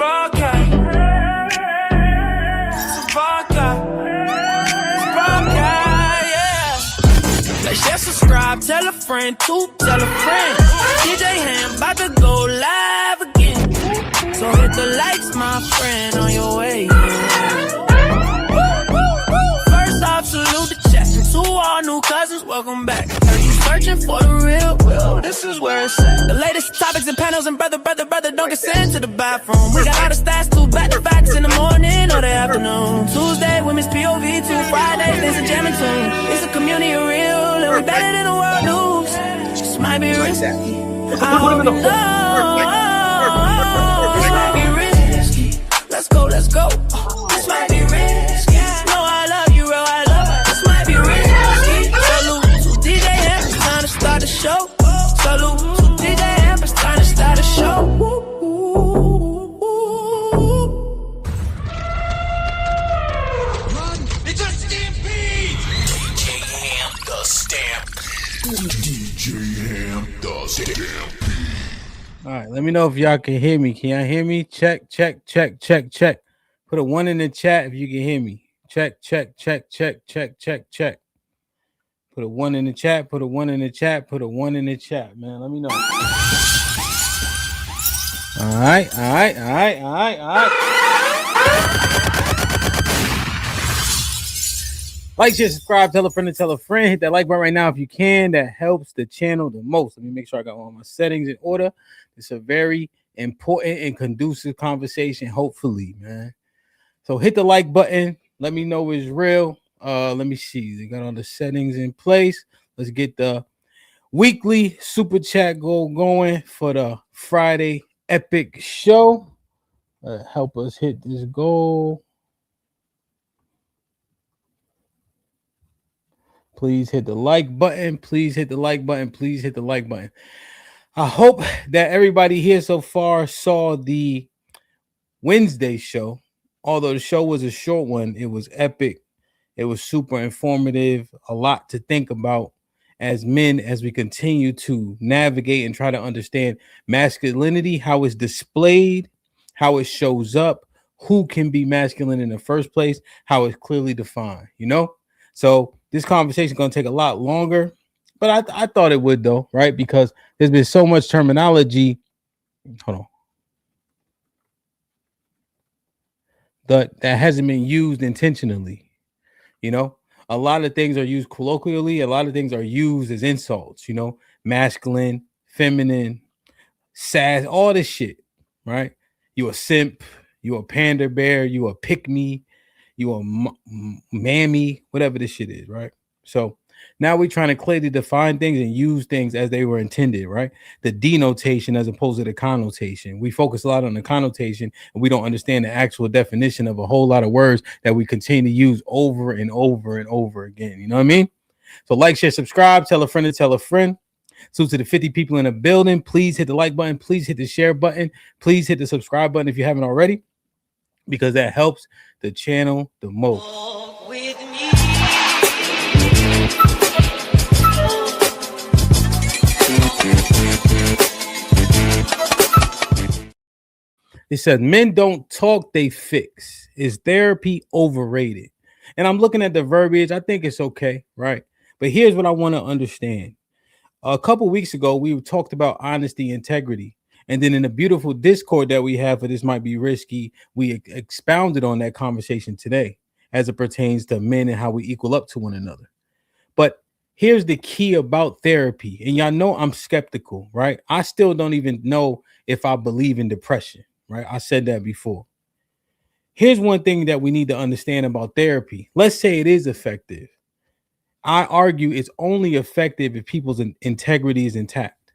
vodka. Some vodka. Like, share, subscribe, tell a friend, tell a friend. DJ Hamp about to go live again. So hit the likes, my friend, on your way. First off, salute the chat. To all new cousins, welcome back. Are you searching for the real? Well, this is where it's at. The latest topics and panels, and brother, don't get sent to the bathroom. We got all the stats, too, back to facts in the morning or the afternoon. Tuesday, women's POV, too. Fridays, there's a jamming tune. It's a community of real, and we better than the world news. This might be risky. I don't know. This might be risky. Let's go, let's go. This might be risky. No, I love you, real, I love you. This might be risky. Salute to DJ Hamp, it's time to start the show. Salute to DJ Hamp, it's time to start the show. Run, it's a stampede! DJ Hamp, the stampede. DJ Hamp, the stampede. All right, let me know if y'all can hear me. Can y'all hear me? Check. Put a 1 in the chat if you can hear me. Check. Put a 1 in the chat. Put a 1 in the chat. Put a 1 in the chat, man. Let me know. All right. Like, share, subscribe, tell a friend to tell a friend. Hit that like button right now if you can. That helps the channel the most. Let me make sure I got all my settings in order. It's a very important and conducive conversation, hopefully, man. So hit the like button. Let me know it's real. Let me see. They got all the settings in place. Let's get the weekly super chat goal going for the Friday epic show. Help us hit this goal. Please hit the like button. I hope that everybody here so far saw the Wednesday show. Although the show was a short one, it was epic. It was super informative. A lot to think about as men as we continue to navigate and try to understand masculinity, how it's displayed, how it shows up, who can be masculine in the first place, how it's clearly defined, you know? So this conversation is going to take a lot longer, but I thought it would, though, right? Because there's been so much terminology. Hold on. That hasn't been used intentionally. You know, a lot of things are used colloquially. A lot of things are used as insults, you know, masculine, feminine, sass, all this shit, right? You a simp, you a panda bear, you a pick me, you a mammy, whatever this shit is, right? So now we're trying to clearly define things and use things as they were intended, right? The denotation as opposed to the connotation. We focus a lot on the connotation and we don't understand the actual definition of a whole lot of words that we continue to use over and over and over again. You know what I mean? So like, share, subscribe, tell a friend to tell a friend. So to the 50 people in the building, please hit the like button. Please hit the share button. Please hit the subscribe button if you haven't already, because that helps the channel the most. It says men don't talk, they fix. Is therapy overrated? And I'm looking at the verbiage. I think it's okay, right? But here's what I want to understand. A couple weeks ago, we talked about honesty, integrity. And then in the beautiful Discord that we have for This Might Be Risky, we expounded on that conversation today as it pertains to men and how we equal up to one another. But here's the key about therapy. And y'all know I'm skeptical, right? I still don't even know if I believe in depression, right? I said that before. Here's one thing that we need to understand about therapy. Let's say it is effective. I argue it's only effective if people's integrity is intact.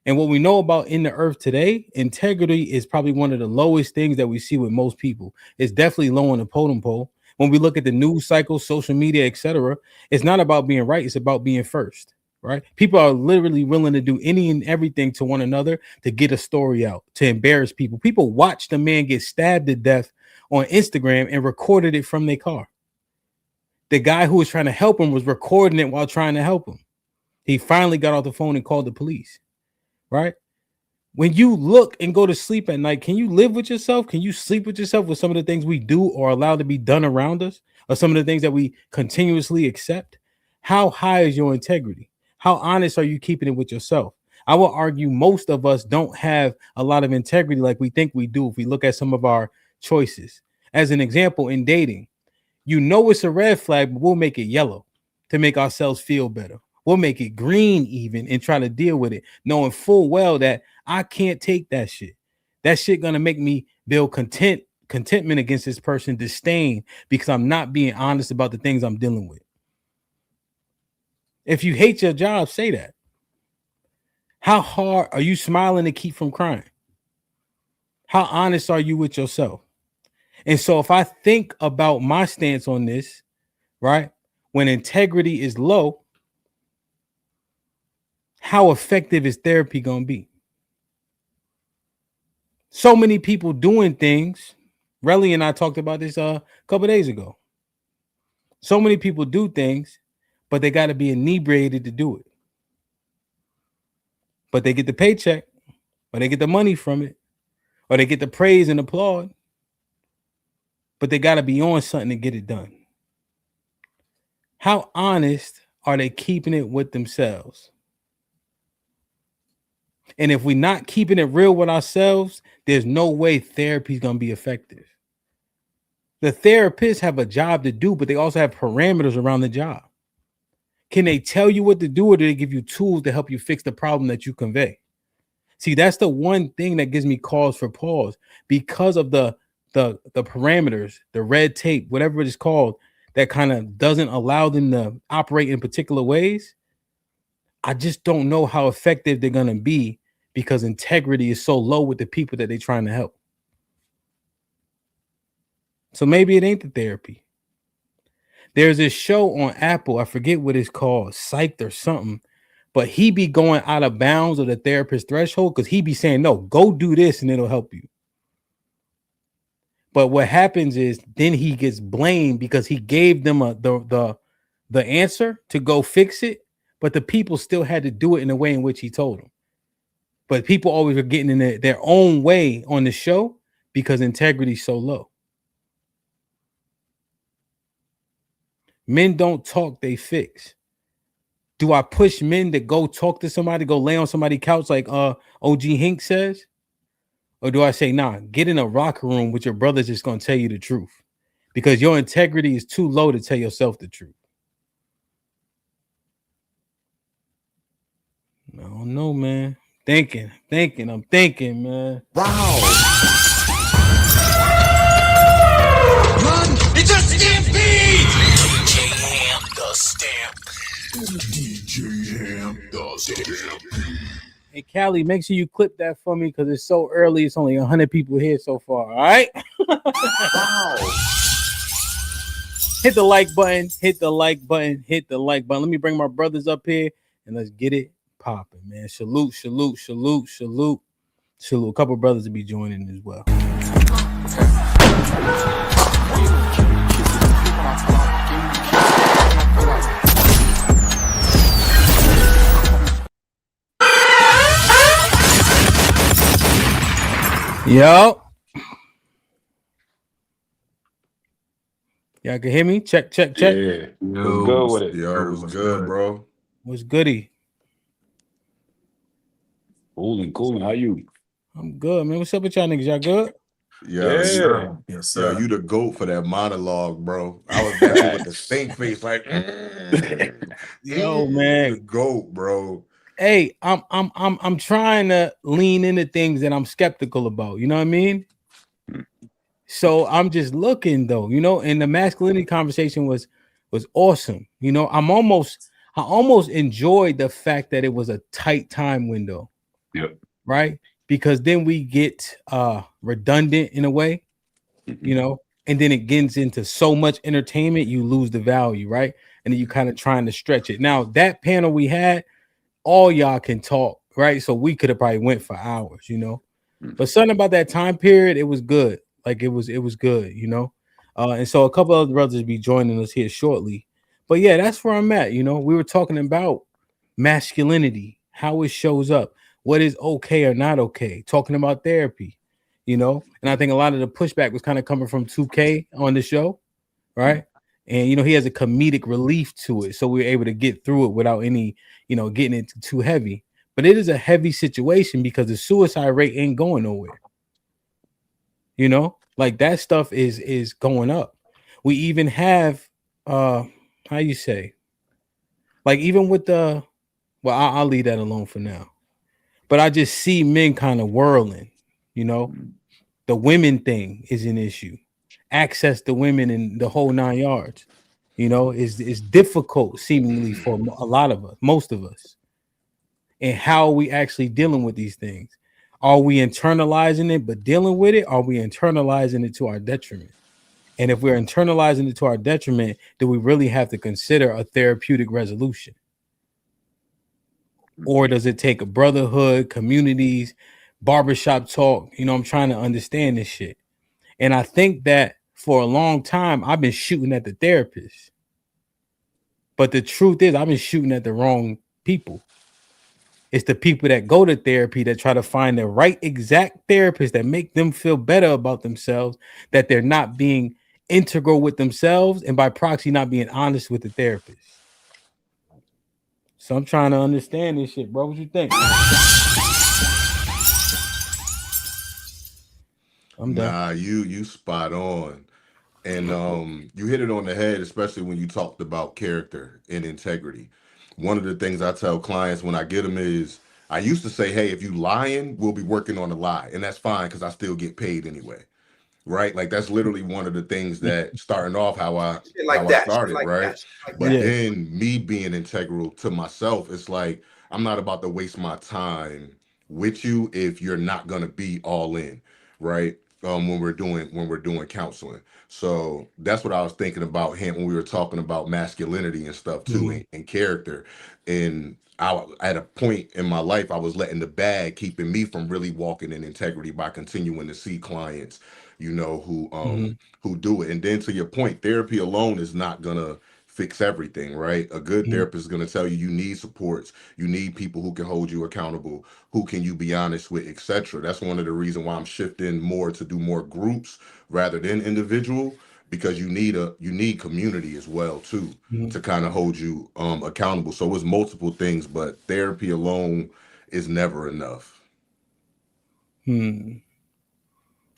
And what we know about in the earth today, integrity is probably one of the lowest things that we see with most people. It's definitely low on the totem pole. When we look at the news cycle, social media, etc., it's not about being right. It's about being first, right? People are literally willing to do any and everything to one another to get a story out, to embarrass people. People watched a man get stabbed to death on Instagram and recorded it from their car. The guy who was trying to help him was recording it while trying to help him. He finally got off the phone and called the police, right? when you look and go to sleep at night, can you live with yourself? Can you sleep with yourself with some of the things we do or allow to be done around us, or some of the things that we continuously accept? How high is your integrity? How honest are you keeping it with yourself? I will argue most of us don't have a lot of integrity like we think we do if we look at some of our choices. As an example, in dating, you know it's a red flag, but we'll make it yellow to make ourselves feel better. We'll make it green even and try to deal with it, knowing full well that I can't take that shit. That shit gonna make me build contentment against this person, disdain, because I'm not being honest about the things I'm dealing with. If you hate your job, say that. How hard are you smiling to keep from crying? How honest are you with yourself? And so if I think about my stance on this, right, when integrity is low, how effective is therapy going to be? So many people doing things. Relly and I talked about this a couple days ago. So many people do things, but they got to be inebriated to do it. But they get the paycheck, or they get the money from it, or they get the praise and applaud. But they got to be on something to get it done. How honest are they keeping it with themselves? And if we're not keeping it real with ourselves, there's no way therapy is going to be effective. The therapists have a job to do, but they also have parameters around the job. Can they tell you what to do, or do they give you tools to help you fix the problem that you convey? See, that's the one thing that gives me cause for pause, because of the parameters, the red tape, whatever it is called, that kind of doesn't allow them to operate in particular ways. I just don't know how effective they're going to be, because integrity is so low with the people that they're trying to help. So maybe it ain't the therapy. There's this show on Apple, I forget what it's called, Psyched or something, but he be going out of bounds of the therapist threshold, because he be saying, no, go do this and it'll help you. But what happens is then he gets blamed because he gave them the answer to go fix it, but the people still had to do it in the way in which he told them. But people always were getting in their own way on the show because integrity is so low. Men don't talk, they fix. Do I push men to go talk to somebody, go lay on somebody's couch like OG Hink says? Or do I say, nah, get in a locker room with your brothers just going to tell you the truth? Because your integrity is too low to tell yourself the truth. I don't know, man. I'm thinking, man. Wow. Run! It's a stampede! DJ Hamp, the stamp. DJ Hamp, the stamp. Hey, Callie, make sure you clip that for me because it's so early. It's only 100 people here so far. All right. Wow. Hit the like button. Hit the like button. Hit the like button. Let me bring my brothers up here and let's get it popping, man. Salute. A couple brothers will be joining as well. Yo. Y'all can hear me? Check. Yeah. Yo, What's good with it? Yo, it was good, bro. What's goody? Cool. How you? I'm good, man. What's up with y'all niggas? Y'all good? Yes, Yeah. sir. Yes, Yo, sir. you the GOAT for that monologue, bro. I was back here with the stink face, like, Yo, you man. the GOAT, bro. Hey, I'm trying to lean into things that I'm skeptical about. You know what I mean? So I'm just looking though, and the masculinity conversation was awesome. I almost enjoyed the fact that it was a tight time window. Yep. Right? Because then we get redundant in a way, and then it gets into so much entertainment, you lose the value, right? And then you kind of trying to stretch it. Now, that panel we had, all y'all can talk, right? So we could have probably went for hours, But something about that time period, it was good. Like it was good, And so a couple other brothers be joining us here shortly. But yeah, that's where I'm at. We were talking about masculinity, how it shows up. what is okay or not okay, talking about therapy, And I think a lot of the pushback was kind of coming from 2K on the show, right? And he has a comedic relief to it, so we were able to get through it without any, getting it too heavy. But it is a heavy situation because the suicide rate ain't going nowhere. Like that stuff is going up. We even have how you say, like even with I'll leave that alone for now. But I just see men kind of whirling, the women thing is an issue. Access to women in the whole 9 yards, is difficult seemingly for a lot of us, most of us. And how are we actually dealing with these things? Are we internalizing it but dealing with it? Are we internalizing it to our detriment? And if we're internalizing it to our detriment, do we really have to consider a therapeutic resolution? Or does it take a brotherhood, communities, barbershop talk? I'm trying to understand this shit. And I think that for a long time, I've been shooting at the therapist. But the truth is, I've been shooting at the wrong people. It's the people that go to therapy that try to find the right exact therapist that make them feel better about themselves, that they're not being integral with themselves, and by proxy, not being honest with the therapist. So I'm trying to understand this shit, bro. What you think? I'm done. Nah, you spot on. And you hit it on the head, especially when you talked about character and integrity. One of the things I tell clients when I get them is I used to say, hey, if you lying, we'll be working on a lie. And that's fine because I still get paid anyway. Right? Like that's literally one of the things that starting off how I started, right? But then me being integral to myself, it's like I'm not about to waste my time with you if you're not gonna be all in, right? When we're doing counseling. So that's what I was thinking about him when we were talking about masculinity and stuff too, and character. And at a point in my life, I was letting the bag keeping me from really walking in integrity by continuing to see clients, who do it. And then to your point, therapy alone is not gonna fix everything, right? A good therapist is gonna tell you need supports, you need people who can hold you accountable, who can you be honest with, etc. That's one of the reasons why I'm shifting more to do more groups rather than individual, because you need community as well too, to kind of hold you accountable. So it's multiple things, but therapy alone is never enough.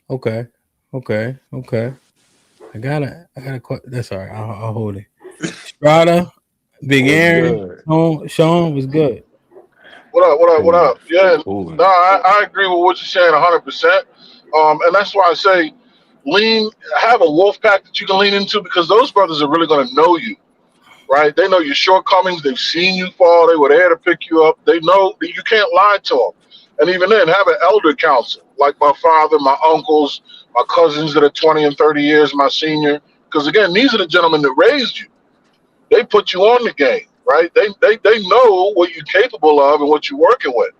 Okay. I gotta. That's all right. I'll hold it. Strata, Big Aaron, Sean was good. What up? Yeah, Cooling. no, I agree with what you're saying 100%. And that's why I say have a wolf pack that you can lean into because those brothers are really going to know you, right? They know your shortcomings. They've seen you fall. They were there to pick you up. They know that you can't lie to them. And even then, have an elder counsel like my father, my uncles, my cousins that are 20 and 30 years my senior. Because again, these are the gentlemen that raised you. They put you on the game, right? They know what you're capable of and what you're working with.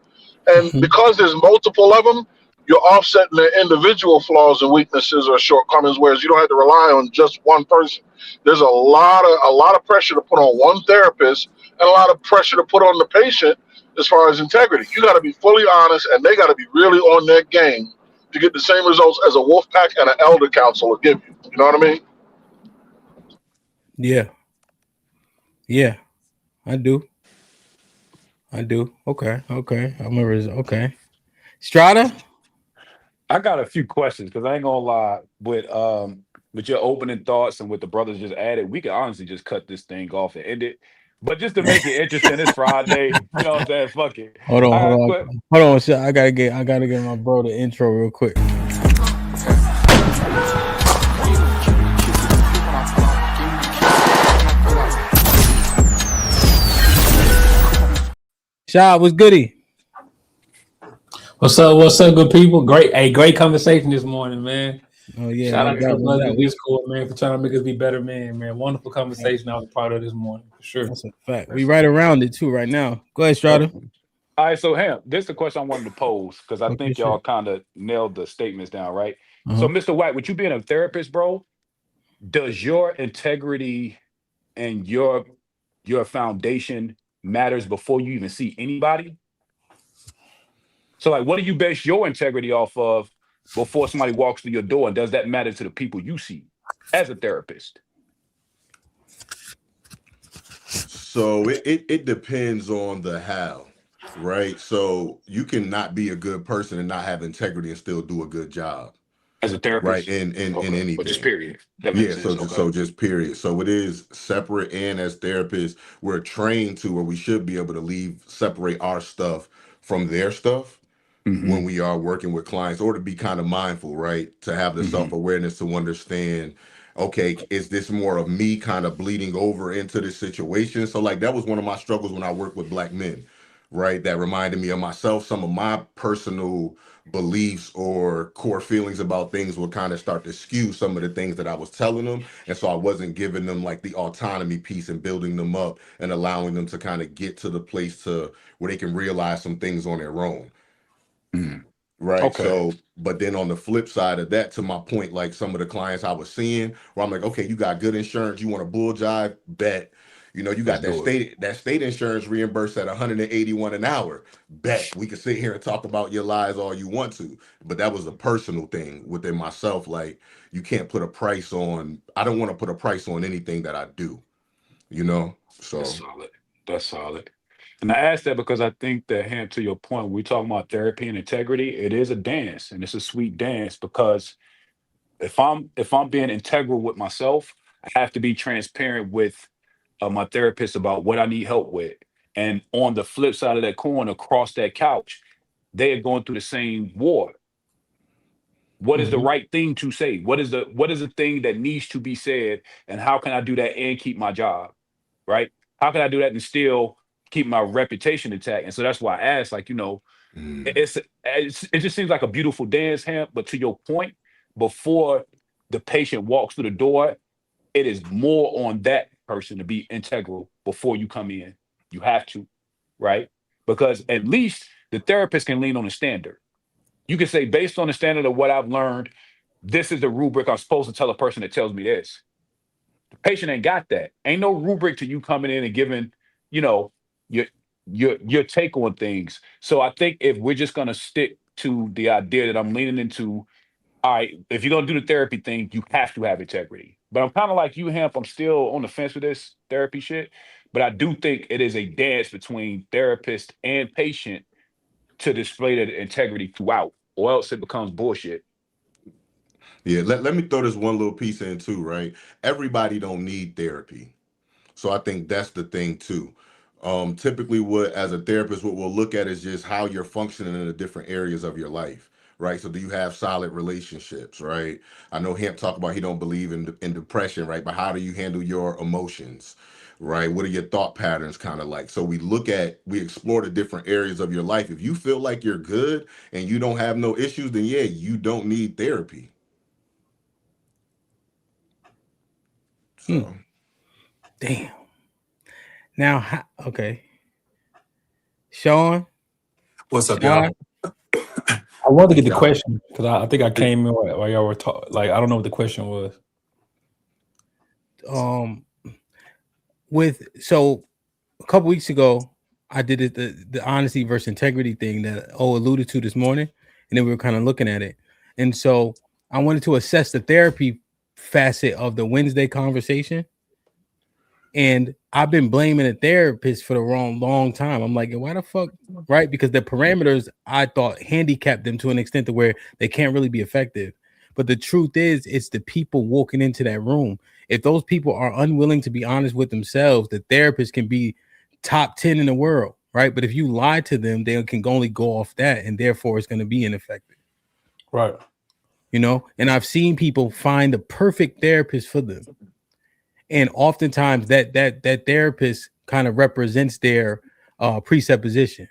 And because there's multiple of them, you're offsetting their individual flaws and weaknesses or shortcomings, whereas you don't have to rely on just one person. There's a lot of pressure to put on one therapist and a lot of pressure to put on the patient as far as integrity. You got to be fully honest, and they got to be really on their game to get the same results as a wolf pack and an elder counsel will give you. You know what I mean? Yeah, I do. Okay. Okay. Strata. I got a few questions because I ain't gonna lie with your opening thoughts and with the brothers just added, we could honestly just cut this thing off and end it. But just to make it interesting, it's Friday. You know what I'm saying? Fuck it. Hold All right, on. I gotta get my bro the intro real quick. Sha, what's goody? What's up, good people? Great conversation this morning, man. Oh yeah, Shout out to the brothers in Discord, man, for trying to make us be better, man. Wonderful conversation I was part of this morning, for sure. That's a fact. We right around it too right now. Go ahead, Strata. All right, so Hamp, this is the question I wanted to pose because I think y'all kind of nailed the statements down, right? So, Mr. White, with you being a therapist, bro, does your integrity and your foundation matters before you even see anybody? So, like, what do you base your integrity off of before somebody walks through your door? And does that matter to the people you see as a therapist? So it depends on the how, right? So you can not be a good person and not have integrity and still do a good job, As a right? therapist? In Okay. Or just anything. period. That makes Yeah, so sense. just Okay. so just period. So it is separate, and as therapists, we're trained to, or we should be able to separate our stuff from their stuff Hmm. when we are working with clients, or to be kind of mindful, right? To have the Hmm. self-awareness to understand, okay, is this more of me kind of bleeding over into this situation? So like that was one of my struggles when I worked with black men, right? That reminded me of myself. Some of my personal beliefs or core feelings about things would kind of start to skew some of the things that I was telling them. And so I wasn't giving them like the autonomy piece and building them up and allowing them to kind of get to the place to where they can realize some things on their own. Hmm. Right. Okay. So, but then on the flip side of that, to my point, like some of the clients I was seeing, where I'm like, okay, you got good insurance, you want a bull jive, bet. You know, you Let's got do it. that state insurance reimbursed at 181 an hour. Bet we could sit here and talk about your lies all you want to. But that was a personal thing within myself. Like you can't put a price on, I don't want to put a price on anything that I do, you know? That's So solid. That's solid. And I asked that because I think that, Ham, to your point, when we talking about therapy and integrity, it is a dance, and it's a sweet dance because if I'm being integral with myself, I have to be transparent with my therapist about what I need help with. And on the flip side of that coin, across that couch, they are going through the same war. What is the Mhm. right thing to say? What is the thing that needs to be said? And how can I do that and keep my job? Right? How can I do that and still keep my reputation intact? And so that's why I asked, like, mm, it just seems like a beautiful dance, Hamp. But to your point, before the patient walks through the door, it is more on that person to be integral before you come in. You have to, right? Because at least the therapist can lean on the standard. You can say, based on the standard of what I've learned, this is the rubric I'm supposed to tell a person that tells me this. The patient ain't got that. Ain't no rubric to you coming in and giving, you know, your your take on things. So I think if we're just gonna stick to the idea that I'm leaning into, all right, if you're gonna do the therapy thing, you have to have integrity. But I'm kind of like you, Hemp. I'm still on the fence with this therapy shit. But I do think it is a dance between therapist and patient to display that integrity throughout, or else it becomes bullshit. yeah, let me throw this one little piece in too, right? Everybody don't need therapy. So I think that's the thing too. Typically, what as a therapist, what we'll look at is just how you're functioning in the different areas of your life, right? So do you have solid relationships, right? I know Hamp talked about he don't believe in depression, right? But how do you handle your emotions, right? What are your thought patterns kind of like? So we explore the different areas of your life. If you feel like you're good and you don't have no issues, then yeah, you don't need therapy. Hmm. So Damn. Now, okay, Sean, What's up, Shy. y'all? I wanted to Hey, get the y'all. question because I think I came in while y'all were talking. Like, I don't know what the question was. Um, with so a couple weeks ago, I did it the honesty versus integrity thing that O alluded to this morning, and then we were kind of looking at it, and so I wanted to assess the therapy facet of the Wednesday conversation. And I've been blaming a therapist for the long time. I'm like, why the fuck? Right? Because the parameters I thought handicapped them to an extent to where they can't really be effective. But the truth is, it's the people walking into that room. If those people are unwilling to be honest with themselves, the therapist can be top 10 in the world, right? But if you lie to them, they can only go off that, and therefore it's going to be ineffective. Right. And I've seen people find the perfect therapist for them, and oftentimes that therapist kind of represents their presupposition.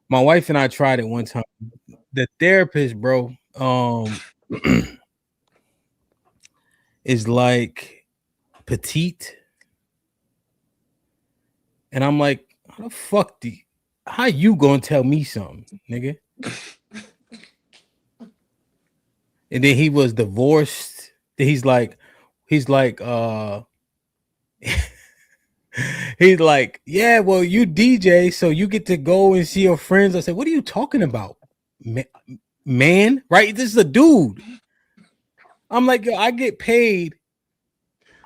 My wife and I tried it one time. The therapist, bro, is like petite, and I'm like, how the fuck how you gonna tell me something, nigga? And then he was divorced. He's like He's like, yeah, well, you DJ, so you get to go and see your friends. I said, what are you talking about, man? Right? This is a dude. I'm like, yo, I get paid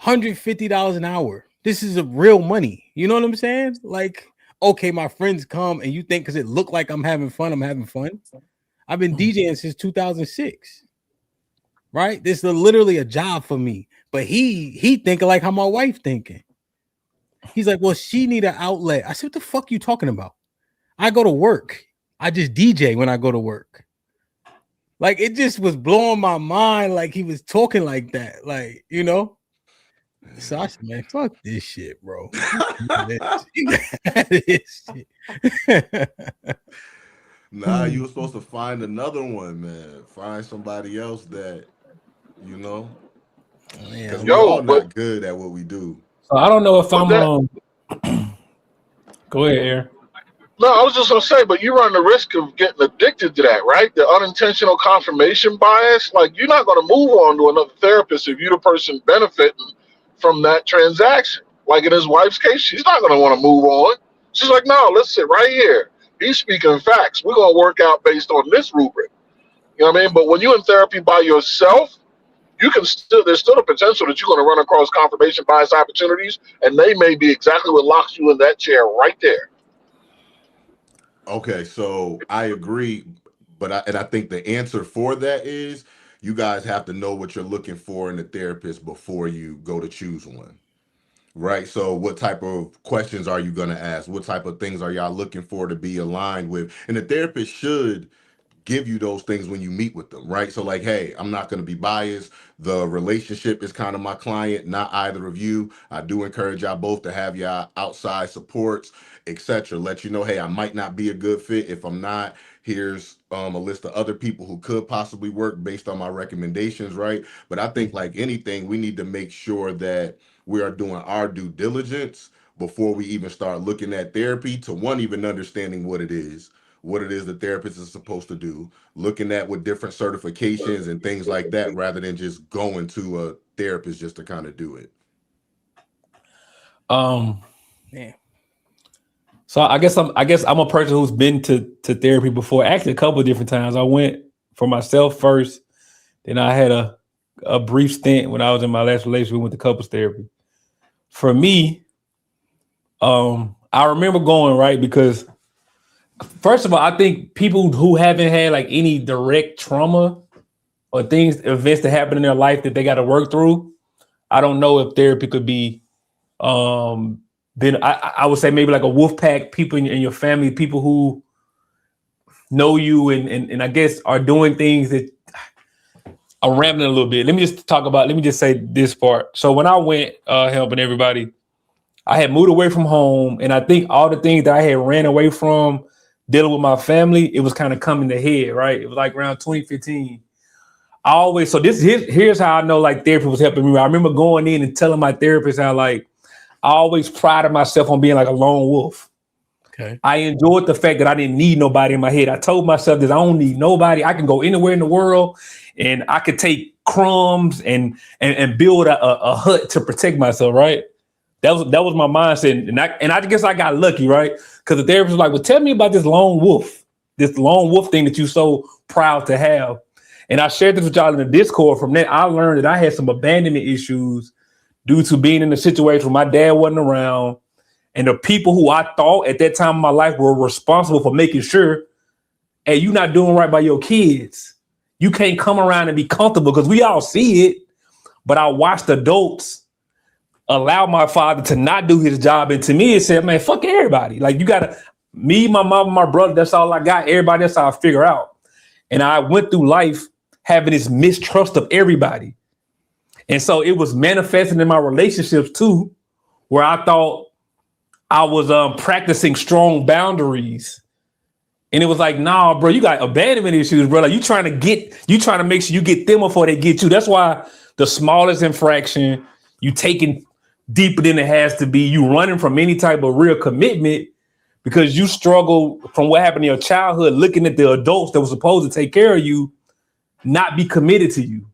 $150 an hour. This is a real money. You know what I'm saying? Like, okay, my friends come and you think because it looked like I'm having fun, I'm having fun. I've been DJing since 2006. Right? This is literally a job for me. But he thinking like how my wife thinking. He's like, well, she need an outlet. I said, what the fuck you talking about? I go to work. I just DJ when I go to work. Like, it just was blowing my mind. Like, he was talking like that. Like, you know? So I said, man, fuck this shit, bro. This shit. Nah, you were supposed to find another one, man. Find somebody else that, you know, because we're all not good at what we do. So I don't know if I'm Go ahead, Aaron. No, I was just gonna say, but you run the risk of getting addicted to that, right? The unintentional confirmation bias. Like, you're not gonna move on to another therapist if you're the person benefiting from that transaction. Like in his wife's case, she's not gonna want to move on. She's like, no, let's sit right here. He's speaking facts. We're gonna work out based on this rubric. You know what I mean? But when you're in therapy by yourself, you can there's still the potential that you're going to run across confirmation bias opportunities, and they may be exactly what locks you in that chair right there. Okay, so I agree, but I think the answer for that is you guys have to know what you're looking for in a therapist before you go to choose one. Right. So what type of questions are you going to ask? What type of things are y'all looking for to be aligned with? And the therapist should give you those things when you meet with them, right? So like, hey, I'm not going to be biased. The relationship is kind of my client, not either of you. I do encourage y'all both to have y'all outside supports, etc. Let you know, hey, I might not be a good fit. If I'm not, here's a list of other people who could possibly work based on my recommendations, right? But I think like anything, we need to make sure that we are doing our due diligence before we even start looking at therapy, to one, even understanding what it is the therapist is supposed to do, looking at what different certifications and things like that, rather than just going to a therapist just to kind of do it. Yeah. So I guess I'm a person who's been to therapy before, actually a couple of different times. I went for myself first, then I had a brief stint when I was in my last relationship. We went to couples therapy. For me, I remember going, right, because first of all, I think people who haven't had like any direct trauma or events that happen in their life that they got to work through, I don't know if therapy could be, I would say maybe like a wolf pack, people in your family, people who know you and I guess are doing things that I'm rambling a little bit. Let me just say this part. So when I went helping everybody, I had moved away from home, and I think all the things that I had ran away from dealing with my family, it was kind of coming to head, right? It was like around 2015. Here's how I know like therapy was helping me. I remember going in and telling my therapist how like I always prided myself on being like a lone wolf. Okay. I enjoyed the fact that I didn't need nobody in my head. I told myself that I don't need nobody. I can go anywhere in the world and I could take crumbs and build a hut to protect myself, right? That was my mindset. And I guess I got lucky, right? Because the therapist was like, well, tell me about this lone wolf thing that you're so proud to have. And I shared this with y'all in the Discord. From that, I learned that I had some abandonment issues due to being in a situation where my dad wasn't around. And the people who I thought at that time in my life were responsible for making sure, hey, you're not doing right by your kids. You can't come around and be comfortable, because we all see it. But I watched adults allow my father to not do his job. And to me, it said, man, fuck everybody. Like, you got me, my mom, my brother, that's all I got. Everybody, that's how I figure out. And I went through life having this mistrust of everybody. And so it was manifesting in my relationships too, where I thought I was practicing strong boundaries. And it was like, nah, bro, you got abandonment issues, bro. Like, you trying to make sure you get them before they get you. That's why the smallest infraction, you taking deeper than it has to be. You running from any type of real commitment because you struggle from what happened in your childhood, looking at the adults that were supposed to take care of you, not be committed to you.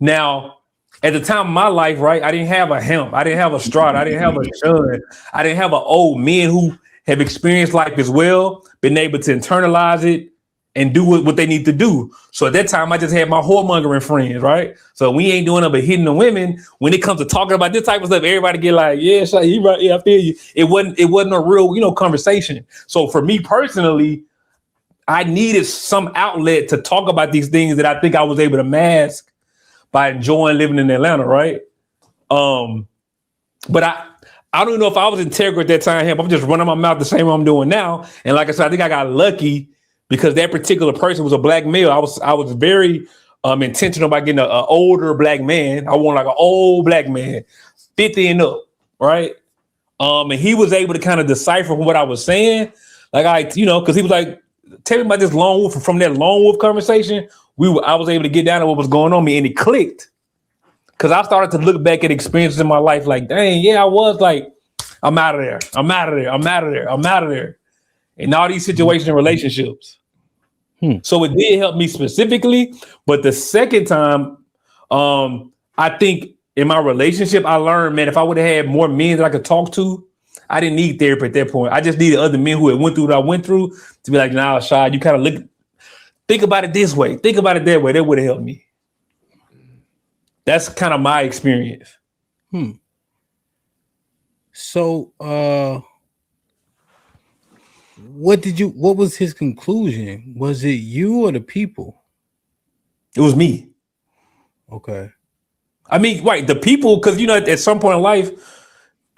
Now, at the time of my life, right, I didn't have a Hamp, I didn't have a Strata, I didn't have a Shun, I didn't have an old men who have experienced life as well, been able to internalize it and do what they need to do. So at that time, I just had my whoremongering friends, right? So we ain't doing nothing but hitting the women. When it comes to talking about this type of stuff, everybody get like, yeah, you right, yeah, I feel you. It wasn't a real, conversation. So for me personally, I needed some outlet to talk about these things that I think I was able to mask by enjoying living in Atlanta, right? But I don't know if I was integral at that time. I'm just running my mouth the same way I'm doing now. And like I said, I think I got lucky because that particular person was a black male. I was very intentional about getting an older black man. I want like an old black man, 50 and up, right? And he was able to kind of decipher what I was saying. Like because he was like, tell me about this lone wolf. From that lone wolf conversation, I was able to get down to what was going on me, and it clicked. Because I started to look back at experiences in my life like, dang, yeah, I was like, I'm out of there. I'm out of there. I'm out of there. I'm out of there. In all these situations and relationships. So it did help me specifically. But the second time, I think in my relationship, I learned, man, if I would have had more men that I could talk to, I didn't need therapy at that point. I just needed other men who had went through what I went through to be like, nah, Shad, you kind of think about it this way. Think about it that way. That would have helped me. That's kind of my experience. So, what was his conclusion? Was it you or the people? It was me. Okay. I mean, right, the people, because, at some point in life,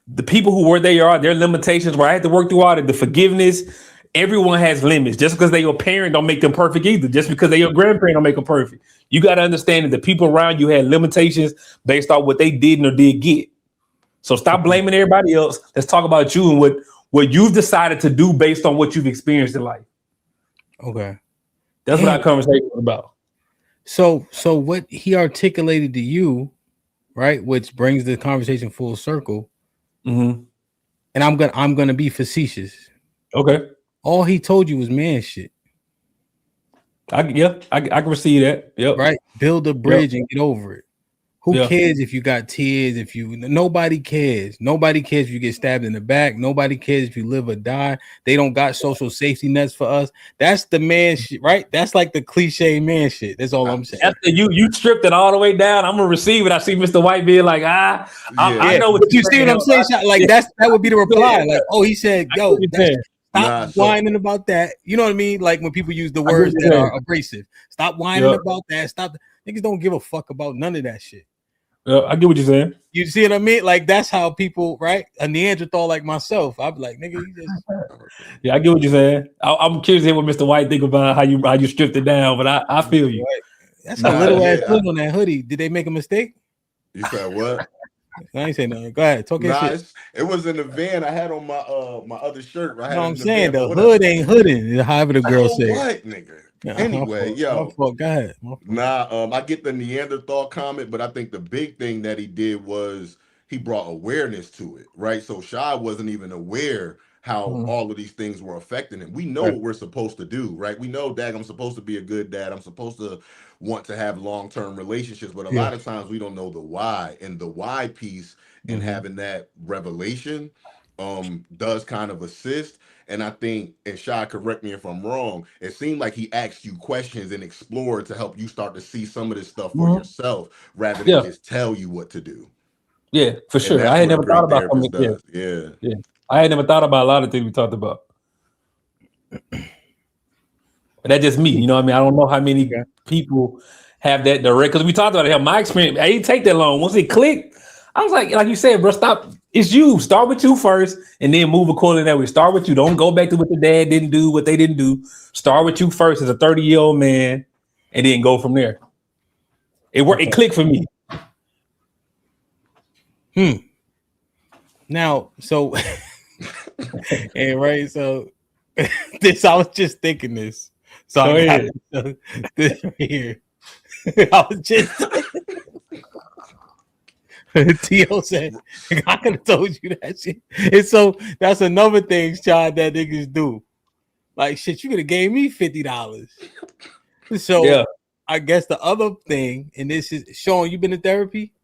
the people who were they are, their limitations, where I had to work through all the forgiveness. Everyone has limits. Just because they're your parent don't make them perfect either. Just because they're your grandparent don't make them perfect. You got to understand that the people around you had limitations based on what they did or did get. So stop blaming everybody else. Let's talk about you and what you've decided to do based on what you've experienced in life. Okay. That's what our conversation was about. So what he articulated to you, right, which brings the conversation full circle. Mm-hmm. And I'm gonna be facetious. Okay. All he told you was man shit. I can receive that. Yep. Right. Build a bridge and get over it. Who cares if you got tears? Nobody cares. Nobody cares if you get stabbed in the back. Nobody cares if you live or die. They don't got social safety nets for us. That's the man shit, right? That's like the cliche man shit. That's all I'm saying. After you stripped it all the way down, I'm gonna receive it. I see Mr. White being like, I know what you see what I'm saying. Like that would be the reply. Like, oh, he said, yo, stop whining about that. You know what I mean? Like when people use the words that are abrasive. Stop whining about that. Stop. Niggas don't give a fuck about none of that shit. I get what you're saying. You see what I mean? Like that's how people, right? A Neanderthal like myself, I'd be like, nigga, you just. Yeah, I get what you're saying. I'm curious to hear what Mr. White think about how you stripped it down, but I feel you. That's a little ass hood on that hoodie. Did they make a mistake? You said what? I ain't saying nothing. Go ahead, talk your shit. It was in the van. I had on my other shirt. I had I'm saying the hood ain't hooding. However the girl said. What, nigga? Anyway, go ahead. I get the Neanderthal comment, but I think the big thing that he did was he brought awareness to it, right? So Shy wasn't even aware how all of these things were affecting him. We know what we're supposed to do, right? We know, Dag, I'm supposed to be a good dad. I'm supposed to want to have long-term relationships, but a lot of times we don't know the why. And the why piece and having that revelation does kind of assist. And I think, and Shy, correct me if I'm wrong, it seemed like he asked you questions and explored to help you start to see some of this stuff for yourself rather than just tell you what to do. Yeah, for sure. I had never thought about something. Yeah. I had never thought about a lot of things we talked about. But that's just me. You know what I mean? I don't know how many people have that direct, because we talked about it. My experience, I didn't take that long. Once it clicked, I was like you said, bro, stop. It's you. Start with you first and then move accordingly that way. Start with you. Don't go back to what the dad didn't do, what they didn't do. Start with you first as a 30-year-old man and then go from there. It worked. It clicked for me. Now, so and right, so this I was just thinking this. So I got this here. I was just T.O. said, I could have told you that shit. And so that's another thing, Chad, that niggas do. Like, shit, you could have gave me $50. So I guess the other thing, and this is Sean, you been in therapy?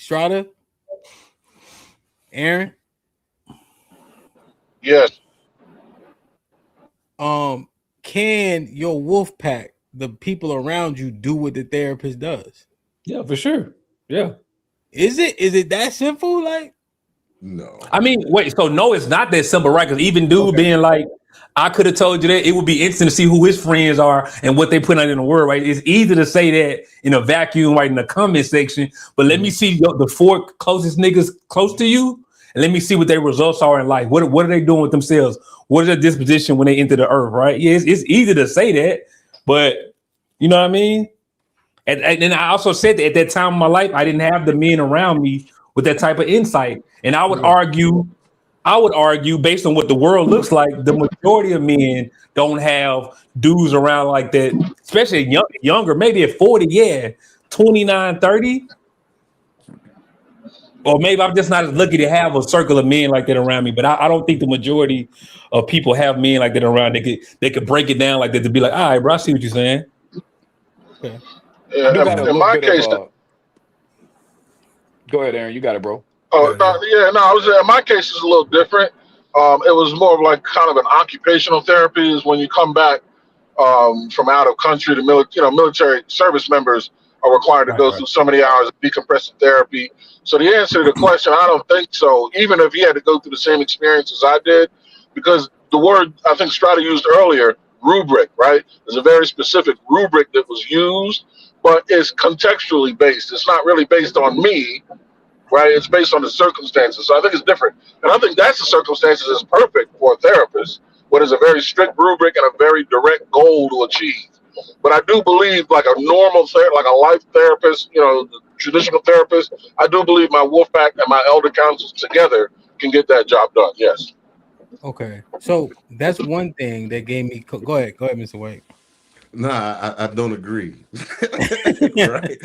Strata, Aaron. Yes. Can your wolf pack, the people around you, do what the therapist does? Yeah, for sure. Yeah. Is it that simple? Like, No. I mean, wait, so no, it's not that simple, right? Because even dude Okay. being like, I could have told you that, it would be interesting to see who his friends are and what they put out in the world, right? It's easy to say that in a vacuum, right, in the comment section, but let me see the 4 closest niggas close to you, and let me see what their results are in life. What are they doing with themselves? What is their disposition when they enter the earth, right? Yeah, it's easy to say that, but you know what I mean? And I also said that at that time of my life, I didn't have the men around me with that type of insight. And I would argue, based on what the world looks like, the majority of men don't have dudes around like that, especially younger, maybe at 40, yeah, 29, 30. Or maybe I'm just not as lucky to have a circle of men like that around me. But I don't think the majority of people have men like that around. They could break it down like that to be like, all right, bro, I see what you're saying. okay. I do got a In little my bit case, of. Go ahead, Aaron. You got it, bro. in my case is a little different. It was more of like kind of an occupational therapy. Is when you come back from out of country, the military service members are required to go through so many hours of decompressive therapy. So the answer to the question, I don't think so. Even if he had to go through the same experience as I did, because the word I think Strata used earlier, rubric, right? There's a very specific rubric that was used, but it's contextually based. It's not really based on me, right? It's based on the circumstances. So I think it's different. And I think that's the circumstances is perfect for a therapist, where there's a very strict rubric and a very direct goal to achieve. But I do believe, like a normal like a life therapist, the traditional therapist, I do believe my wolf pack and my elder councils together can get that job done. Yes. Okay. So that's one thing that gave me. Go ahead, Mr. White. Nah, I don't agree. Right.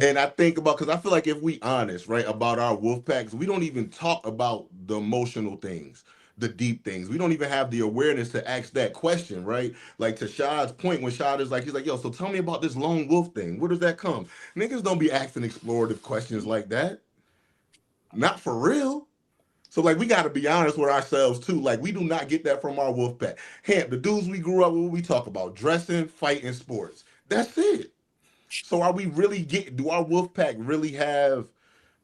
And I think about, because I feel like if we honest, right, about our wolf packs, we don't even talk about the emotional things, the deep things. We don't even have the awareness to ask that question, right? Like to Shad's point, when Shad is like, he's like, yo, so tell me about this lone wolf thing. Where does that come? Niggas don't be asking explorative questions like that. Not for real. So like we got to be honest with ourselves too. Like we do not get that from our wolf pack. Hamp, the dudes we grew up with, we talk about dressing, fighting, sports. That's it. So are we really do our wolf pack really have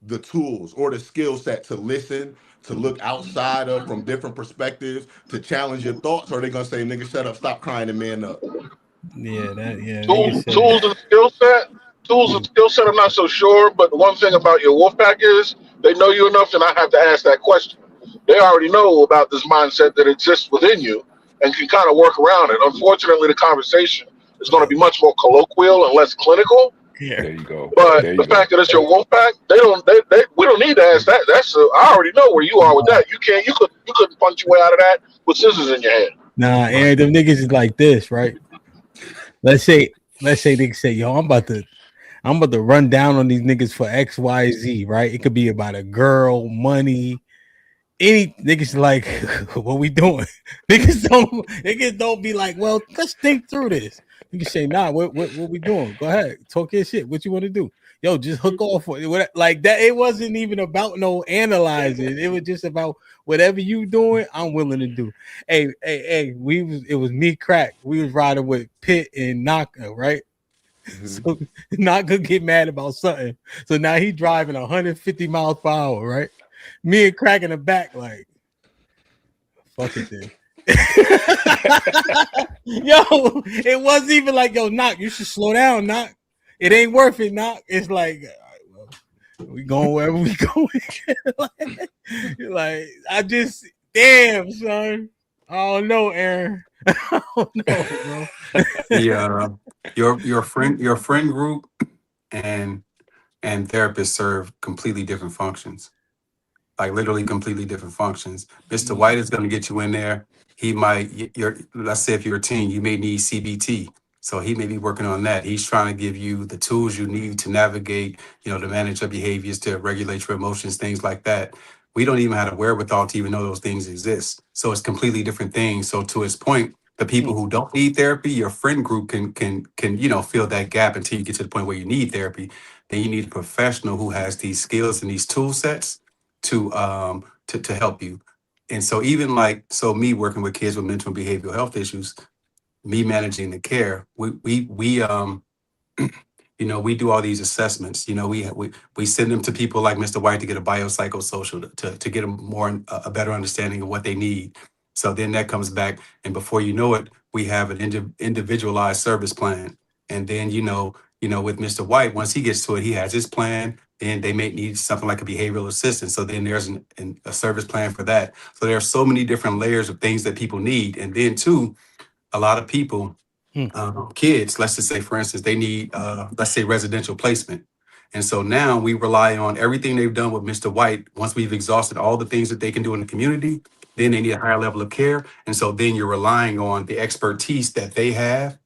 the tools or the skill set to listen, to look outside of from different perspectives, to challenge your thoughts? Or are they gonna say, nigga, shut up, stop crying and man up? Tools and skill set. Tools and skill set, I'm not so sure. But the one thing about your wolf pack is they know you enough to not have to ask that question. They already know about this mindset that exists within you and can kind of work around it. Unfortunately, the conversation is going to be much more colloquial and less clinical. Yeah. There you go. But the fact that it's your wolf pack, we don't need to ask that. I already know where you are with that. You couldn't punch your way out of that with scissors in your hand. Nah, Aaron, them niggas is like this, right? Let's say niggas say, yo, I'm about to run down on these niggas for XYZ, right? It could be about a girl, money, any niggas like, what we doing? Niggas don't be like, well, let's think through this. You can say, nah, what we doing? Go ahead, talk your shit. What you want to do? Yo, just hook off like that. It wasn't even about no analyzing. It was just about whatever you doing, I'm willing to do. Hey, it was me, Crack. We was riding with Pitt and Naka, right? So not gonna get mad about something. So now he driving 150 miles per hour, right? Me and Crack in the back, like, fuck it then. Yo, it wasn't even like, yo, Knock, you should slow down, Knock. It ain't worth it, Knock. It's like, all right, well, we going wherever we going. like, I just, damn, son. I don't know, Aaron. I don't know, bro. Yeah, your friend group and therapists serve completely different functions. Like literally completely different functions. Mr. White is going to get you in there. He might, let's say if you're a teen, you may need CBT. So he may be working on that. He's trying to give you the tools you need to navigate, to manage your behaviors, to regulate your emotions, things like that. We don't even have the wherewithal to even know those things exist. So it's completely different things. So to his point, the people who don't need therapy, your friend group can fill that gap until you get to the point where you need therapy. then you need a professional who has these skills and these tool sets to help you. And so even like, so me working with kids with mental and behavioral health issues, me managing the care, we we do all these assessments. We send them to people like Mr. White to get a biopsychosocial to get a better understanding of what they need. So then that comes back, and before you know it, we have an individualized service plan. And then with Mr. White, once he gets to it, he has his plan. Then they may need something like a behavioral assistant. So then there's a service plan for that. So there are so many different layers of things that people need. And then too, a lot of people, kids, let's just say, for instance, they need, let's say, residential placement. And so now we rely on everything they've done with Mr. White. Once we've exhausted all the things that they can do in the community, then they need a higher level of care. And so then you're relying on the expertise that they have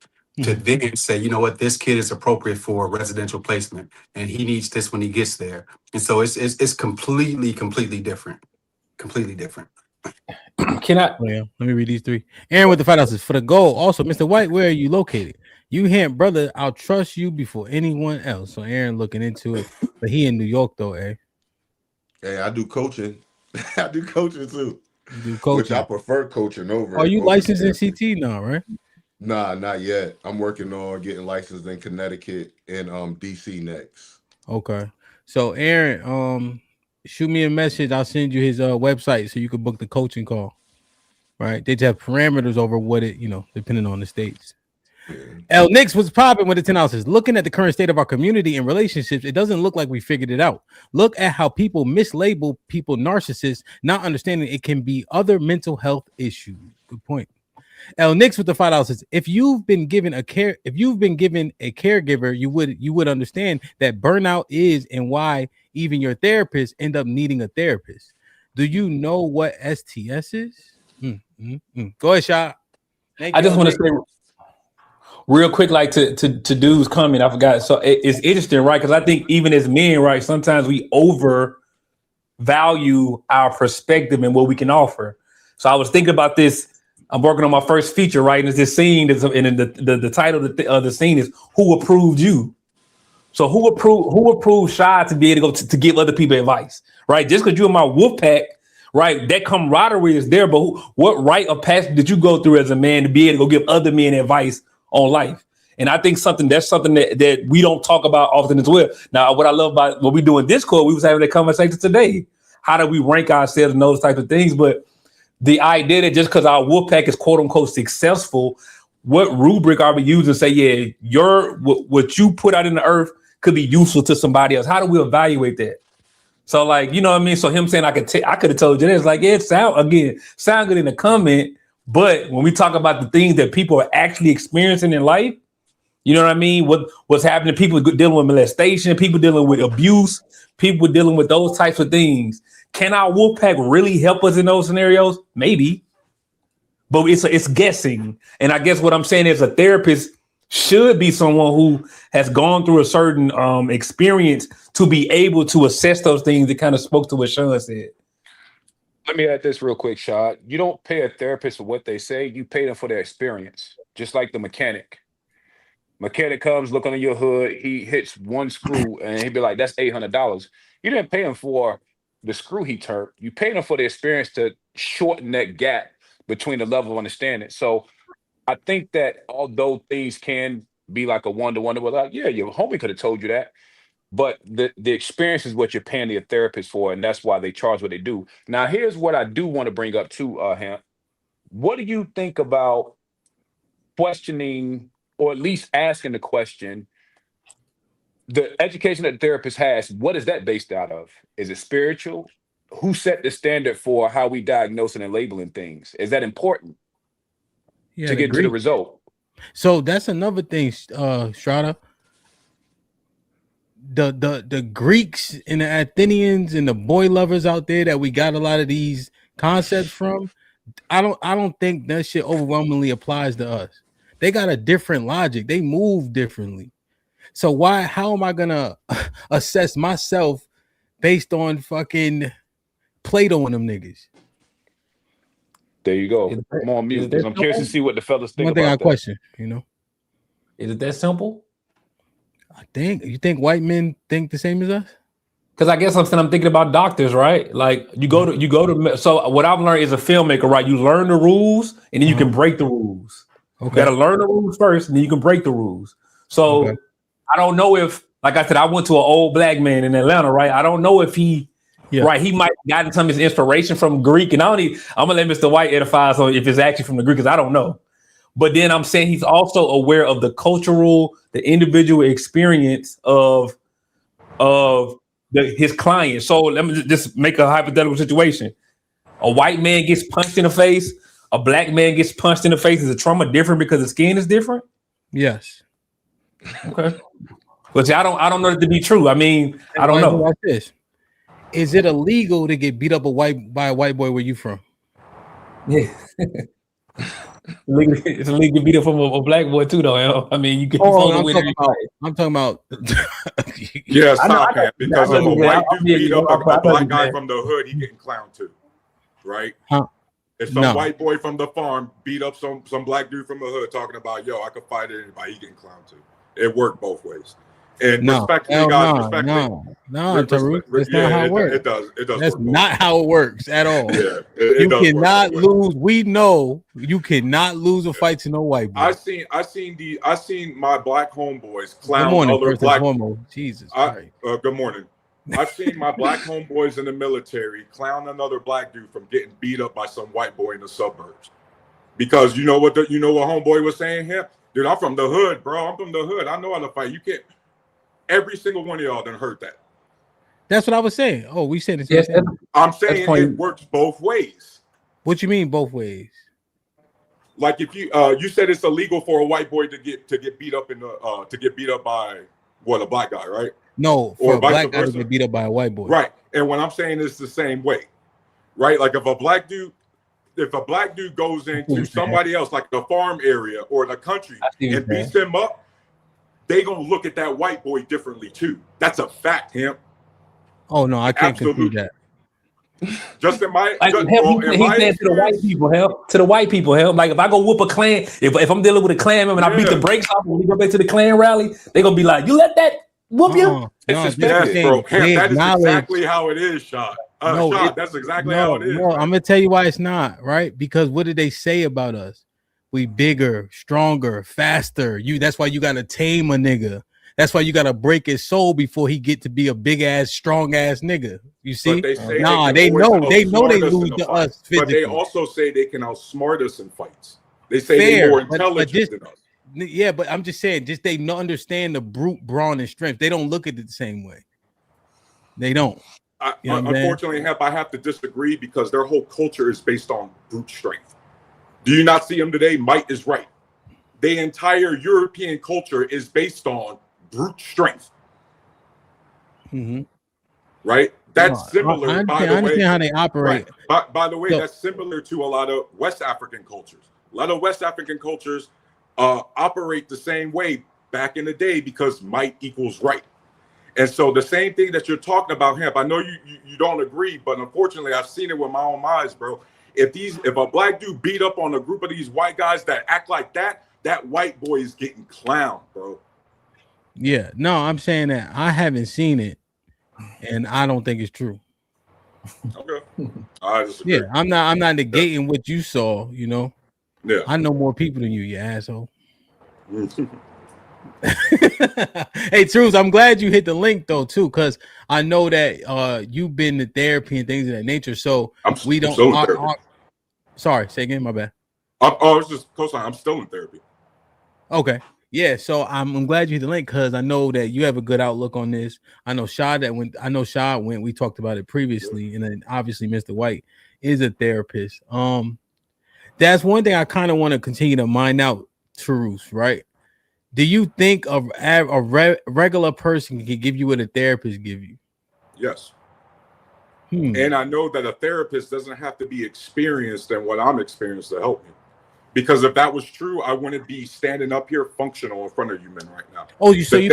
to then say, you know what, this kid is appropriate for residential placement, and he needs this when he gets there. And so it's completely different. Completely different. Can I? Oh, yeah. Let me read these three. Aaron with the $5 for the goal. Also, Mr. White, where are you located? You Hamp, brother, I'll trust you before anyone else. So Aaron looking into it, but he in New York though, eh? Hey, I do coaching. I do coaching too. You do coaching. Which I prefer coaching over. Are you licensed in CT now, right? Nah, not yet. I'm working on getting licensed in Connecticut and DC next. Okay. So Aaron, shoot me a message. I'll send you his website so you can book the coaching call. Right? They just have parameters over what it, depending on the states. Yeah. L Nix was popping with the 10 ounces. Looking at the current state of our community and relationships, it doesn't look like we figured it out. Look at how people mislabel people narcissists, not understanding it can be other mental health issues. Good point. L Nix with the $5. If you've been given a caregiver, you would understand that burnout is and why even your therapist end up needing a therapist. Do you know what STS is? Go ahead, Shah. I just want to say real quick, like to dude's comment, I forgot. So it's interesting, right? Because I think even as men, right, sometimes we overvalue our perspective and what we can offer. So I was thinking about this. I'm working on my first feature, right? And it's this scene, and the title of the scene is "Who Approved You?" So who approved Shy to be able to go to give other people advice, right? Just because you're in my wolf pack, right? That camaraderie is there, but what rite of passage did you go through as a man to be able to go give other men advice on life? And I think that's something that we don't talk about often as well. Now, what I love about what we do in Discord, we was having that conversation today. How do we rank ourselves and those types of things? But the idea that just because our wolf pack is quote unquote successful, what rubric are we using to say, yeah, what you put out in the earth could be useful to somebody else? How do we evaluate that? So, like, you know what I mean? So him saying I could have told you that, it's like, yeah, it sound good in the comment, but when we talk about the things that people are actually experiencing in life, you know what I mean? What's happening? People dealing with molestation, people dealing with abuse, people dealing with those types of things. Can our wolf pack really help us in those scenarios? Maybe, but it's guessing. And I guess what I'm saying is a therapist should be someone who has gone through a certain experience to be able to assess those things that kind of spoke to what Sean said. Let me add this real quick, Shad. You don't pay a therapist for what they say. You pay them for their experience, just like the mechanic. Mechanic comes, look under your hood, he hits one screw, and he'd be like, that's $800. You didn't pay him for the screw he turned. You paid him for the experience to shorten that gap between the level of understanding. So I think that although things can be like a one-to-one, like, yeah, your homie could have told you that, but the experience is what you're paying the therapist for, and that's why they charge what they do. Now, here's what I do want to bring up too, Hamp. What do you think about questioning, or at least asking the question, the education that the therapist has, what is that based out of? Is it spiritual? Who set the standard for how we diagnosing and labeling things? Is that important to get to the result? So that's another thing, Strata. The Greeks and the Athenians and the boy lovers out there that we got a lot of these concepts from, I don't think that shit overwhelmingly applies to us. They got a different logic. They move differently. So how am I gonna assess myself based on fucking Plato and them niggas? There you go. I'm on mute because I'm curious to see what the fellas think about that. One thing I question, Is it that simple? You think white men think the same as us? Because I guess I'm thinking about doctors, right? Like you go to. So what I've learned as a filmmaker, right? You learn the rules, and then you can break the rules. You Okay. got to learn the rules first, and then you can break the rules. So Okay. I don't know if, like I said, I went to an old black man in Atlanta, right? I don't know if he, right? He might have gotten some of his inspiration from Greek, and I'm gonna let Mr. White edify so if it's actually from the Greek, because I don't know. But then I'm saying he's also aware of the cultural, the individual experience of his client. So let me just make a hypothetical situation. A white man gets punched in the face. A black man gets punched in the face. Is the trauma different because the skin is different? Yes. Okay. But see, I don't know that to be true. I mean, I don't know. Like this. Is it illegal to get beat up by a white boy where you from? Yeah. It's illegal to beat up from a black boy too, though. I mean, you can. I'm talking about. Yeah, stop that. Because if a white dude beat up a black guy from the hood, he getting clowned too, right? If some white boy from the farm beat up some black dude from the hood, talking about, yo, I could fight anybody, he getting clowned too. It worked both ways. And respectfully, guys, respectfully. No, Tarus, that's not how it works. It does. That's not how it works at all. Yeah, you cannot lose. We know you cannot lose a fight to no white boy. I seen my black homeboys clown other black. Jesus. Good morning. I've seen my black homeboys in the military clown another black dude from getting beat up by some white boy in the suburbs. Because you know what homeboy was saying here? Dude, I'm from the hood, bro. I'm from the hood. I know how to fight. You can't. Every single one of y'all done heard that. That's what I was saying. Oh, we said it. Yes, I'm saying it works both ways. What you mean both ways? Like if you said it's illegal for a white boy to get beat up by a black guy, right? No, for a black guy to get beat up by a white boy. Right. And what I'm saying is the same way. Right? Like if a black dude goes into somebody else, like the farm area or the country, and beats him up, they gonna look at that white boy differently too. That's a fact, Hamp. Oh no, I can't concede that. Just in my, like, he said to the white people, help to the white people, help. Like if I go whoop a clan, if I'm dealing with a clan member and I beat the brakes off when we go back to the clan rally, they gonna be like, "You let that whoop you?" Yes, bro. Hamp, that is exactly how it is, Shot. That's exactly how it is. No, I'm gonna tell you why it's not right. Because what did they say about us? We bigger, stronger, faster. That's why you gotta tame a nigga. That's why you gotta break his soul before he get to be a big ass, strong ass nigga. You see? They know they lose to us physically. But they also say they can outsmart us in fights. They say they're more intelligent than us. Yeah, but I'm just saying, they don't understand the brute brawn and strength. They don't look at it the same way. They don't. Unfortunately, I have to disagree because their whole culture is based on brute strength. Do you not see them today? Might is right. The entire European culture is based on brute strength. Mm-hmm. Right? That's similar, by the way. I understand how they operate. Right. By the way, that's similar to a lot of West African cultures. A lot of West African cultures operate the same way back in the day because might equals right. And so the same thing that you're talking about, Hamp, I know you don't agree, but unfortunately, I've seen it with my own eyes, bro. If a black dude beat up on a group of these white guys that act like that white boy is getting clowned, bro. Yeah, no, I'm saying that I haven't seen it, and I don't think it's true. Okay, I disagree. Yeah, I'm not negating what you saw. You know, yeah, I know more people than you asshole. Hey, Truth, I'm glad you hit the link though too, because I know that you've been to therapy and things of that nature. So sorry, say again, my bad. It's just co-sign. I'm still in therapy. Okay, yeah. So I'm glad you hit the link because I know that you have a good outlook on this. I know Shad went. We talked about it previously, and then obviously Mr. White is a therapist. That's one thing I kind of want to continue to mine out, Truth, right? Do you think a regular person can give you what a therapist give you? Yes. And I know that a therapist doesn't have to be experienced in what I'm experienced to help me. Because if that was true, I wouldn't be standing up here functional in front of you men right now. Oh, you saying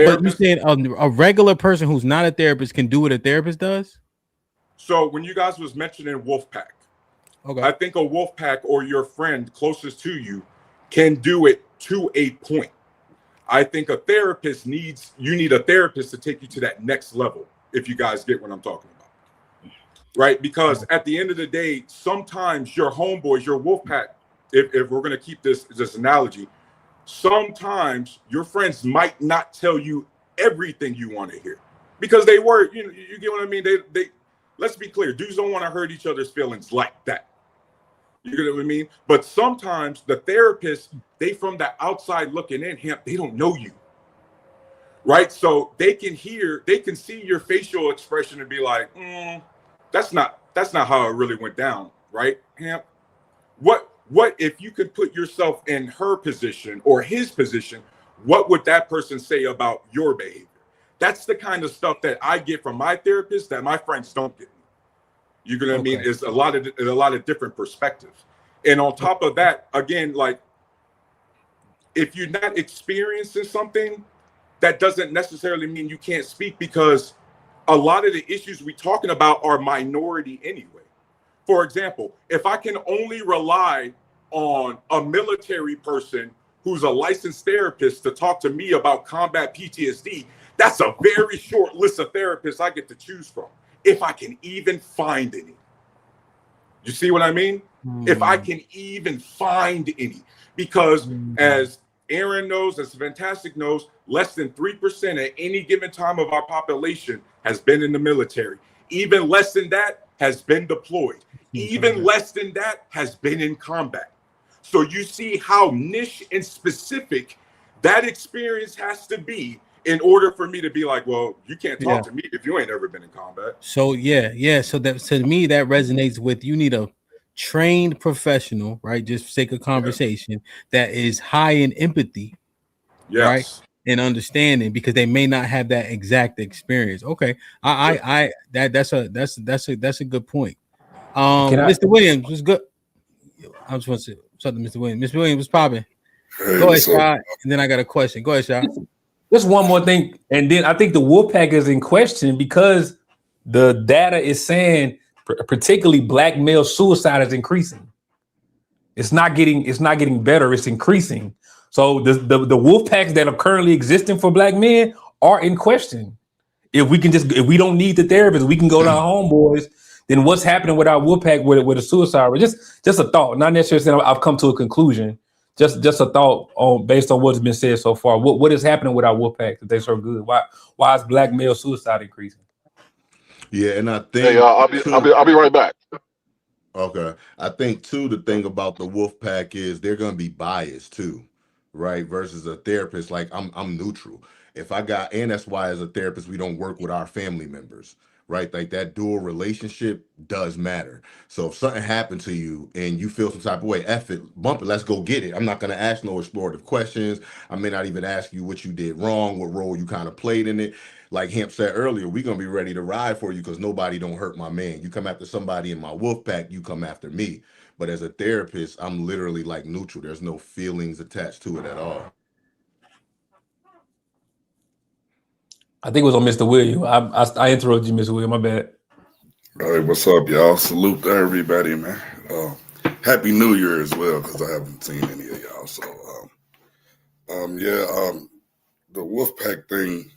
a regular person who's not a therapist can do what a therapist does? So when you guys was mentioning Wolfpack, okay, I think a Wolfpack or your friend closest to you can do it to a point. I think you need a therapist to take you to that next level, if you guys get what I'm talking about. Right? Because at the end of the day, sometimes your homeboys, your wolf pack, if we're going to keep this analogy, sometimes your friends might not tell you everything you want to hear because they were, you get what I mean? They let's be clear, dudes don't want to hurt each other's feelings like that. You get what I mean? But sometimes the therapist, they from the outside looking in, they don't know you. Right? So they can see your facial expression and be like, that's not how it really went down, right, Hamp? What if you could put yourself in her position or his position, what would that person say about your behavior? That's the kind of stuff that I get from my therapist that my friends don't get. You know what I mean? It's a lot of different perspectives. And on top of that, again, like if you're not experiencing something, that doesn't necessarily mean you can't speak, because a lot of the issues we're talking about are minority anyway. For example, if I can only rely on a military person who's a licensed therapist to talk to me about combat PTSD, that's a very short list of therapists I get to choose from, if I can even find any. You see what I mean? If I can even find any. Because as Aaron knows, as Fantastic knows, less than 3% at any given time of our population has been in the military. Even less than that has been deployed. Even less than that has been in combat. So you see how niche and specific that experience has to be in order for me to be like, well, you can't talk to me if you ain't ever been in combat. So so that to me that resonates with, you need a trained professional, right? Just for sake of conversation, that is high in empathy, right? And understanding, because they may not have that exact experience. Okay, that's a good point. Mr. Williams was good. I just want to say something, Mr. Williams. Mr. Williams was popping. Hey, go ahead, Shad, and then I got a question. Go ahead, Shad. Just one more thing, and then I think the Wolfpack is in question because the data is saying, particularly black male suicide is increasing. It's not getting better. It's increasing. So the wolf packs that are currently existing for black men are in question. If we don't need the therapist, we can go to our homeboys. Then what's happening with our wolf pack with a suicide rate? Just a thought, not necessarily saying I've come to a conclusion. Just a thought based on what's been said so far. What is happening with our wolf pack that they're so good? Why is black male suicide increasing? Yeah, and I think hey, I'll be right back. Okay, I think too the thing about the wolf pack is they're gonna be biased too, right? Versus a therapist, like I'm neutral. And that's why as a therapist we don't work with our family members, right? Like that dual relationship does matter. So if something happened to you and you feel some type of way, F it, bump it, let's go get it. I'm not gonna ask no explorative questions. I may not even ask you what you did wrong, what role you kind of played in it. Like Hamp said earlier, we're gonna be ready to ride for you because nobody don't hurt my man. You come after somebody in my wolf pack, you come after me. But as a therapist, I'm literally like neutral. There's no feelings attached to it at all. I think it was on Mr. William. I interrupted you, Mr. William. My bad. Hey, what's up, y'all? Salute to everybody, man. Happy New Year as well, because I haven't seen any of y'all. So, the Wolfpack thing,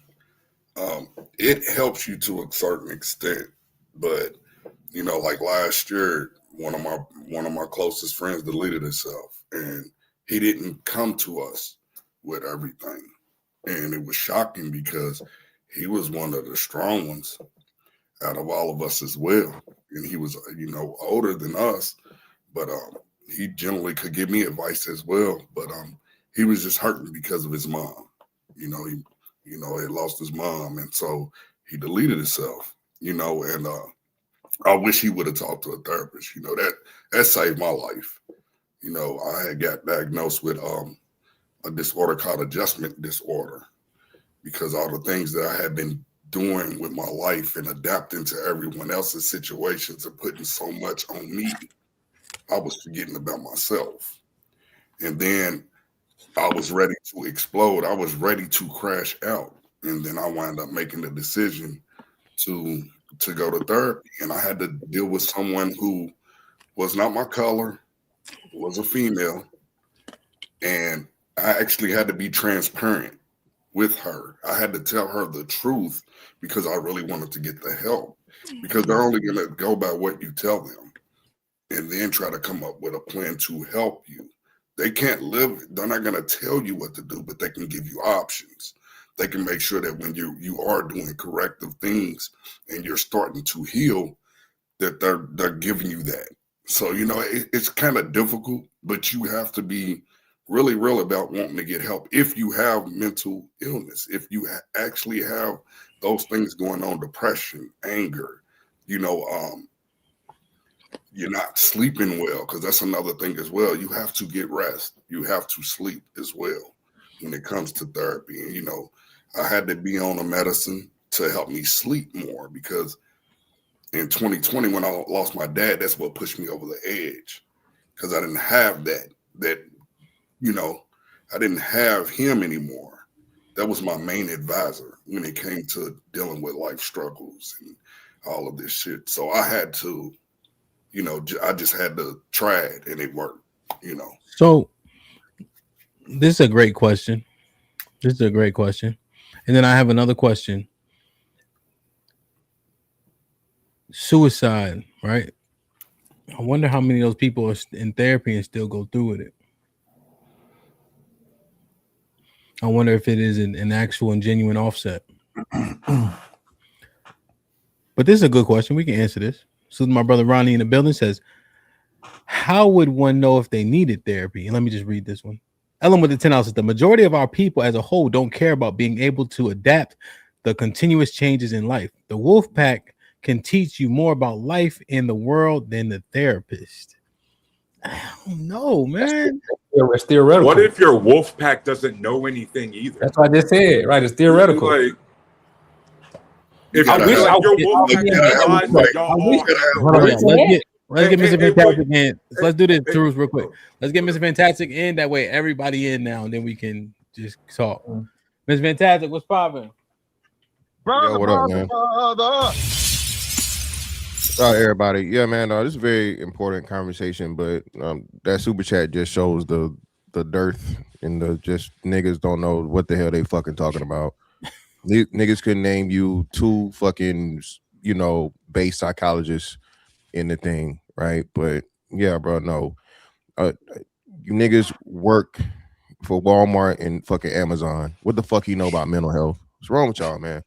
it helps you to a certain extent, but you know, like last year, one of my closest friends deleted himself, and he didn't come to us with everything, and it was shocking because he was one of the strong ones out of all of us as well, and he was, you know, older than us, but he generally could give me advice as well, but he was just hurting because of his mom. He had lost his mom, and so he deleted himself, you know, and I wish he would have talked to a therapist. You know, that saved my life. You know, I had got diagnosed with a disorder called adjustment disorder because all the things that I had been doing with my life and adapting to everyone else's situations and putting so much on me, I was forgetting about myself. And then I was ready to explode. I was ready to crash out. And then I wound up making the decision to go to therapy. And I had to deal with someone who was not my color, was a female. And I actually had to be transparent with her. I had to tell her the truth because I really wanted to get the help, because they're only going to go by what you tell them and then try to come up with a plan to help you. They can't live, they're not going to tell you what to do, but they can give you options. They can make sure that when you are doing corrective things and you're starting to heal, that they're giving you that. So, it's kind of difficult, but you have to be really real about wanting to get help. If you have mental illness, if you actually have those things going on, depression, anger, you're not sleeping well, because that's another thing as well. You have to get rest. You have to sleep as well when it comes to therapy. And, I had to be on a medicine to help me sleep more, because in 2020, when I lost my dad, that's what pushed me over the edge, because I didn't have that, I didn't have him anymore. That was my main advisor when it came to dealing with life struggles and all of this shit. So I had to, I just had to try it, and it worked, So this is a great question. And then I have another question. Suicide, right? I wonder how many of those people are in therapy and still go through with it. I wonder if it is an actual and genuine offset. But this is a good question. We can answer this. So my brother Ronnie in the building says, how would one know if they needed therapy? And let me just read this one. Ellen with the 10 says, the majority of our people as a whole don't care about being able to adapt the continuous changes in life. The wolf pack can teach you more about life in the world than the therapist. I don't know, man. It's theoretical. What if your wolf pack doesn't know anything either? That's what I just said, right? It's theoretical. Like, if your wolf pack realized that y'all all have Let's get Mr. Fantastic in. Let's do this, Truth, real quick. Let's get Mr. Fantastic in. That way, everybody in now, and then we can just talk. Mr. Fantastic, what's poppin'? Yo, what up, man? Everybody. Yeah, man. This is a very important conversation, but that super chat just shows the dearth and the just niggas don't know what the hell they fucking talking about. Niggas couldn't name you two fucking base psychologists in the thing, right? But yeah, bro, no. You niggas work for Walmart and fucking Amazon. What the fuck you know about mental health? What's wrong with y'all, man?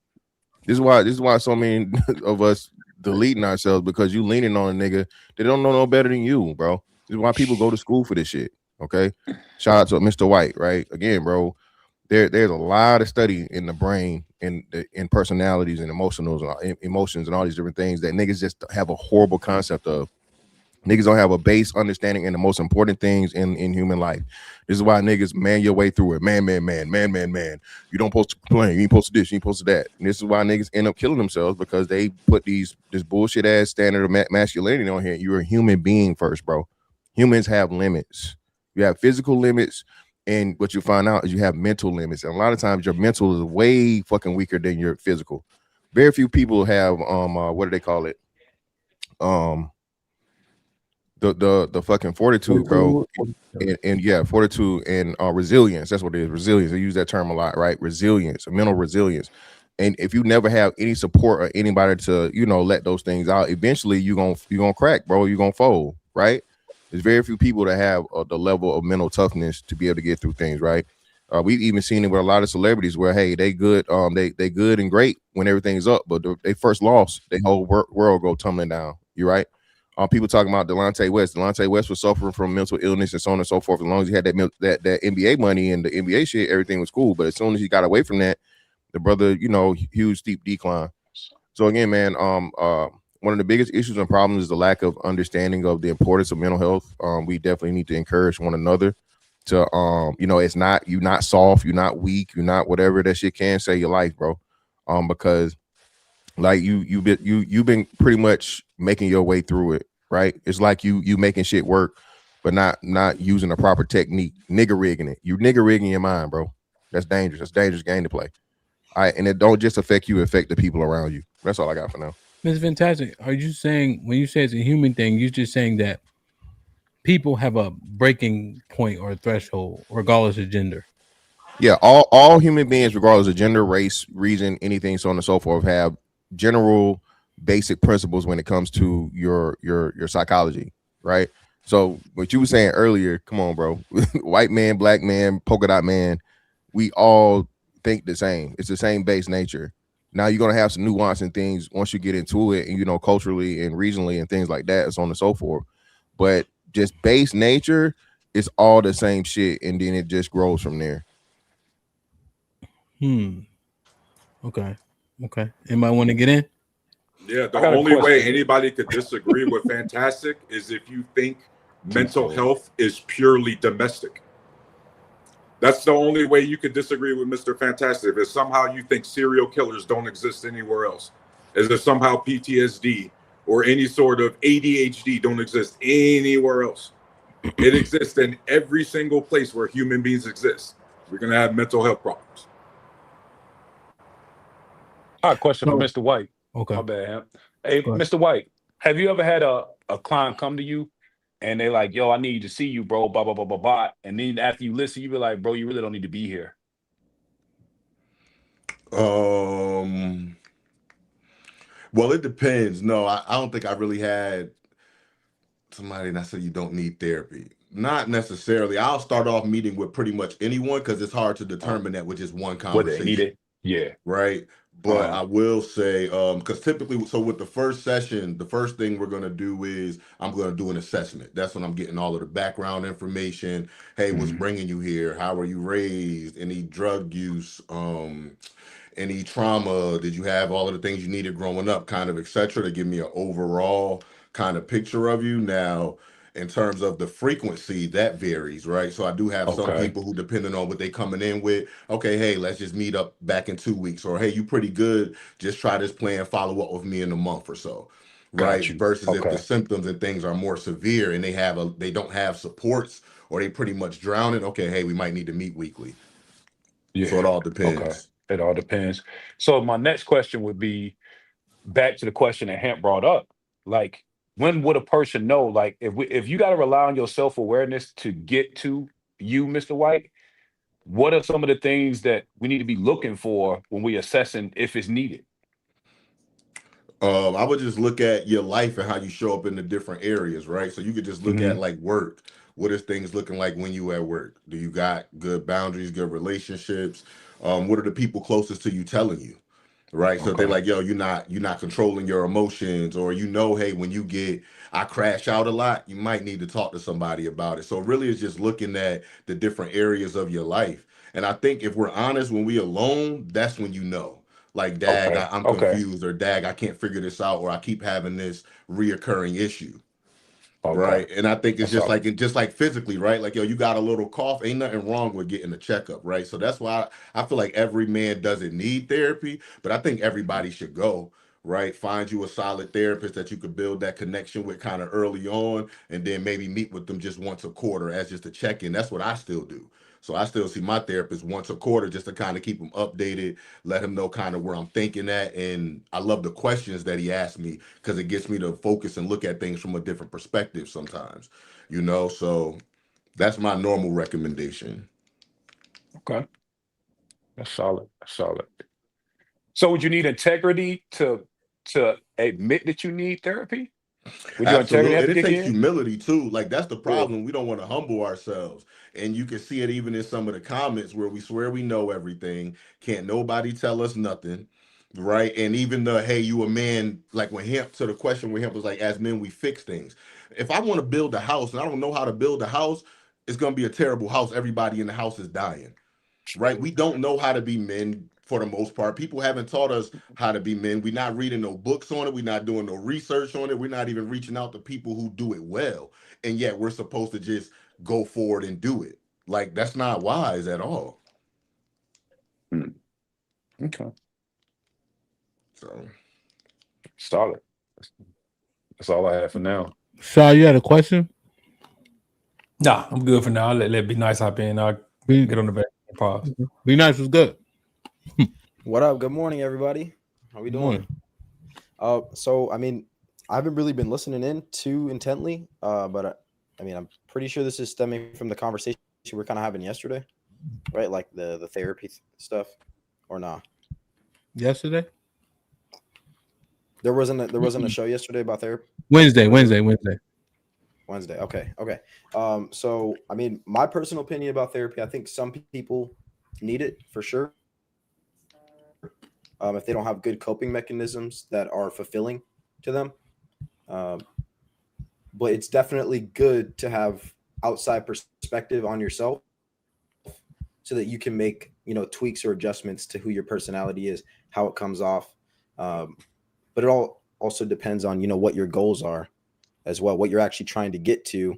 This is why so many of us deleting ourselves, because you leaning on a nigga that don't know no better than you, bro. This is why people go to school for this shit. Okay. Shout out to Mr. White, right? Again, bro. There's a lot of study in the brain and in personalities and emotions and all these different things that niggas just have a horrible concept of. Niggas don't have a base understanding in the most important things in human life. This is why niggas man your way through it. Man. You don't supposed to complain. You ain't supposed to this. You ain't supposed to that. And this is why niggas end up killing themselves, because they put this bullshit ass standard of masculinity on here. You're a human being first, bro. Humans have limits. You have physical limits, and what you find out is you have mental limits. And a lot of times your mental is way fucking weaker than your physical. Very few people have what do they call it? The fucking fortitude, bro, and fortitude and resilience. That's what it is. Resilience. I use that term a lot, right? Resilience, mental resilience. And if you never have any support or anybody to let those things out, eventually you're gonna crack, bro. You're gonna fold, right? There's very few people that have the level of mental toughness to be able to get through things, right? We've even seen it with a lot of celebrities where, hey, they good, they good and great when everything's up, but they first lost, their whole world go tumbling down. You right? People talking about Delonte West. Delonte West was suffering from mental illness and so on and so forth. As long as he had that NBA money and the NBA shit, everything was cool. But as soon as he got away from that, the brother, huge steep decline. So again, man, one of the biggest issues and problems is the lack of understanding of the importance of mental health. We definitely need to encourage one another to, it's not, you're not soft, you're not weak, you're not whatever that shit can save your life, bro. Because like you've been pretty much making your way through it, right? It's like you making shit work, but not using the proper technique, nigga rigging it. You nigga rigging your mind, bro. That's dangerous. That's a dangerous game to play. All right, and it don't just affect you, affect the people around you. That's all I got for now. It's fantastic. Are you saying, when you say it's a human thing, you're just saying that people have a breaking point or a threshold, regardless of gender? Yeah, all human beings, regardless of gender, race, reason, anything, so on and so forth, have general basic principles when it comes to your psychology, right? So what you were saying earlier, come on, bro. White man, black man, polka dot man, we all think the same. It's the same base nature. Now you're gonna have some nuance and things once you get into it, and culturally and regionally and things like that, so on and so forth. But just base nature is all the same shit, and then it just grows from there. Okay. Anybody want to get in? Yeah, the I got a only way question. anybody could disagree with Fantastic is if you think mental Twofold. health is purely domestic. That's the only way you could disagree with Mr. Fantastic. If somehow you think serial killers don't exist anywhere else, is if somehow PTSD or any sort of ADHD don't exist anywhere else. It exists in every single place where human beings exist. We're gonna have mental health problems. I have a question for No. Mr. White. Okay. My bad, Hamp. Hey, Go ahead. Mr. White, have you ever had a client come to you and they like, yo, I need to see you, bro, blah, blah, blah, blah, blah. And then after you listen, you be like, bro, you really don't need to be here. Well, it depends. No, I don't think I really had somebody that said you don't need therapy. Not necessarily. I'll start off meeting with pretty much anyone because it's hard to determine that with just one Whether they need conversation, it. Yeah. right? But I will say, because typically, so with the first session, the first thing we're gonna do is I'm gonna do an assessment. That's when I'm getting all of the background information. Hey, what's bringing you here? How were you raised? Any drug use? Any trauma? Did you have all of the things you needed growing up, kind of, etc., to give me an overall kind of picture of you. Now, in terms of the frequency, that varies, right? So I do have some Okay. people who, depending on what they coming in with, okay, hey, let's just meet up back in 2 weeks, or hey, you pretty good, just try this plan, follow up with me in a month or so, Got right? you. Versus if the Okay. symptoms and things are more severe and they don't have supports or they pretty much drowning, okay, hey, we might need to meet weekly. So it Yeah. all Okay. depends. It all depends. So my next question would be back to the question that Hamp brought up. Like, when would a person know? Like, if you got to rely on your self-awareness to get to you, Mr. White, what are some of the things that we need to be looking for when we assessing if it's needed? I would just look at your life and how you show up in the different areas, right? So you could just look at Hmm. like work. What is things looking like when you at work? Do you got good boundaries, good relationships? What are the people closest to you telling you? Right. So if they're Okay. like, yo, you're not controlling your emotions, or hey, when I crash out a lot, you might need to talk to somebody about it. So really it's just looking at the different areas of your life. And I think if we're honest, when we alone, that's when like, dag, Okay. I'm Okay. confused, or dag, I can't figure this out, or I keep having this reoccurring issue. Okay. Right. And I think it's That's all. just like physically, right? Like, yo, you got a little cough, ain't nothing wrong with getting a checkup, right? So that's why I feel like every man doesn't need therapy, but I think everybody should go, right? Find you a solid therapist that you could build that connection with kind of early on, and then maybe meet with them just once a quarter as just a check-in. That's what I still do. So I still see my therapist once a quarter just to kind of keep him updated, let him know kind of where I'm thinking at. And I love the questions that he asked me because it gets me to focus and look at things from a different perspective sometimes, So that's my normal recommendation. Okay. That's solid. That's solid. So would you need integrity to admit that you need therapy? Would your integrity Absolutely. have And to it kick takes in? humility too. Like, that's the Yeah. problem. We don't want to humble ourselves. And you can see it even in some of the comments where we swear we know everything. Can't nobody tell us nothing. Right. And even the, hey, you a man, like when Hamp, to the question where Hamp was like, as men, we fix things. If I want to build a house and I don't know how to build a house, it's going to be a terrible house. Everybody in the house is dying. Right? We don't know how to be men for the most part. People haven't taught us how to be men. We're not reading no books on it. We're not doing no research on it. We're not even reaching out to people who do it well. And yet we're supposed to just go forward and do it. Like, that's not wise at all. Hmm. Okay. So Solid. That's all I have for now. So you had a question? Nah, I'm good for now. Let Be Nice hop in. I'll Be, get on the back. Pause. Be Nice was good. What up? Good morning, everybody. How we Good doing? morning. So I mean, I haven't really been listening in too intently, but I mean, I'm pretty sure this is stemming from the conversation we are kind of having yesterday. right? Like the therapy stuff, or not? Yesterday, There wasn't a show yesterday about therapy. Wednesday. Wednesday. Okay. So I mean, my personal opinion about therapy, I think some people need it for sure. If they don't have good coping mechanisms that are fulfilling to them, but it's definitely good to have outside perspective on yourself, so that you can make tweaks or adjustments to who your personality is, how it comes off. But it all also depends on what your goals are as well, what you're actually trying to get to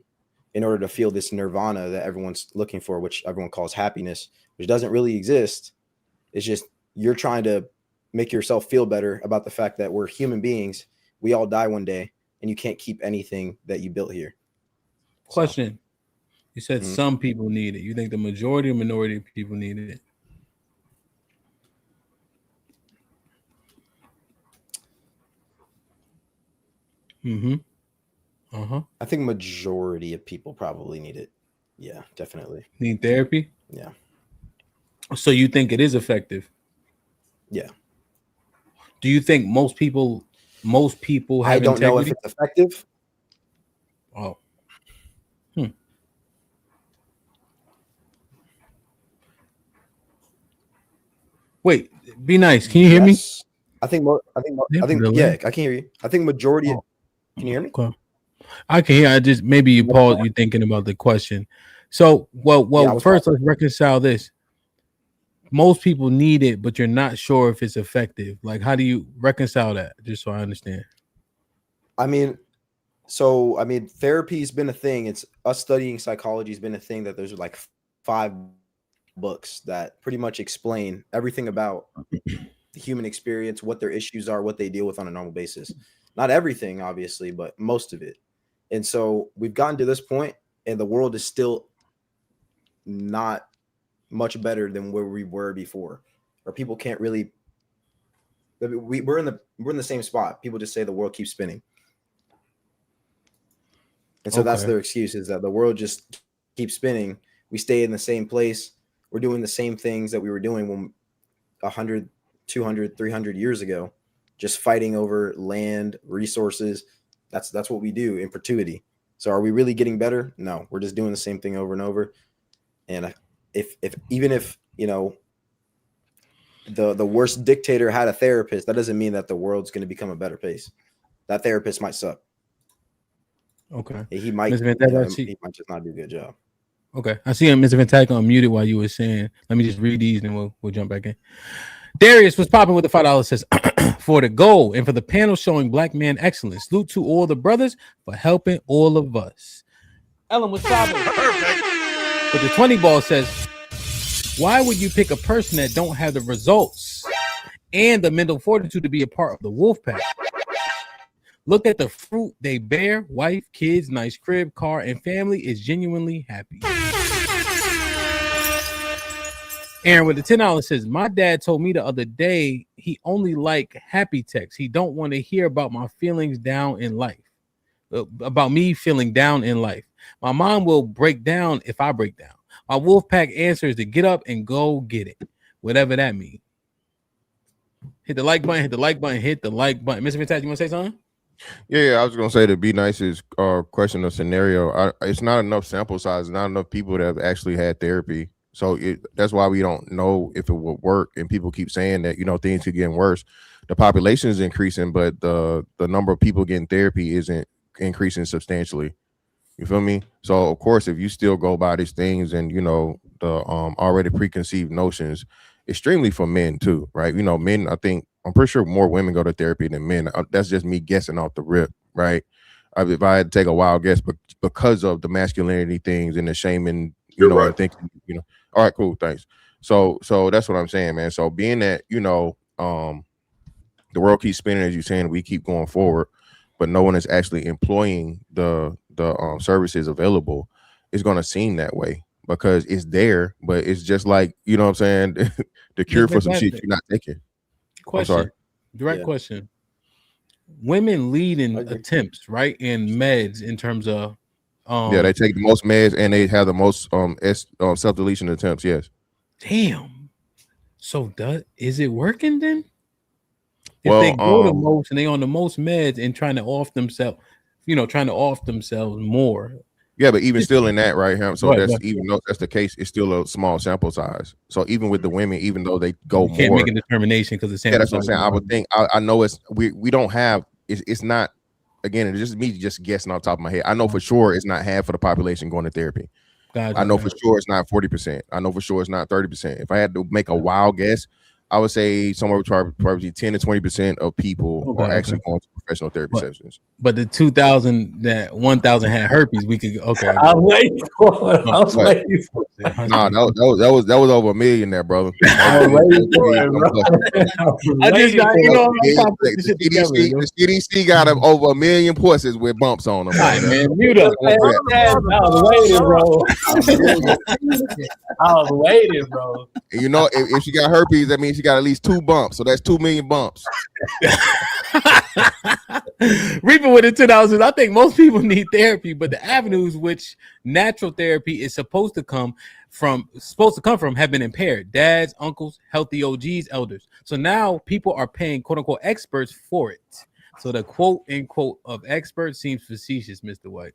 in order to feel this nirvana that everyone's looking for, which everyone calls happiness, which doesn't really exist. It's just you're trying to make yourself feel better about the fact that we're human beings. We all die one day, and you can't keep anything that you built here. Question. You said some people need it. You think the majority or minority of people need it? I think majority of people probably need it. Yeah, definitely. Need therapy? Yeah. So you think it is effective? Yeah. Do you think most people have I don't integrity? know if it's effective. Oh. Wait, be nice. Can you hear me? I think yeah, I can hear you. I think majority. Can you hear me? Okay. I can hear. I just maybe you pause. You're thinking about the question. So, first let's reconcile this. Most people need it, but you're not sure if it's effective. Like, how do you reconcile that? Just so I understand. I mean, therapy's been a thing. It's us studying psychology has been a thing, that there's like 5 books that pretty much explain everything about the human experience, what their issues are, what they deal with on a normal basis. Not everything, obviously, but most of it. And so we've gotten to this point, and the world is still not much better than where we were before. Or people can't really. We're in the same spot. People just say the world keeps spinning, and so that's their excuse, is that the world just keeps spinning. We stay in the same place. We're doing the same things that we were doing when 100, 200, 300 years ago, just fighting over land, resources. That's what we do in perpetuity. So are we really getting better? No, we're just doing the same thing over and over. And if the worst dictator had a therapist, that doesn't mean that the world's going to become a better place. That therapist might suck. Okay. He might just not do a good job. Okay. I see Mr. Fantastic unmuted while you were saying. Let me just read these and we'll jump back in. Darius was popping with the $5, says, for the goal and for the panel showing black man excellence. Salute to all the brothers for helping all of us. Ellen was popping. But the 20 ball says, why would you pick a person that don't have the results and the mental fortitude to be a part of the wolf pack? Look at the fruit they bear. Wife, kids, nice crib, car, and family is genuinely happy. Aaron with the $10 says, my dad told me the other day he only like happy texts. He don't want to hear about my feelings down in life. About me feeling down in life. My mom will break down if I break down. My wolf pack answer is to get up and go get it. Whatever that means. Hit the like button, hit the like button, hit the like button. Mr. Fantastic, you want to say something? Yeah, I was gonna say, to be nice is question or scenario. It's not enough sample size, not enough people that have actually had therapy. So that's why we don't know if it will work. And people keep saying that things are getting worse. The population is increasing, but the number of people getting therapy isn't increasing substantially. You feel me? So of course, if you still go by these things and the already preconceived notions, extremely for men too, right? Men, I'm pretty sure more women go to therapy than men. That's just me guessing off the rip, right? If I had to take a wild guess, but because of the masculinity things and the shaming, right. and thinking, all right, cool, thanks. So that's what I'm saying, man. So being that the world keeps spinning, as you're saying, we keep going forward, but no one is actually employing the services available, it's going to seem that way because it's there, but it's just like, what I'm saying, the cure for some shit you're not taking. Question. Direct question. Women lead in attempts, right? In meds in terms of they take the most meds and they have the most self-deletion attempts, yes. Damn. So is it working then? If Well, they go the most and they on the most meds and trying to off themselves, more. yeah, but even still in that, right, Hamp, so Right, that's right. even though that's the case, it's still a small sample size. So even with the women, even though they go You can't make more, a determination because the yeah, sample that's what I'm size. saying. I would think I know we don't have it's not, again, it's just me just guessing off the top of my head. I know for sure it's not half of the population going to therapy. Gotcha, I know for gotcha. sure it's not 40%. I know for sure it's not 30%. If I had to make a wild guess, I would say somewhere between probably 10 to 20% of people Okay, are actually okay. going to professional therapy sessions. But the 2000 that 1000 had herpes, we could okay. I was waiting for it. I was What? waiting for it. Nah, that was over $1 million there, brother. I was waiting for it, bro. I was I just waiting got, for it. I'm trying to put this shit together. The CDC got them over 1 million pussies with bumps on them. All right, man, mute up. I was waiting, bro. I was waiting, bro. You know, if she got herpes, that means she got at least 2 bumps. So that's 2 million bumps. Reaping with the 2000s, I think most people need therapy, but the avenues which natural therapy is supposed to come from have been impaired. Dads, uncles, healthy OGs, elders. So now people are paying quote unquote experts for it. So the quote unquote of expert seems facetious, Mr. White.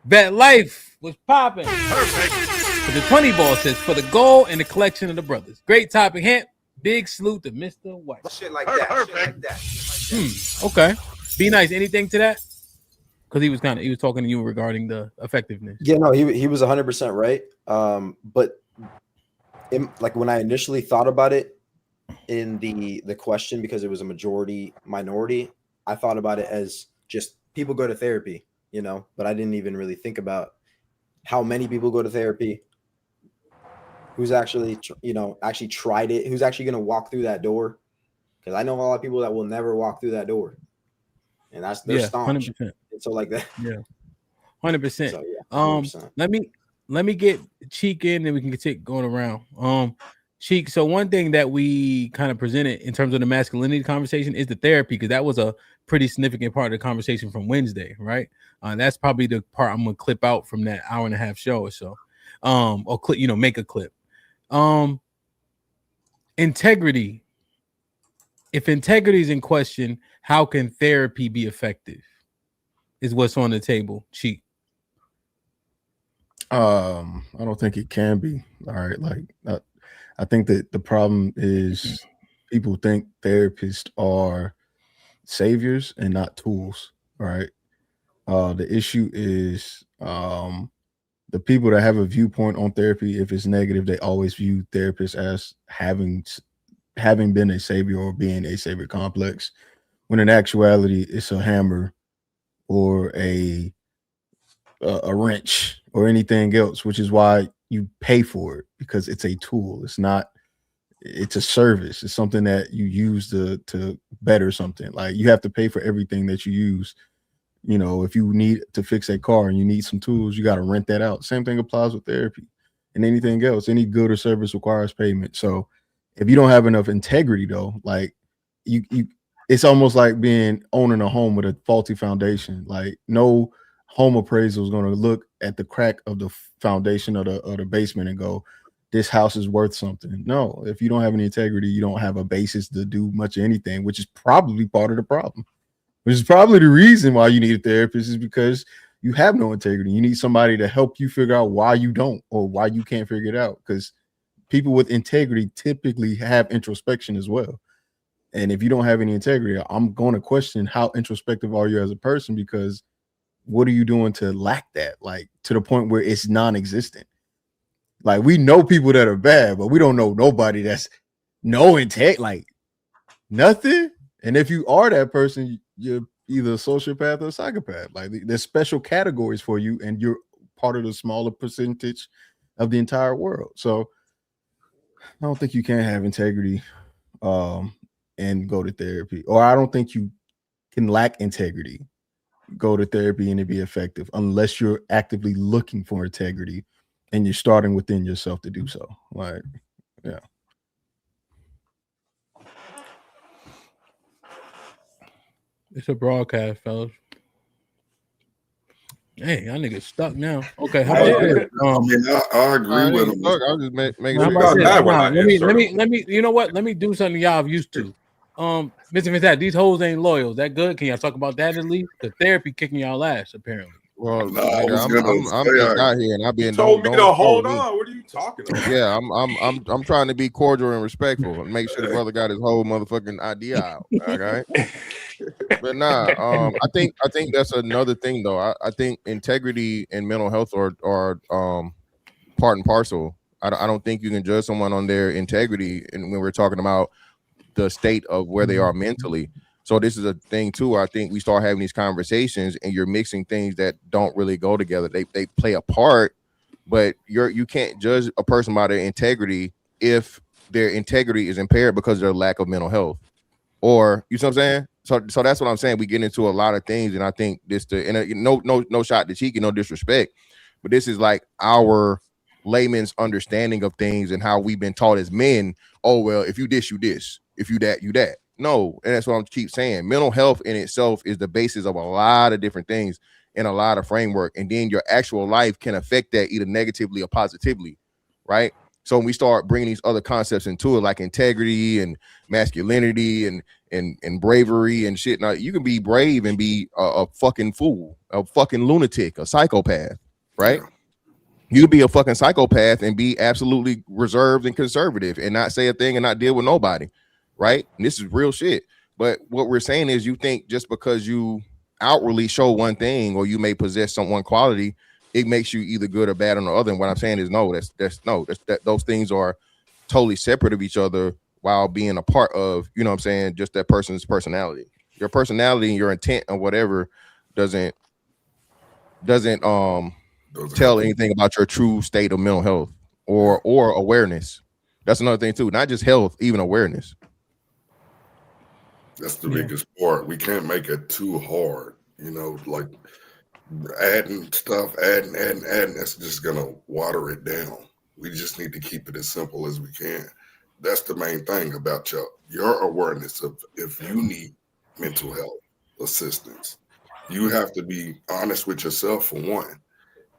That life was popping. Perfect. But the 20 ball says for the goal and the collection of the brothers. Great topic, Hamp. Big salute to Mr. White. Shit like that. Perfect. Okay. Be nice. Anything to that? Because he was talking to you regarding the effectiveness. Yeah, no, he was 100% right. But like when I initially thought about it in the question, because it was a majority minority, I thought about it as just people go to therapy, but I didn't even really think about how many people go to therapy, who's actually tried it, who's actually going to walk through that door. Because I know a lot of people that will never walk through that door, and they're staunch. 100%. So like that, 100%. So, yeah, 100%. Let me get Cheek in, and we can keep going around. Cheek. So one thing that we kind of presented in terms of the masculinity conversation is the therapy, because that was a pretty significant part of the conversation from Wednesday, right? That's probably the part I'm gonna clip out from that hour and a half show or so. Or clip, make a clip. Integrity. If integrity is in question, how can therapy be effective? Is what's on the table. Cheek. I don't think it can be. All right. Like, I think that the problem is people think therapists are saviors and not tools. All right. The issue is the people that have a viewpoint on therapy, if it's negative, they always view therapists as having been a savior or being a savior complex, when in actuality it's a hammer or a wrench or anything else, which is why you pay for it, because it's a tool. It's a service. It's something that you use to better something. Like, you have to pay for everything that you use. If you need to fix a car and you need some tools, you got to rent that out. Same thing applies with therapy and anything else. Any good or service requires payment. So if you don't have enough integrity, though, like you it's almost like owning a home with a faulty foundation. Like, no home appraisal is going to look at the crack of the foundation of the basement and go, this house is worth something. No, if you don't have any integrity, you don't have a basis to do much of anything, which is probably part of the problem. Which is probably the reason why you need a therapist, is because you have no integrity. You need somebody to help you figure out why you don't, or why you can't figure it out. Because people with integrity typically have introspection as well. And if you don't have any integrity, I'm going to question how introspective are you as a person, because what are you doing to lack that? Like, to the point where it's non-existent. Like, we know people that are bad, but we don't know nobody that's no intent, like nothing. And if you are that person, you're either a sociopath or a psychopath. Like, there's special categories for you, and you're part of the smaller percentage of the entire world. So I don't think you can have integrity and go to therapy. Or I don't think you can lack integrity, go to therapy, and it be effective, unless you're actively looking for integrity and you're starting within yourself to do so. Like, yeah. It's a broadcast, fellas. Hey, y'all niggas stuck now. Okay, how I about agree. this? I agree with him. I was just making How sure. about this? Bad when Nah, I let insert me. You know what? Let me do something y'all have used to. Mr. Vincent, these hoes ain't loyal. Is that good? Can y'all talk about that at least? The therapy kicking y'all ass apparently. Well, No, I nigga, was gonna I'm say just out here, and I've You been told me to don't start with hold me. on. What are you talking about? Yeah, I'm trying to be cordial and respectful and make sure the brother got his whole motherfucking idea out. Okay. But nah, I think that's another thing though. I think integrity and mental health are part and parcel. I don't think you can judge someone on their integrity, and when we're talking about the state of where they are mentally. So this is a thing too. I think we start having these conversations, and you're mixing things that don't really go together. They play a part, but you can't judge a person by their integrity if their integrity is impaired because of their lack of mental health. Or you know what I'm saying? So that's what I'm saying. We get into a lot of things, and I think no shot to Cheeky, no disrespect, but this is like our layman's understanding of things and how we've been taught as men. Oh well, if you this, you this. If you that, you that. No, and that's what I'm keep saying. Mental health in itself is the basis of a lot of different things and a lot of framework, and then your actual life can affect that either negatively or positively, right? So when we start bringing these other concepts into it, like integrity and masculinity and bravery and shit. Now you can be brave and be a fucking fool, a fucking lunatic, a psychopath, right? Yeah. You could be a fucking psychopath and be absolutely reserved and conservative and not say a thing and not deal with nobody, right? And this is real shit. But what we're saying is, you think just because you outwardly show one thing or you may possess some one quality, it makes you either good or bad on the other. And what I'm saying is, no, that those things are totally separate of each other while being a part of, you know what I'm saying, just that person's personality. Your personality and your intent or whatever doesn't tell anything about your true state of mental health or awareness. That's another thing too. Not just health, even awareness. That's the biggest part. We can't make it too hard. You know, like adding stuff, adding. That's just gonna water it down. We just need to keep it as simple as we can. That's the main thing about your awareness of if you need mental health assistance. You have to be honest with yourself for one,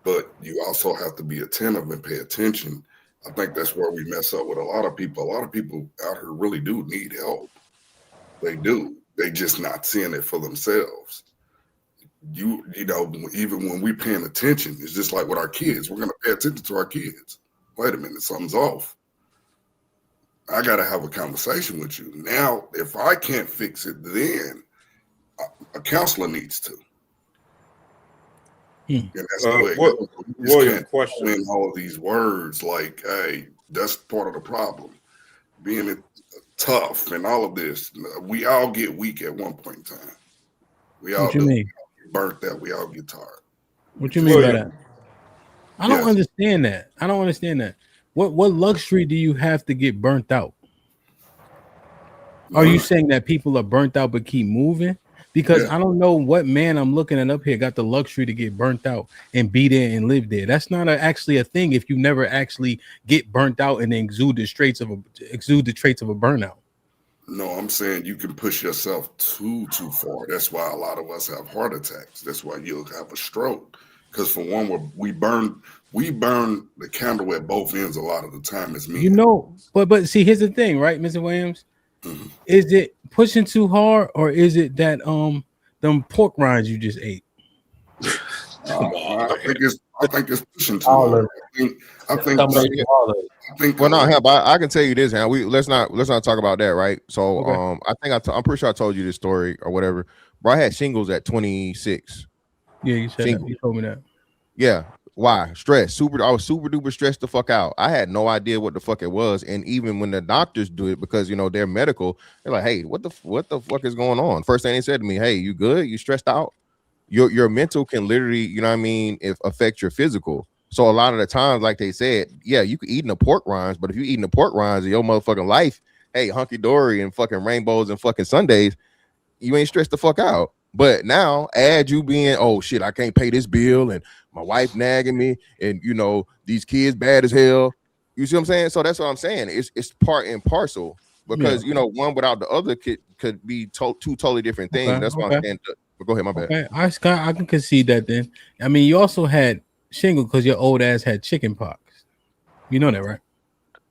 but you also have to be attentive and pay attention. I think that's where we mess up with a lot of people. A lot of people out here really do need help. They do. They just not seeing it for themselves. You know, even when we paying attention, it's just like with our kids. We're gonna pay attention to our kids. Wait a minute, something's off. I gotta have a conversation with you. Now, if I can't fix it, then a counselor needs to. And that's the way it goes. You just William, can't question. win all of these words like, hey, that's part of the problem. Being tough and all of this. We all get weak at one point in time. We all What you do. mean? We all get burnt out. We all get tired. What you mean by that? I don't understand that. I don't understand that. What luxury do you have to get burnt out? Are you saying that people are burnt out but keep moving? Because I don't know what man I'm looking at up here got the luxury to get burnt out and be there and live there. That's not actually a thing if you never actually get burnt out and exude the traits of a burnout. No, I'm saying you can push yourself too far. That's why a lot of us have heart attacks. That's why you'll have a stroke. Because for one, we burn the candle at both ends a lot of the time as men. You know, but see, here's the thing, right, Mr. Williams? Mm-hmm. Is it pushing too hard, or is it that them pork rinds you just ate? I think it's pushing too hard. I think. Well, no, Hamp, I can tell you this, Hamp. Let's not talk about that, right? So, Okay. I'm pretty sure I told you this story or whatever. Bro, I had shingles at 26. Yeah, you said that. You told me that. Yeah. Why? Stress. I was super duper stressed the fuck out. I had no idea what the fuck it was. And even when the doctors do it, because they're medical, they're like, hey, what the fuck is going on? First thing they said to me, hey, you good? You stressed out? Your mental can literally, affect your physical. So a lot of the times, like they said, yeah, you could eat the pork rinds, but if you eating the pork rinds in your motherfucking life, hey, hunky dory and fucking rainbows and fucking Sundays, you ain't stressed the fuck out. But now, add you being, oh shit, I can't pay this bill, and my wife nagging me, and these kids bad as hell. You see what I'm saying? So that's what I'm saying. It's part and parcel because one without the other could be two totally different things. That's why I'm saying But go ahead, my bad. Okay, I can concede that then. I mean, you also had shingle because your old ass had chicken pox. You know that, right?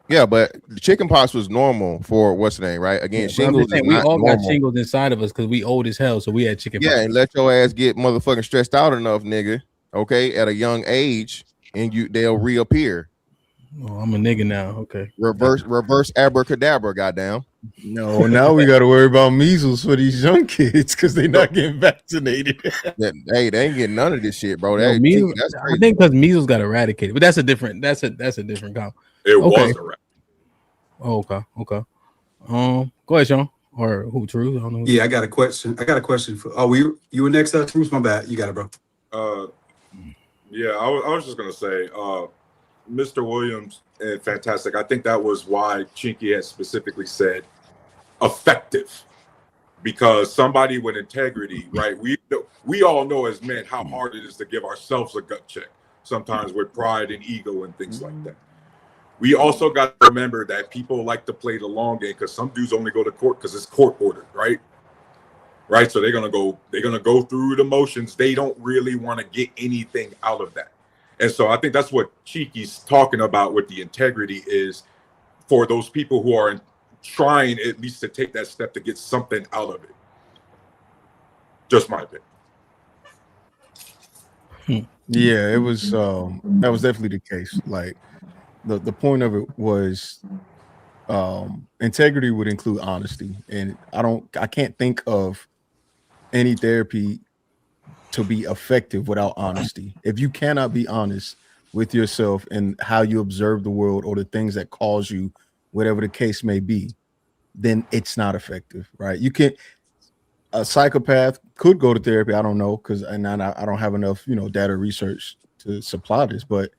Yeah, but the chicken pox was normal for what's the name, right? Again, Yeah, shingles is we not all got normal. shingles inside of us because we old as hell, so we had chicken Yeah, pox. and let your ass get motherfucking stressed out enough, nigga. Okay, at a young age, and they'll reappear. Oh, I'm a nigga now. Okay. Reverse abracadabra, goddamn. No, now we got to worry about measles for these young kids because they're not getting vaccinated. Hey, they ain't getting none of this shit, bro. Yo, That, measles, that's I crazy. think because measles got eradicated, but that's a different comment. It Okay. was eradicated. Oh, okay. Go ahead, Sean. Or who? Truth? I don't know. Yeah, I got a question. For. Oh, you were next, Truth? My bad. You got it, bro. Yeah, I was just gonna say, Mr. Williams and fantastic. I think that was why Chinky had specifically said effective, because somebody with integrity, right? We all know as men how hard it is to give ourselves a gut check, sometimes with pride and ego and things like that. We also got to remember that people like to play the long game because some dudes only go to court because it's court ordered, right? Right. So they're gonna go through the motions. They don't really want to get anything out of that. And so I think that's what Cheeky's talking about with the integrity is for those people who are trying at least to take that step to get something out of it. Just my opinion. Yeah, it was that was definitely the case. Like the point of it was integrity would include honesty. And I can't think of any therapy to be effective without honesty. If you cannot be honest with yourself and how you observe the world or the things that cause you, whatever the case may be, then it's not effective, right? You can't. A psychopath could go to therapy. I don't know because I don't have enough, data research to supply this. But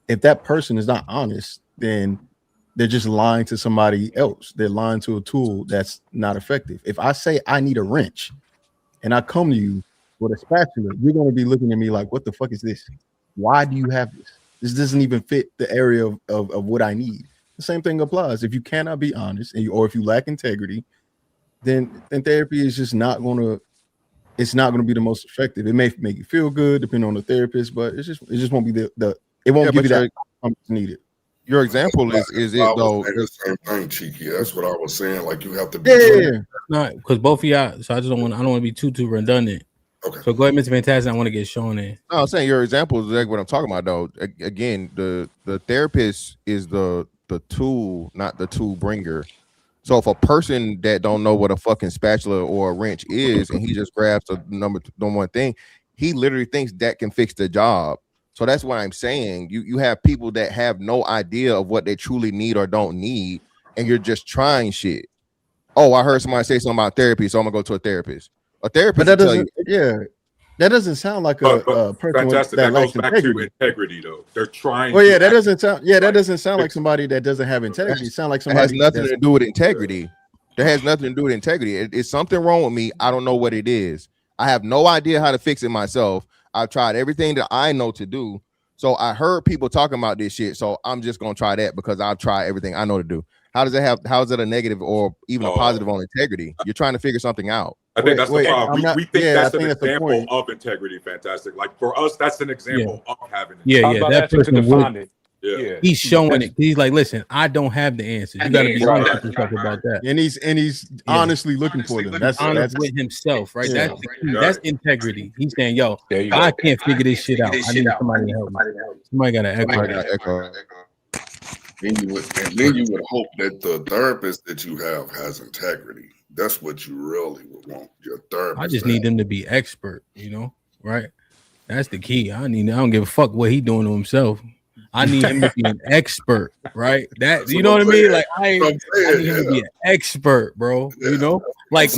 if that person is not honest, then they're just lying to somebody else. They're lying to a tool that's not effective. If I say I need a wrench and I come to you with a spatula, you're going to be looking at me like, what the fuck is this? Why do you have this? This doesn't even fit the area of what I need. The same thing applies. If you cannot be honest or if you lack integrity, then therapy is just not going to be the most effective. It may make you feel good depending on the therapist, but it just won't be it won't give you that outcome needed. Your example is it though? The same thing, Cheeky. That's what I was saying. Like you have to be Not because both of y'all. So I don't want to be too redundant. Okay. So go ahead, Mr. Fantastic. I want to get Sean in. No, I'm saying your example is exactly what I'm talking about, though. Again, the therapist is the tool, not the tool bringer. So if a person that don't know what a fucking spatula or a wrench is, and he just grabs the number one thing, he literally thinks that can fix the job. So that's why I'm saying you have people that have no idea of what they truly need or don't need, and you're just trying shit. Oh, I heard somebody say something about therapy, so I'm gonna go to a therapist. A therapist, but that doesn't. That doesn't sound like a person that lacks integrity. Integrity, though. They're trying. Well, yeah, that doesn't sound. Yeah, that doesn't sound like somebody that doesn't have integrity. It sounds like somebody has nothing to do with integrity. That has nothing to do with integrity. It's something wrong with me. I don't know what it is. I have no idea how to fix it myself. I've tried everything that I know to do. So I heard people talking about this shit. So I'm just gonna try that because I've tried everything I know to do. How is it a negative or even a positive on integrity? You're trying to figure something out. I think that's the problem. We think that's an example of integrity. Fantastic. Like for us, that's an example of having it. That person would. It. Yeah. He's showing it. He's like, listen, I don't have the answers. You got to be honest with yourself about that. And he's honestly looking for them. That's honest with himself, right? That's the key. That's integrity. He's saying, yo, I can't figure this shit out. I need somebody to help me. Somebody got to echo. Then you would hope that the therapist that you have has integrity. That's what you really would want your therapist. I just need them to be expert, right? That's the key. I don't give a fuck what he doing to himself. I need him to be an expert, right? That you know what I mean? Like I need him to be an expert, bro. Like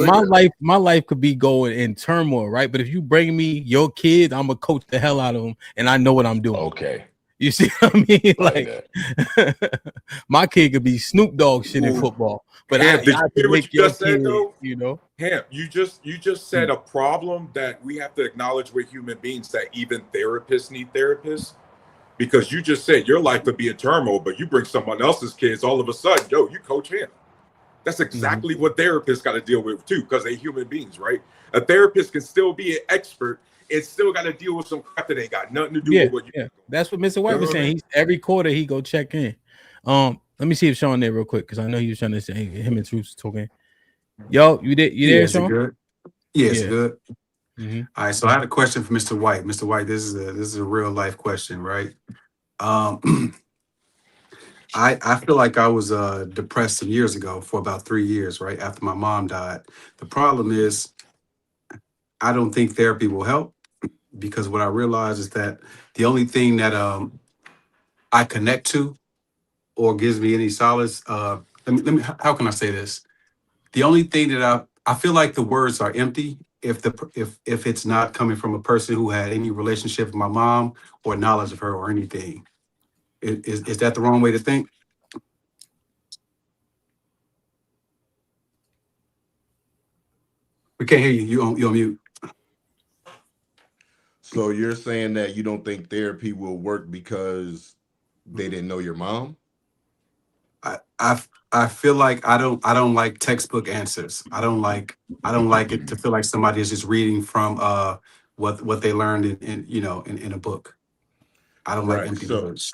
my life could be going in turmoil, right? But if you bring me your kid, I'm gonna coach the hell out of him, and I know what I'm doing. Okay. You see what I mean? Like my kid could be Snoop Dogg shit in football, but I can make your kid, Hamp, you just said a problem that we have to acknowledge with human beings, that even therapists need therapists. Because you just said your life could be in turmoil, but you bring someone else's kids, all of a sudden, you coach him. That's exactly what therapists got to deal with too, because they're human beings, right? A therapist can still be an expert and still got to deal with some crap that ain't got nothing to do with what you. Yeah, that's what Mr. White You know was what I saying. mean? He's every quarter he go check in. Let me see if Sean there real quick because I know he was trying to say him and Truth talking. Yo, you there, Yeah, is it Sean? good? Yeah, it's Yeah. good. Mm-hmm. All right, so I had a question for Mr. White. Mr. White, this is a real life question, right? I feel like I was depressed some years ago for about 3 years, right after my mom died. The problem is, I don't think therapy will help because what I realized is that the only thing that I connect to or gives me any solace. Let me. How can I say this? The only thing that I feel like the words are empty if it's not coming from a person who had any relationship with my mom or knowledge of her or anything. Is that the wrong way to think? We can't hear you. You on mute. So you're saying that you don't think therapy will work because they didn't know your mom? I feel like I don't like textbook answers. I don't like it to feel like somebody is just reading from what they learned in a book. I don't like Right. empty So words.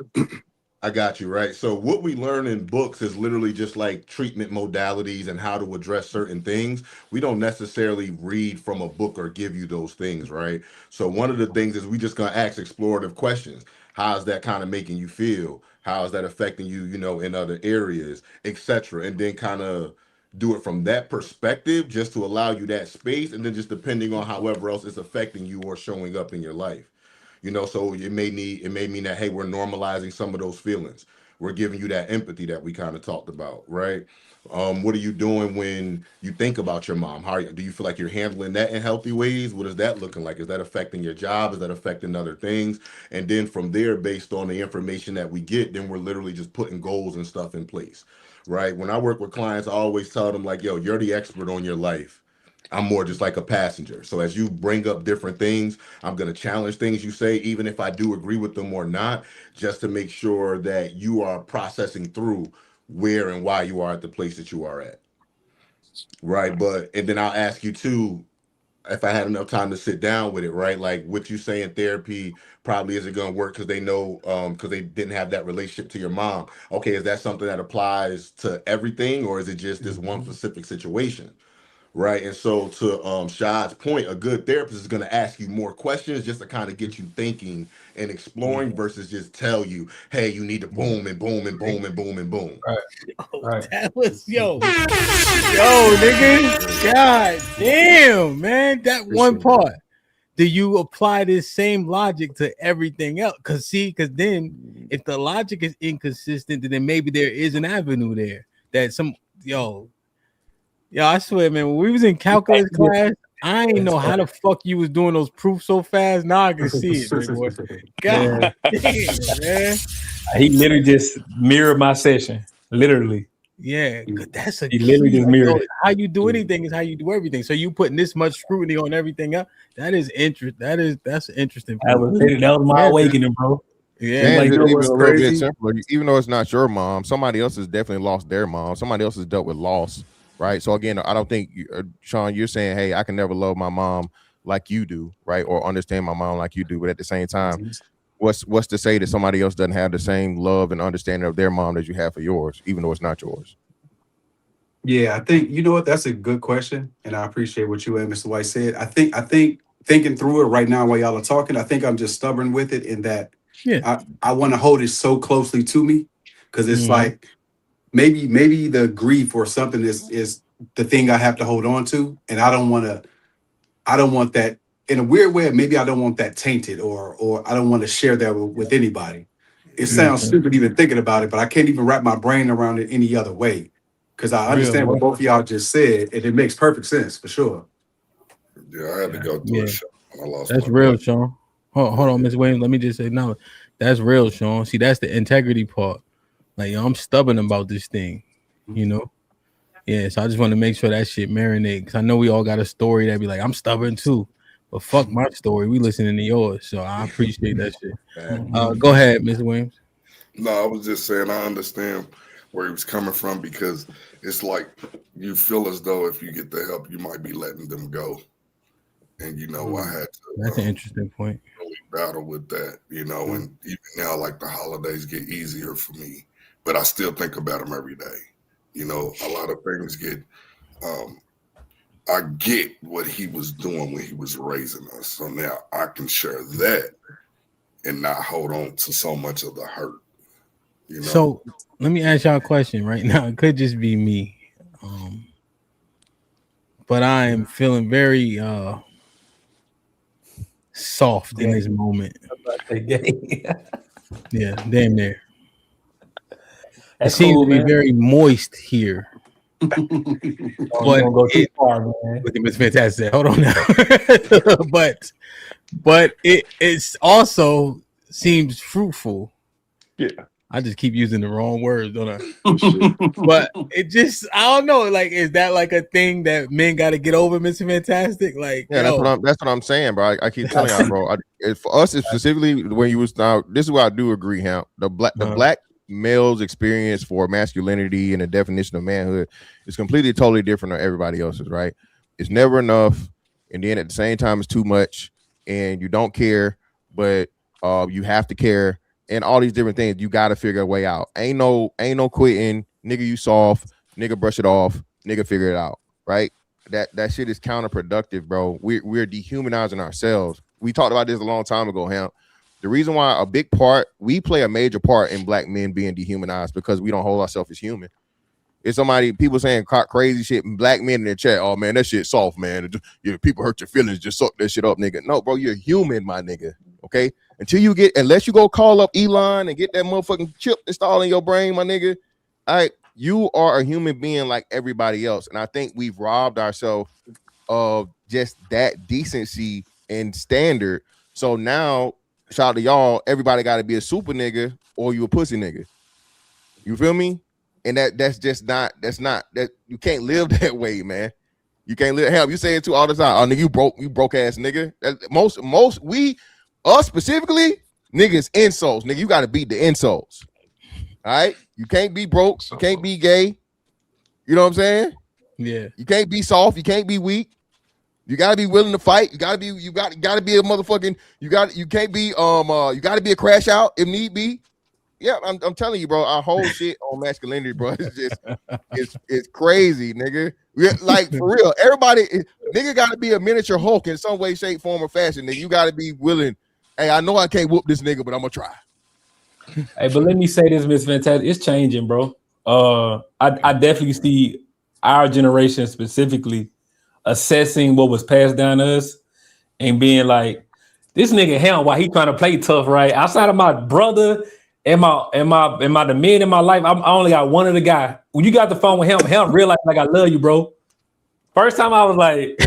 I got you, right? So what we learn in books is literally just like treatment modalities and how to address certain things. We don't necessarily read from a book or give you those things, right? So one of the things is we just gonna ask explorative questions. How's that kind of making you feel? How is that affecting you, in other areas, etc. And then kind of do it from that perspective just to allow you that space, and then just depending on however else it's affecting you or showing up in your life. So it may mean that, hey, we're normalizing some of those feelings. We're giving you that empathy that we kind of talked about, right? What are you doing when you think about your mom? Do you feel like you're handling that in healthy ways? What is that looking like? Is that affecting your job? Is that affecting other things? And then from there, based on the information that we get, then we're literally just putting goals and stuff in place, right? When I work with clients, I always tell them like, yo, you're the expert on your life. I'm more just like a passenger. So as you bring up different things, I'm going to challenge things you say, even if I do agree with them or not, just to make sure that you are processing through where and why you are at the place that you are at. Right. And then I'll ask you too, if I had enough time to sit down with it, right? Like what you say in therapy probably isn't going to work because they know, because they didn't have that relationship to your mom. Okay. Is that something that applies to everything, or is it just this one specific situation? Right. And so to Shad's point, a good therapist is going to ask you more questions just to kind of get you thinking and exploring versus just tell you, hey, you need to boom and boom and boom and boom and boom. Right. That was yo, nigga. God damn, man. That one part. Do you apply this same logic to everything else? Because then if the logic is inconsistent, then maybe there is an avenue there that I swear, man, when we was in calculus class, I ain't know how the fuck you was doing those proofs so fast. Now I can see it, big boy. God damn, man. He literally just mirrored my session. Literally. Yeah, that's a He literally key. just mirrored it. How you do anything is how you do everything. So you putting this much scrutiny on everything else. That is that's interesting. That was my awakening, bro. Yeah, And like, just you know even what's a little bit crazy? simpler, even though it's not your mom, somebody else has definitely lost their mom. Somebody else has dealt with loss, right? So again, I don't think Sean, you're saying, hey, I can never love my mom like you do, right? Or understand my mom like you do, but at the same time, what's to say that somebody else doesn't have the same love and understanding of their mom that you have for yours, even though it's not yours? Yeah, I think you know what. That's a good question, and I appreciate what you and Mr. White said. I think thinking through it right now while y'all are talking, I think I'm just stubborn with it in that I want to hold it so closely to me because it's like maybe the grief or something is the thing I have to hold on to, and I don't want that in a weird way. Maybe I don't want that tainted or I don't want to share that with anybody. It sounds stupid even thinking about it, but I can't even wrap my brain around it any other way. Because I understand what both of y'all just said, and it makes perfect sense for sure. Yeah, I had to go through a shot when I lost That's my real, brother. Sean. Hold on, Ms. Williams. Let me just say no. That's real, Sean. See, that's the integrity part. Like, I'm stubborn about this thing, Yeah, so I just want to make sure that shit marinate because I know we all got a story that be like, I'm stubborn too. But fuck my story. We listening to yours. So I appreciate that shit. Go ahead, Ms. Williams. No, I was just saying I understand where he was coming from, because it's like you feel as though if you get the help, you might be letting them go. And I had to. That's an interesting point. Really battle with that, and even now, like the holidays get easier for me, but I still think about them every day. A lot of things get. I get what he was doing when he was raising us, so now I can share that and not hold on to so much of the hurt. So let me ask y'all a question right now. It could just be me, but I am feeling very soft in this moment. Yeah, damn near. It seems to be very moist here. But go too far, man. Look at Miss Fantastic. Hold on now. but it's also seems fruitful. Yeah. I just keep using the wrong words, don't I? But it just, I don't know. Like, is that like a thing that men got to get over, Mr. Fantastic? Like, yeah, that's what I'm saying, bro. I keep telling y'all, bro. For us, it's specifically when you was now. This is where I do agree, Hamp. The black male's experience for masculinity and the definition of manhood is completely, totally different than everybody else's. Right? It's never enough, and then at the same time, it's too much, and you don't care, but you have to care. And all these different things, you got to figure a way out. Ain't no quitting, nigga. You soft, nigga. Brush it off, nigga. Figure it out, right? That shit is counterproductive, bro. We're dehumanizing ourselves. We talked about this a long time ago, Hamp. The reason why we play a major part in black men being dehumanized because we don't hold ourselves as human. It's people saying crazy shit, and black men in the chat. Oh man, that shit soft, man. People hurt your feelings, just suck that shit up, nigga. No, bro, you're human, my nigga. Okay. Unless you go call up Elon and get that motherfucking chip installed in your brain, my nigga. All right, you are a human being like everybody else. And I think we've robbed ourselves of just that decency and standard. So now, shout out to y'all, everybody got to be a super nigga or you a pussy nigga. You feel me? And that's you can't live that way, man. You can't live. Hell, you say it too all the time. Oh, nigga, you broke ass nigga. Us specifically, niggas insults. Nigga, you got to beat the insults. All right? You can't be broke. You can't be gay. You know what I'm saying? Yeah. You can't be soft. You can't be weak. You got to be willing to fight. You got to be a motherfucking, you got to be a crash out if need be. Yeah, I'm telling you, bro, our whole shit on masculinity, bro, it's just, it's crazy, nigga. Like, for real, everybody, nigga got to be a miniature Hulk in some way, shape, form, or fashion. Nigga, you got to be willing. Hey, I know I can't whoop this nigga, but I'm gonna try. Hey, but let me say this, Miss Fantastic, it's changing, bro. I definitely see our generation specifically assessing what was passed down to us and being like, this nigga Hamp, why he trying to play tough, right? Outside of my brother and the men in my life, I only got one of the guy. When you got the phone with Hamp realized like I love you, bro. First time I was like,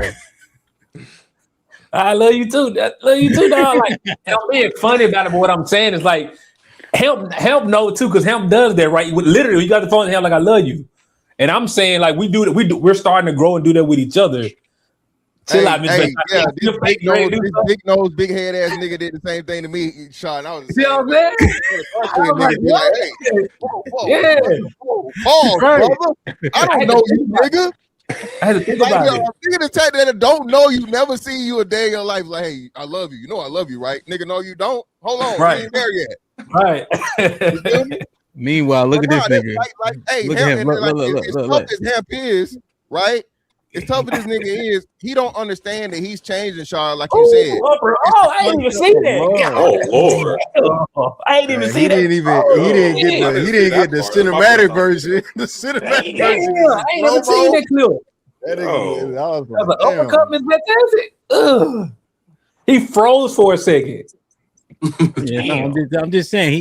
I love you too. Love you too, dog. Like, I'm being funny about it, but what I'm saying is like, Hamp know too, because Hamp does that, right? Literally, you got the phone and Hamp like I love you, and I'm saying like we're starting to grow and do that with each other. Chill out, this big nose, big head ass nigga did the same thing to me, Sean. I was see what I'm saying? Pause, brother. I don't know you, nigga. I had to think about it. Nigga the tech that don't know you, never seen you a day in your life. Like, hey, I love you. You know I love you, right? Nigga, no, you don't. Hold on, right? We ain't there yet. Right. You feel me? Meanwhile, look at this nigga. Hey, look at him. As tough as Hamp is, right? As tough as this nigga is, he don't understand that he's changing, Sean, like you said. I ain't even see that. Oh Lord. I ain't even see that. He didn't get the cinematic version. The cinematic version. I ain't even seen that clip. That nigga, I was That was like, an uppercut, Miss Fantastic. Ugh. He froze for a second. Yeah, no, I'm just saying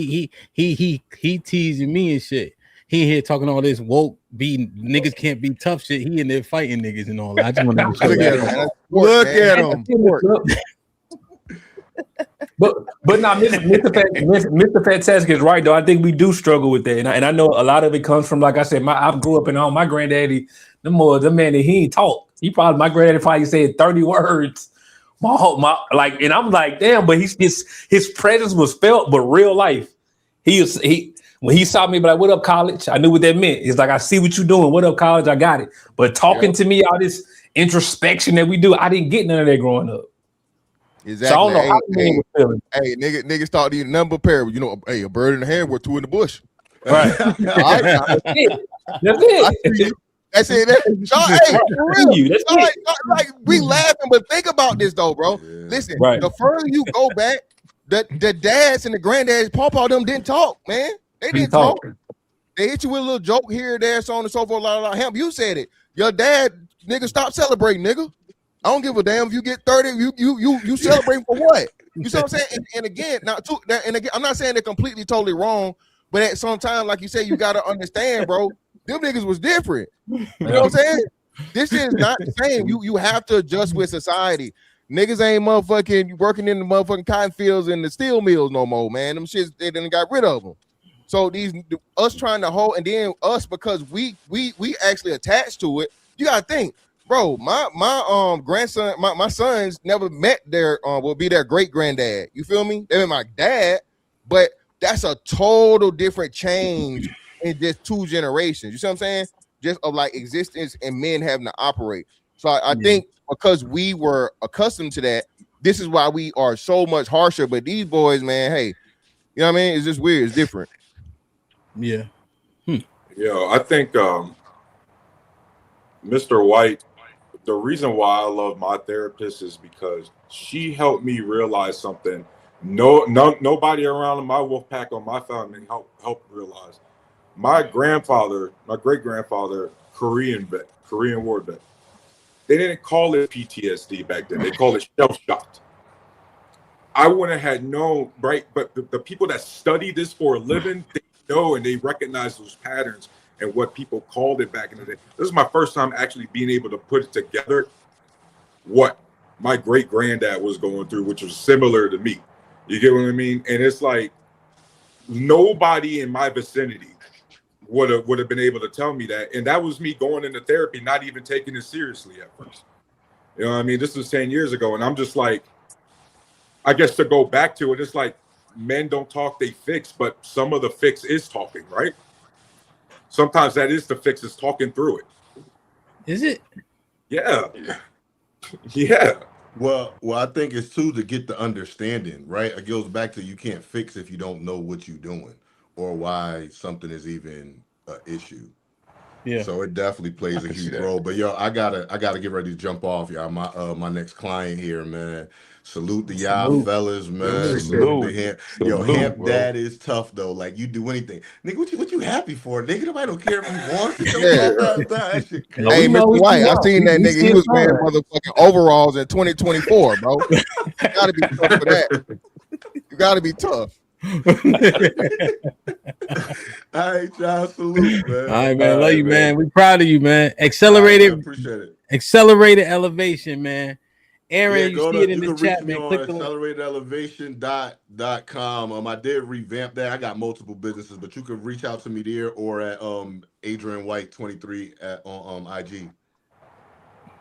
he teasing me and shit. He here talking all this woke beating niggas can't be tough shit. He in there fighting niggas and all that. I just want to look at him. But now, Mr. Fantastic is right though. I think we do struggle with that, and I know a lot of it comes from, like I said, I grew up in all my granddaddy. The man that he ain't talk. My granddaddy probably said 30 words. And I'm like, damn. But his presence was felt, but real life. When he saw me, be like, "What up, college?" I knew what that meant. It's like, I see what you're doing. What up, college? I got it. But talking to me, all this introspection that we do, I didn't get none of that growing up. Exactly. So I don't know how men were feeling. Hey, niggas thought these number pair. You know, hey, a bird in the hand worth two in the bush. Right. All right. That's it. That's it. That's it. Hey, for real. Like, we laughing, but think about this though, bro. Listen, the further you go back, the dads and the granddads, Pawpaw them didn't talk, man. They didn't talk. They hit you with a little joke here, there, so on and so forth. Hamp, you said it. Your dad, nigga, stop celebrating, nigga. I don't give a damn if you get 30. You celebrating for what? You see what I'm saying? And again, I'm not saying they're completely totally wrong, but at some time, like you say, you gotta understand, bro. Them niggas was different. You know what I'm saying? This is not the same. You have to adjust with society. Niggas ain't motherfucking working in the motherfucking cotton fields and the steel mills no more, man. Them shits, they done got rid of them. So us trying to hold, and then us, because we actually attached to it. You gotta think, bro. My grandson, my sons never met their will be their great granddad. You feel me? They were my dad, but that's a total different change in just 2 generations. You see what I'm saying? Just of like existence and men having to operate. So I think because we were accustomed to that, this is why we are so much harsher. But these boys, man, hey, you know what I mean? It's just weird. It's different. Yeah. Yeah, I think Mr. White, the reason why I love my therapist is because she helped me realize something. Nobody around in my wolf pack or my family helped realize. My grandfather, my great grandfather, Korean war vet. They didn't call it PTSD back then. They called it shell shock. I wouldn't have known, right? But the people that study this for a living, they know and they recognize those patterns and what people called it back in the day. This is my first time actually being able to put it together, what my great granddad was going through, which was similar to me. You get what I mean? And it's like nobody in my vicinity would have been able to tell me that. And that was me going into therapy, not even taking it seriously at first. You know what I mean? This was 10 years ago. And I'm just like, I guess to go back to it, it's like men don't talk, they fix, but some of the fix is talking, right? Sometimes that is the fix, is talking through it. Is it? Yeah. Yeah. Well, I think it's too to get the understanding, right? It goes back to you can't fix if you don't know what you're doing or why something is even an issue. Yeah. So it definitely plays a huge role. But yo, I gotta get ready to jump off, y'all. My next client here, man. Salute to y'all fellas, man. Salute to him. Yo, Hamp dad is tough though. Like you do anything, nigga. What you happy for, nigga? Nobody don't care if he wants it. Hey, Mr. White, I seen that nigga. He was wearing motherfucking overalls in 2024, bro. You gotta be tough for that. You gotta be tough. All right, y'all. Salute, man. All right, man. Love you, man. We proud of you, man. Accelerated. Right, appreciate it. Accelerated elevation, man. Aaron, you see it in the can chat, reach me man. on Click the link. acceleratedelevation.com. I did revamp that. I got multiple businesses, but you can reach out to me there or at Adrian White 23 on IG.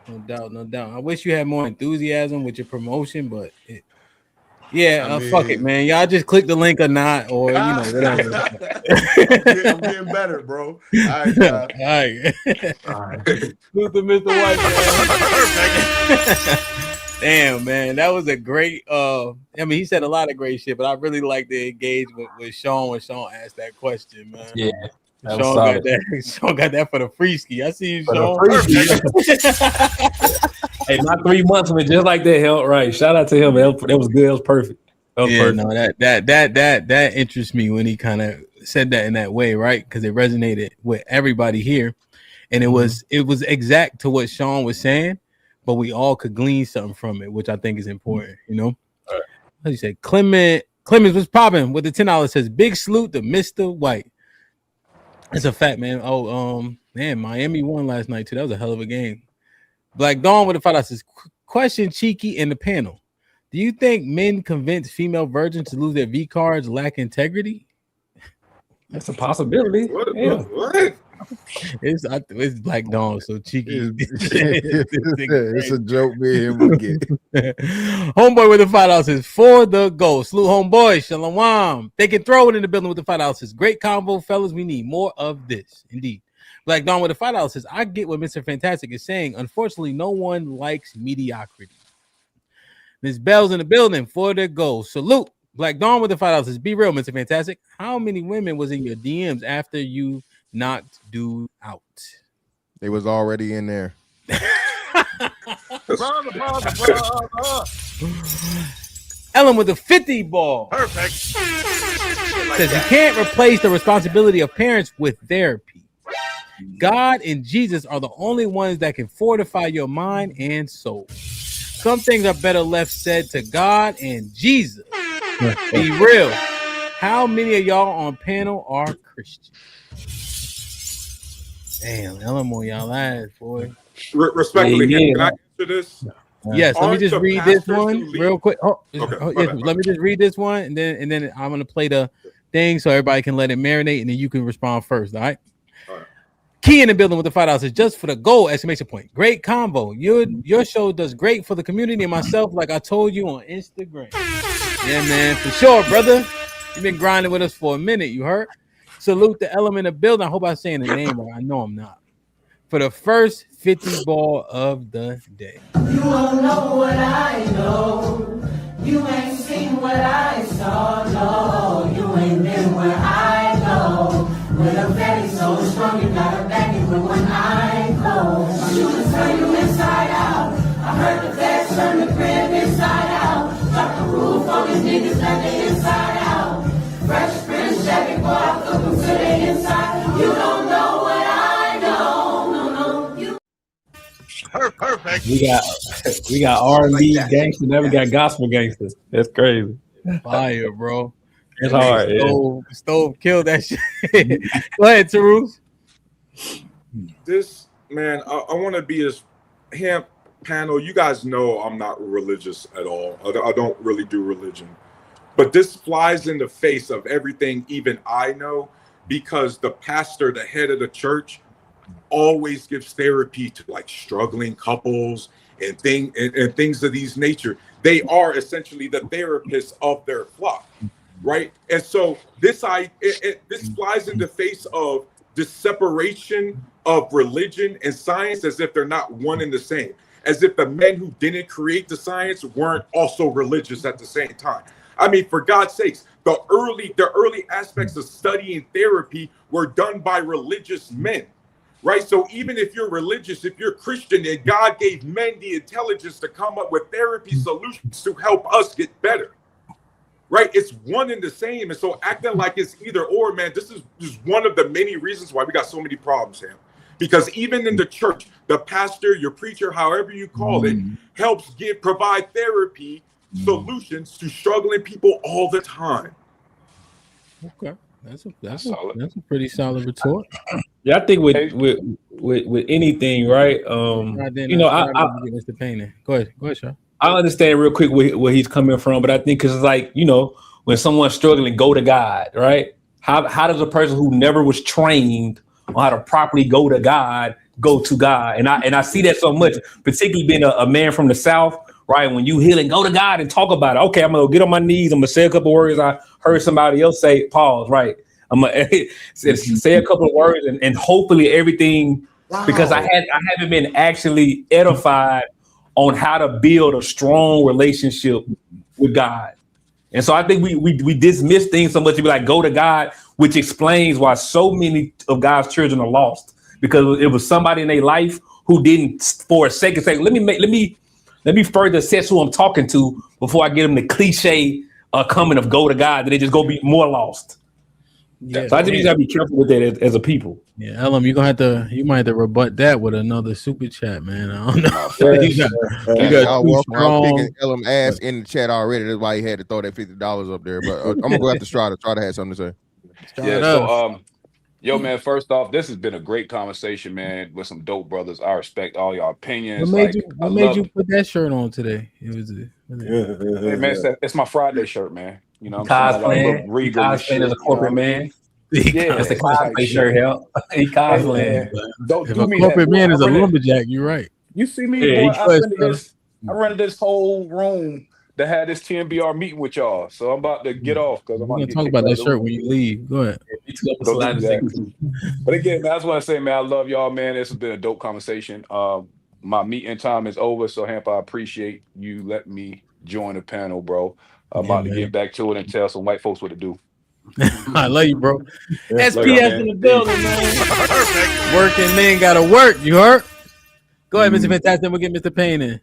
No doubt, no doubt. I wish you had more enthusiasm with your promotion, but fuck it, man. Y'all just click the link or not, or whatever. I'm getting better, bro. All right, y'all. All right. Mr. White, man. Damn, man, that was a great. I mean, he said a lot of great shit, but I really like to engage with Sean when Sean asked that question, man. Yeah. Sean got that. Sean got that for the free ski. I see you, Sean. Hey, my 3 months went just like that. Hell, right. Shout out to him. That was good. That was perfect. Perfect. No, that interests me when he kind of said that in that way, right? Because it resonated with everybody here, and it was exact to what Sean was saying, but we all could glean something from it, which I think is important. You know, right. How you say, Clemens was popping with the $10. Says big salute to Mr. White. It's a fact, man. Oh, man, Miami won last night too. That was a hell of a game. Black Dawn with the $5 says, question Cheeky in the panel. Do you think men convince female virgins to lose their V cards lack integrity? That's a possibility. What? It's Black Dawn, so cheeky. It's a joke me and him would get. Homeboy with the $5 is for the goal. Salute homeboy, shalom. They can throw it in the building with the $5. Great combo, fellas. We need more of this. Indeed. Black Dawn with the $5 says, I get what Mr. Fantastic is saying. Unfortunately, no one likes mediocrity. Ms. Bell's in the building for the goal. Salute. Black Dawn with the $5 says, be real, Mr. Fantastic. How many women was in your DMs after you knocked dude out? They was already in there. Ellen with the 50 ball. Perfect. Says you can't replace the responsibility of parents with therapy. God and Jesus are the only ones that can fortify your mind and soul. Some things are better left said to God and Jesus. Be real. How many of y'all on panel are Christian? Damn, Ellen on y'all ass, boy. Respectfully, can I answer this? Yes, let me just read this one real quick. Okay, Let me just read this one, and then I'm gonna play the thing so everybody can let it marinate, and then you can respond first. All right. Key in the building with the $5 is just for the goal! Exclamation point. Great combo. Your show does great for the community and myself, like I told you on Instagram. Yeah, man, for sure, brother. You've been grinding with us for a minute. You heard? Salute the element of building. I hope I'm saying the name right. I know I'm not. For the first 50 ball of the day. You don't know what I know. You ain't seen what I saw. No, you ain't been where I go. With a belly so strong, you gotta back it with one eye closed. You can turn you inside out. I heard the best turn the crib inside out. Drop the roof on these niggas like they inside out. Fresh Prince jacket, boy, I cook them to the inside. You don't know what I know. No, you. Perfect. We got R&B gangsters, then we got gospel gangsters. That's crazy. Fire, bro. It's hard. Stove killed that shit. Go ahead, Tarus. This man, I want to be as Hamp panel. You guys know I'm not religious at all. I don't really do religion, but this flies in the face of everything even I know, because the pastor, the head of the church, always gives therapy to like struggling couples and things of these nature. They are essentially the therapists of their flock. Right. And so this flies in the face of the separation of religion and science, as if they're not one and the same, as if the men who didn't create the science weren't also religious at the same time. I mean, for God's sakes, the early aspects of studying therapy were done by religious men. Right. So even if you're religious, if you're Christian, and God gave men the intelligence to come up with therapy solutions to help us get better. Right, it's one and the same, and so acting like it's either or, man. This is one of the many reasons why we got so many problems, Sam. Because even in the church, the pastor, your preacher, however you call it, helps provide therapy solutions to struggling people all the time. Okay, that's a pretty solid retort. Yeah, I think with anything, right? You know, Mr. Payne. Go ahead, Sean. I understand real quick where he's coming from, but I think because it's like, you know, when someone's struggling, go to God, right? How does a person who never was trained on how to properly go to God go to God? And I see that so much, particularly being a man from the South, right? When you heal and go to God and talk about it. Okay, I'm gonna get on my knees. I'm gonna say a couple words. I heard somebody else say, pause, right? I'm gonna say a couple of words and hopefully everything, because I haven't been actually edified on how to build a strong relationship with God. And so I think we dismiss things so much to be like, go to God, which explains why so many of God's children are lost, because it was somebody in their life who didn't for a second say, let me further assess who I'm talking to before I get them the cliche coming of go to God, that they just go be more lost. Yeah, so I think you gotta be careful with that as a people. Yeah, Elam, you might have to rebut that with another super chat, man. I don't know. you got picking Elam ass in the chat already. That's why he had to throw that $50 up there. But I'm gonna go after Strada. Strada had something to say. Yeah. So, yo, man. First off, this has been a great conversation, man, with some dope brothers. I respect all your opinions. What made you put that shirt on today? It was hey, man, it's my Friday shirt, man. You know, cosplaying as a corporate man. Yeah, That's the type cosplay shirt, shit. hell. He Hey, cosplaying. man, don't If do a me that, corporate boy. man is a lumberjack, you're right. You see me, Yeah, boy. he Go ahead, Stunner. I rented this whole room to have this TNBR meeting with y'all. So I'm about to get off because I'm We're about to gonna get talk kicked about out that of the shirt room. when you leave. Go ahead. he took up a Don't do slide me and that. say, But again, man, I just want to say, man, I love y'all, man. This has been a dope conversation. My meeting time is over, so Hamp, I appreciate you letting me join the panel, bro. I'm Yeah, about to man. get back to it and tell some white folks what to do. I love you, bro. Love y'all, SPS in man. the Peace. building, man. Working men gotta work. You heard? Go ahead, Mr. Fantastic. We'll get Mr. Payne in.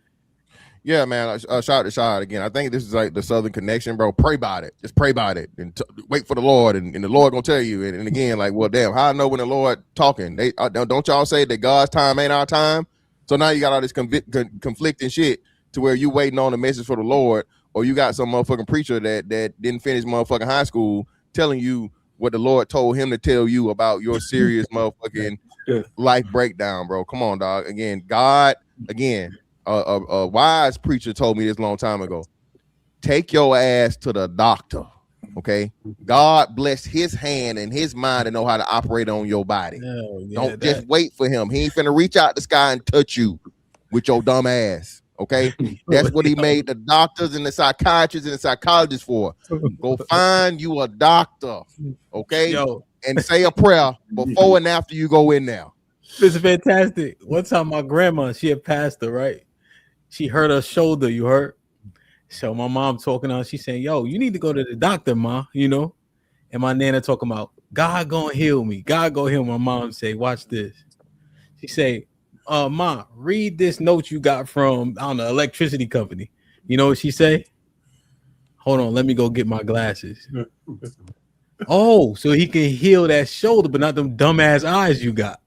Yeah, man. Shout out to Shad again. I think this is like the Southern connection, bro. Pray about it. Just pray about it and wait for the Lord, and the Lord gonna tell you. And again, like, well, damn, how I know when the Lord talking? They don't y'all say that God's time ain't our time? So now you got all this conflicting shit to where you waiting on a message for the Lord, or you got some motherfucking preacher that didn't finish motherfucking high school telling you what the Lord told him to tell you about your serious motherfucking life breakdown, bro. Come on, dog. Again, God. Again. A wise preacher told me this a long time ago. Take your ass to the doctor. Okay. God bless his hand and his mind to know how to operate on your body. Don't just wait for him. He ain't finna reach out the sky and touch you with your dumb ass. Okay. That's what he made the doctors and the psychiatrists and the psychologists for. Go find you a doctor. Okay. And say a prayer before and after you go in there. This is fantastic. One time my grandma, she a pastor, right? She hurt her shoulder, you heard? So my mom talking to her, she saying, yo, you need to go to the doctor, ma, you know? And my nana talking about, God gonna heal me. God gonna heal my mom say, watch this. She say, ma, read this note you got from, I don't know, electricity company. You know what she say? Hold on, let me go get my glasses. Oh, so he can heal that shoulder, but not them dumbass eyes you got.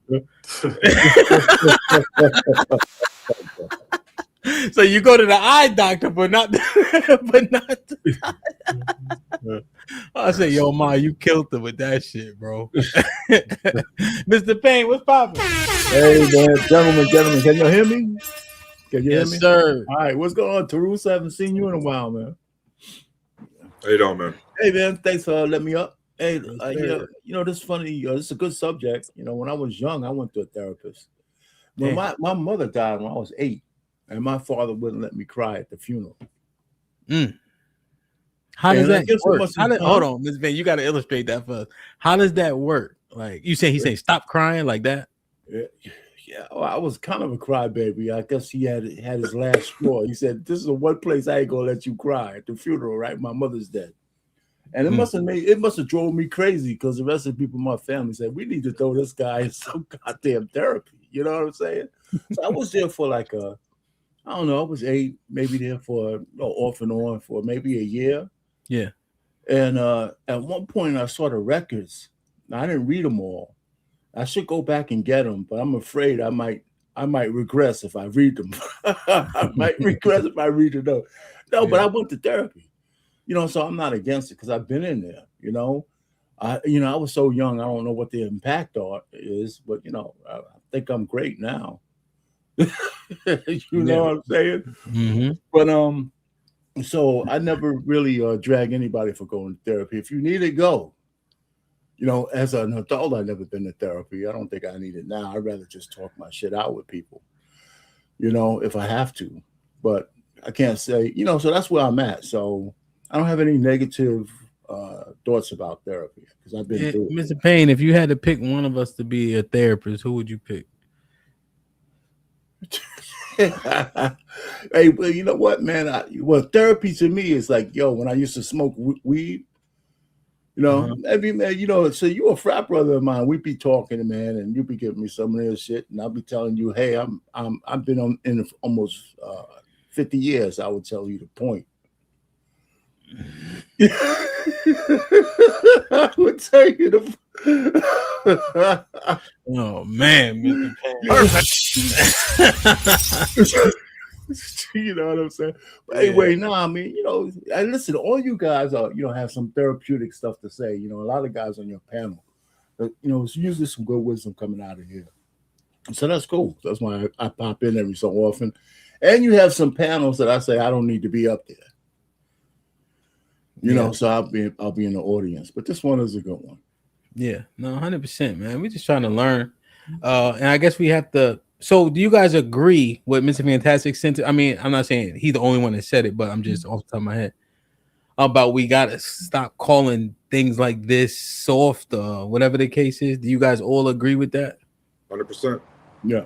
So you go to the eye doctor, but not I say, yo, ma, you killed her with that shit, bro. Mr. Payne, what's poppin'? Hey, man, gentlemen, can you hear me? Can you hear me? Yes, sir. All right, what's going on, Teresa? I haven't seen you in a while, man. How you doing, man? Hey, man, thanks for letting me up. Hey, sir. you know, this is funny. This is a good subject. You know, when I was young, I went to a therapist. When Damn. my mother died when I was 8, and my father wouldn't let me cry at the funeral. How does that work? Hold Hold on, Ms. Van, you got to illustrate that for us. How does that work? Like you say, he say stop crying like that. Yeah, well, I was kind of a crybaby. I guess he had his last straw. He said, "This is the one place I ain't gonna let you cry at the funeral." Right, my mother's dead, and it must have drove me crazy because the rest of the people in my family said we need to throw this guy in some goddamn therapy. You know what I'm saying? So I was there for like I don't know. I was 8, maybe there for off and on for maybe a year. Yeah. And at one point, I saw the records. Now, I didn't read them all. I should go back and get them, but I'm afraid I might regress if I read them. I might regress if I read them. No, but I went to therapy. You know, so I'm not against it because I've been in there. You know, I was so young. I don't know what the impact is, but you know, I think I'm great now. You know what I'm saying? Mm-hmm. But so I never really drag anybody for going to therapy. If you need it, go. You know, as an adult, I've never been to therapy. I don't think I need it now. I'd rather just talk my shit out with people, you know, if I have to. But I can't say, you know, so that's where I'm at. So I don't have any negative thoughts about therapy because I've been through it. Mr. Payne, if you had to pick one of us to be a therapist, who would you pick? Hey, well, you know what, man? Therapy to me is like, yo, when I used to smoke weed, you know, maybe, man, you know, so you a frat brother of mine. We'd be talking, man, and you'd be giving me some of this shit, and I'll be telling you, hey, I've been in almost 50 years. I would tell you the point. I would tell you the. Oh man, Mr. Payne. You know what I'm saying? But anyway, no, I mean, you know, and listen, all you guys are, you know, have some therapeutic stuff to say. You know, a lot of guys on your panel, but, you know, it's usually some good wisdom coming out of here. So that's cool. That's why I pop in every so often. And you have some panels that I say I don't need to be up there. You know, so I'll be in the audience. But this one is a good one. Yeah, no, 100%, man. We're just trying to learn. And I guess we have to. So, do you guys agree with Mr. Fantastic sent? I mean, I'm not saying he's the only one that said it, but I'm just off the top of my head about we gotta stop calling things like this soft, whatever the case is. Do you guys all agree with that? 100%. Yeah.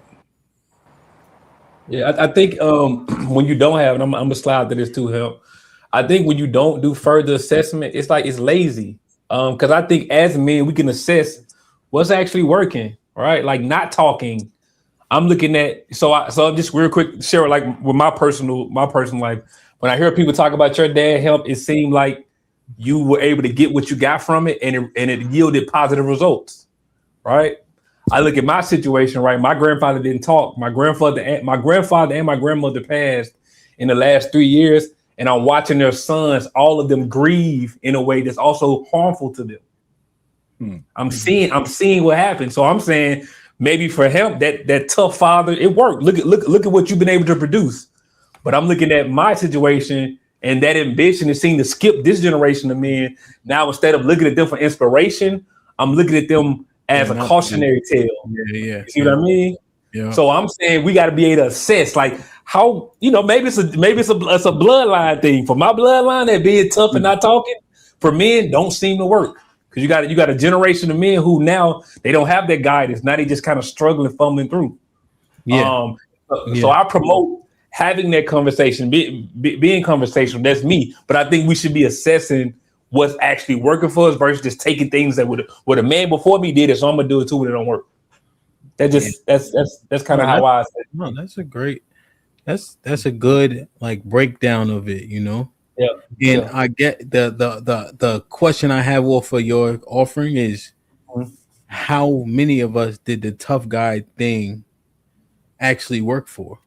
Yeah, I think when you don't have, and I'm gonna slide to this too, Help. I think when you don't do further assessment, it's like it's lazy. Because I think as men, we can assess what's actually working, right? Like not talking. I'm looking at so just real quick, share like with my personal life. When I hear people talk about your dad Help, it seemed like you were able to get what you got from it, and it yielded positive results, right? I look at my situation, right? My grandfather didn't talk. My grandfather and my grandmother passed in the last 3 years, and I'm watching their sons, all of them grieve in a way that's also harmful to them. I'm seeing what happened. So I'm saying maybe for him, that tough father, it worked. Look at what you've been able to produce. But I'm looking at my situation and that ambition is seen to skip this generation of men. Now, instead of looking at them for inspiration, I'm looking at them as a cautionary tale. Yeah. You see what I mean? Yeah. So I'm saying we got to be able to assess, like how maybe it's a bloodline thing. For my bloodline, that being tough and not talking for men don't seem to work because you got a generation of men who now they don't have that guidance. Now they just kind of struggling, fumbling through. Yeah. So I promote having that conversation, being conversational. That's me, but I think we should be assessing what's actually working for us versus just taking things that what a man before me did it, so I'm gonna do it too when it don't work. That just that's kind of how I say. No, that's a great. That's a good like breakdown of it, you know. Yeah. And I get the question I have for your offering is how many of us did the tough guy thing actually work for?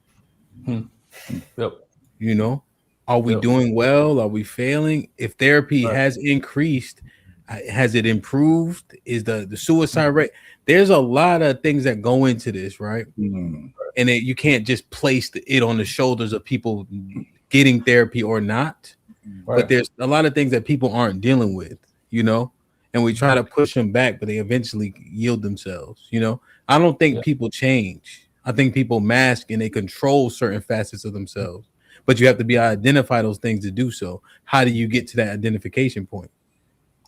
Yep. You know, are we doing well? Are we failing? If therapy has increased, has it improved? Is the suicide rate? There's a lot of things that go into this, right? And you can't just place it on the shoulders of people getting therapy or not. But there's a lot of things that people aren't dealing with, you know, and we try to push them back, but they eventually yield themselves. You know, I don't think people change. I think people mask and they control certain facets of themselves, but you have to be able to identify those things to do so. How do you get to that identification point?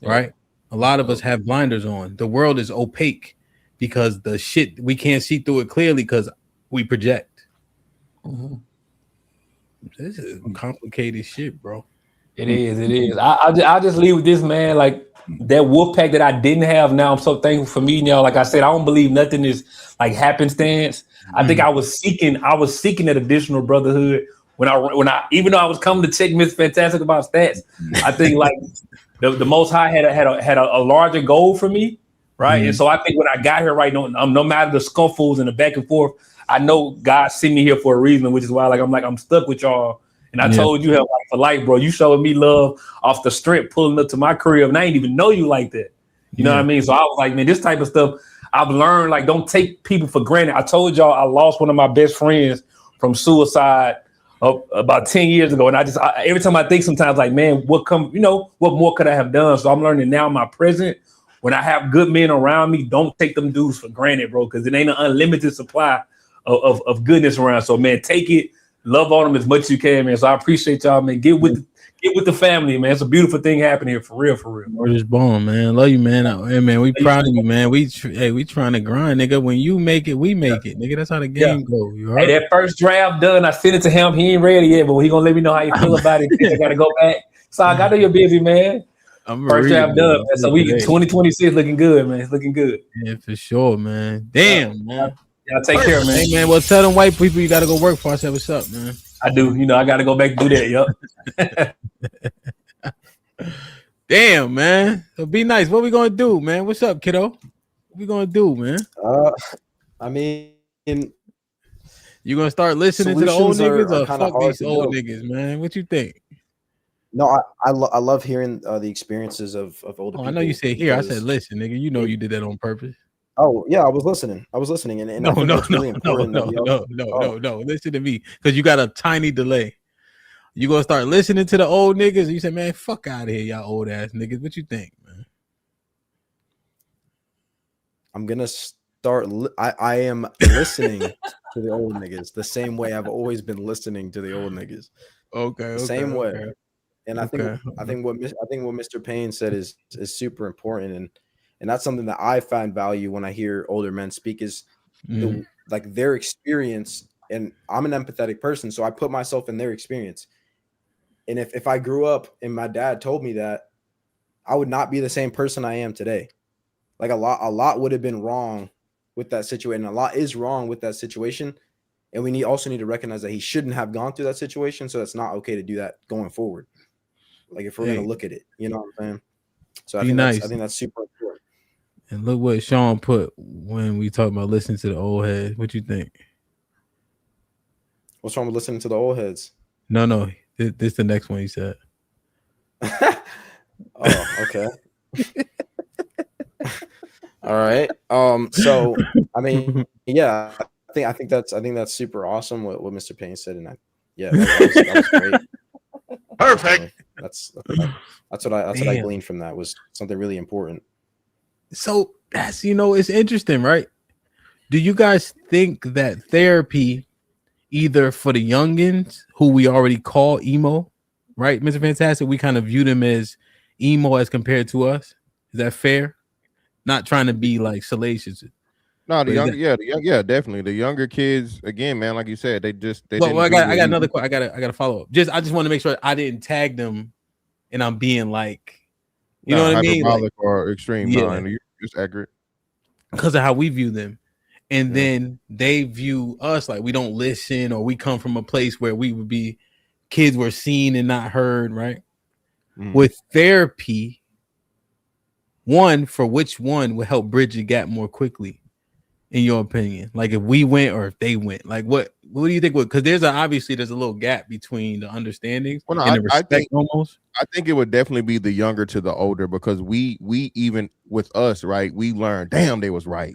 Right? A lot of us have blinders on. The world is opaque because the shit we can't see through it clearly because we project. This is complicated shit, bro. It is. I'll just leave with this, man. Like that wolf pack that I didn't have. Now I'm so thankful for me, y'all. Like I said, I don't believe nothing is like happenstance. I think I was seeking that additional brotherhood when I even though I was coming to check Miss Fantastic about stats. I think like the Most High had a larger goal for me, right? And so I think when I got here, right, no matter the scuffles and the back and forth, I know God sent me here for a reason, which is why I'm stuck with y'all. And I told you, like for life, bro, you showed me love off the strip, pulling up to my career, and I didn't even know you like that. You know what I mean? So I was like, man, this type of stuff I've learned, like, don't take people for granted. I told y'all I lost one of my best friends from suicide about 10 years ago. And every time I think sometimes like, man, what more could I have done? So I'm learning now in my present, when I have good men around me, don't take them dudes for granted, bro, because it ain't an unlimited supply of goodness around. So, man, take it. Love on them as much as you can, man. So I appreciate y'all, man. Get with the family, man. It's a beautiful thing happening here, for real. We're just born, man. Love you, man. Hey, man, we proud of you, man. We trying to grind, nigga. When you make it, we make it, nigga. That's how the game goes. You heard? Hey, that first draft done, I sent it to him. He ain't ready yet, but he gonna let me know how you feel about it. I gotta go back. So I know you're busy, man. First draft done, man. So we 2026 looking good, man. It's looking good. Yeah, for sure, man. Damn, man. Y'all take care, man. Hey, man. Well, tell them white people you gotta go work for. I said, what's up, man? I do. You know, I gotta go back and do that. Yup. Damn, man. So be nice. What we gonna do, man? What's up, kiddo? What we gonna do, man? I mean, you gonna start listening to the old niggas or fuck these old niggas, man? What you think? No, I love hearing the experiences of older people. I know you said here. I said listen, nigga. You know you did that on purpose. Oh yeah, I was listening, and no. No. Listen to me, because you got a tiny delay. You gonna start listening to the old niggas? And you say, man, fuck out of here, y'all old ass niggas. What you think, man? I'm gonna start. I am listening to the old niggas the same way I've always been listening to the old niggas. Okay. The same way. And I think what Mr. Payne said is super important, and that's something that I find value when I hear older men speak is the like their experience. And I'm an empathetic person, so I put myself in their experience. And if I grew up and my dad told me that, I would not be the same person I am today. Like a lot would have been wrong with that situation. A lot is wrong with that situation. And we also need to recognize that he shouldn't have gone through that situation. So it's not okay to do that going forward. Like if we're gonna look at it, you know what I'm saying? So I think that's super important. And look what Sean put when we talk about listening to the old heads. What you think? What's wrong with listening to the old heads? No. This is the next one he said. Oh, okay. All right. So I mean, yeah, I think that's super awesome what Mr. Payne said, and that was great. Perfect. That's what I gleaned from that was something really important. So that's it's interesting, right? Do you guys think that therapy, either for the youngins who we already call emo, right, Mr. Fantastic, we kind of view them as emo as compared to us? Is that fair? Not trying to be like salacious. No, definitely. The younger kids, again, man, like you said, they Well, I got another question. I got to follow up. I just want to make sure I didn't tag them, and I'm being like, you know what I mean, hyperbolic or extreme. Yeah, no, you're just accurate because of how we view them, and then they view us like we don't listen, or we come from a place where we would be kids were seen and not heard, right? With therapy, which one would help bridge the gap more quickly, in your opinion? Like if we went or if they went, like what do you think would? Because there's a little gap between the understandings and the respect. I think it would definitely be the younger to the older, because we even with us, right? We learned, damn, they was right.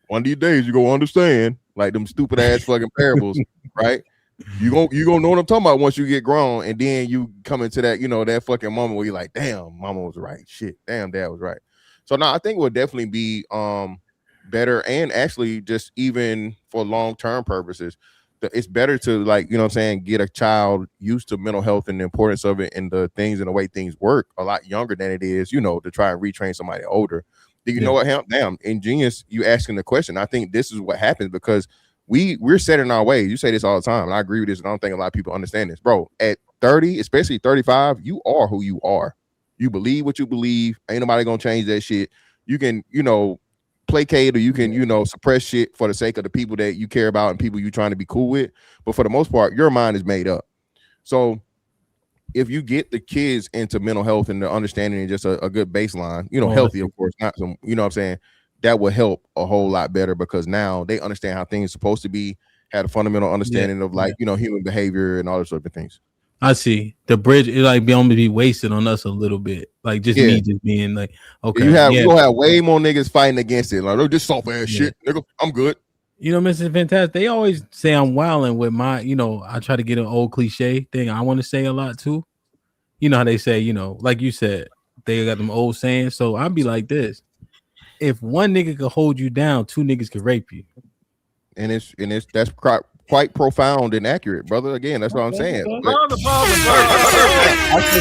One of these days you gonna understand, like them stupid ass fucking parables, right? You gonna know what I'm talking about once you get grown, and then you come into that, that fucking moment where you're like, damn, mama was right. Shit, damn, dad was right. So now I think it would definitely be better, and actually just even for long-term purposes, it's better to, like, get a child used to mental health and the importance of it and the things and the way things work a lot younger than it is, to try and retrain somebody older. Do you know what, Hamp? Damn, ingenious, you asking the question. I think this is what happens because we're set in our ways. You say this all the time, and I agree with this, and I don't think a lot of people understand this. Bro, at 30, especially 35, you are who you are. You believe what you believe. Ain't nobody gonna change that shit. You can, placate, or you can, suppress shit for the sake of the people that you care about and people you're trying to be cool with. But for the most part, your mind is made up. So if you get the kids into mental health and the understanding and just a good baseline, healthy, of course, not some, what I'm saying, that will help a whole lot better, because now they understand how things are supposed to be, had a fundamental understanding of human behavior and all those sort of things. I see the bridge. It like be wasted on us a little bit, like just me just being like, okay, you gonna have way more niggas fighting against it. Like, this soft ass shit, nigga. I'm good. Mr. Fantastic, they always say I'm wilding with my, I try to get an old cliche thing I want to say a lot too. You know how they say, like you said, they got them old sayings. So I'd be like this: if one nigga could hold you down, two niggas could rape you. And that's quite profound and accurate, brother. Again, that's what I'm saying. I think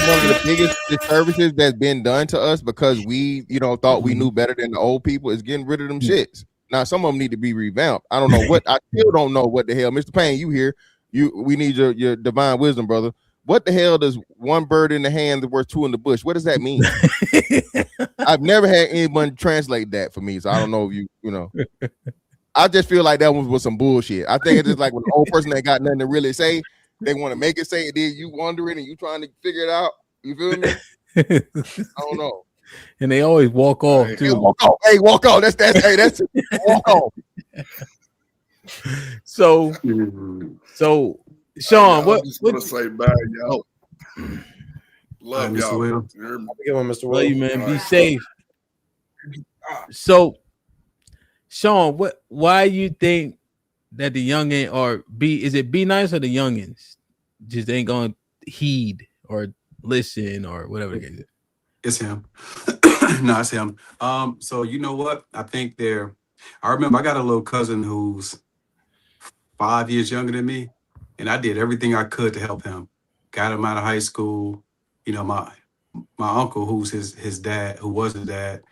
one of the biggest disservices that's been done to us, because we, thought we knew better than the old people, is getting rid of them shits. Now, some of them need to be revamped. I don't know what. I still don't know what the hell, Mr. Payne. You here? We need your divine wisdom, brother. What the hell does one bird in the hand worth two in the bush? What does that mean? I've never had anyone translate that for me, so I don't know if you. I just feel like that one was some bullshit. I think it's just like when the old person ain't got nothing to really say, they want to make it say it. Then you wondering and you trying to figure it out. You feel me? I don't know. And they always walk off too. Hey, walk off. Hey, walk off. That's walk off. So Sean, what? I just want to say bye, y'all. Love y'all. Have a good one, Mr. Will. Love you, man. Be safe. So, Sean, why you think that the youngin or is it be nice or the youngins just ain't gonna heed or listen or whatever it is? It's him. No, it's him. So you know what? I think they're I remember I got a little cousin who's 5 years younger than me, and I did everything I could to help him. Got him out of high school. You know, my uncle, who's his dad, who was his dad,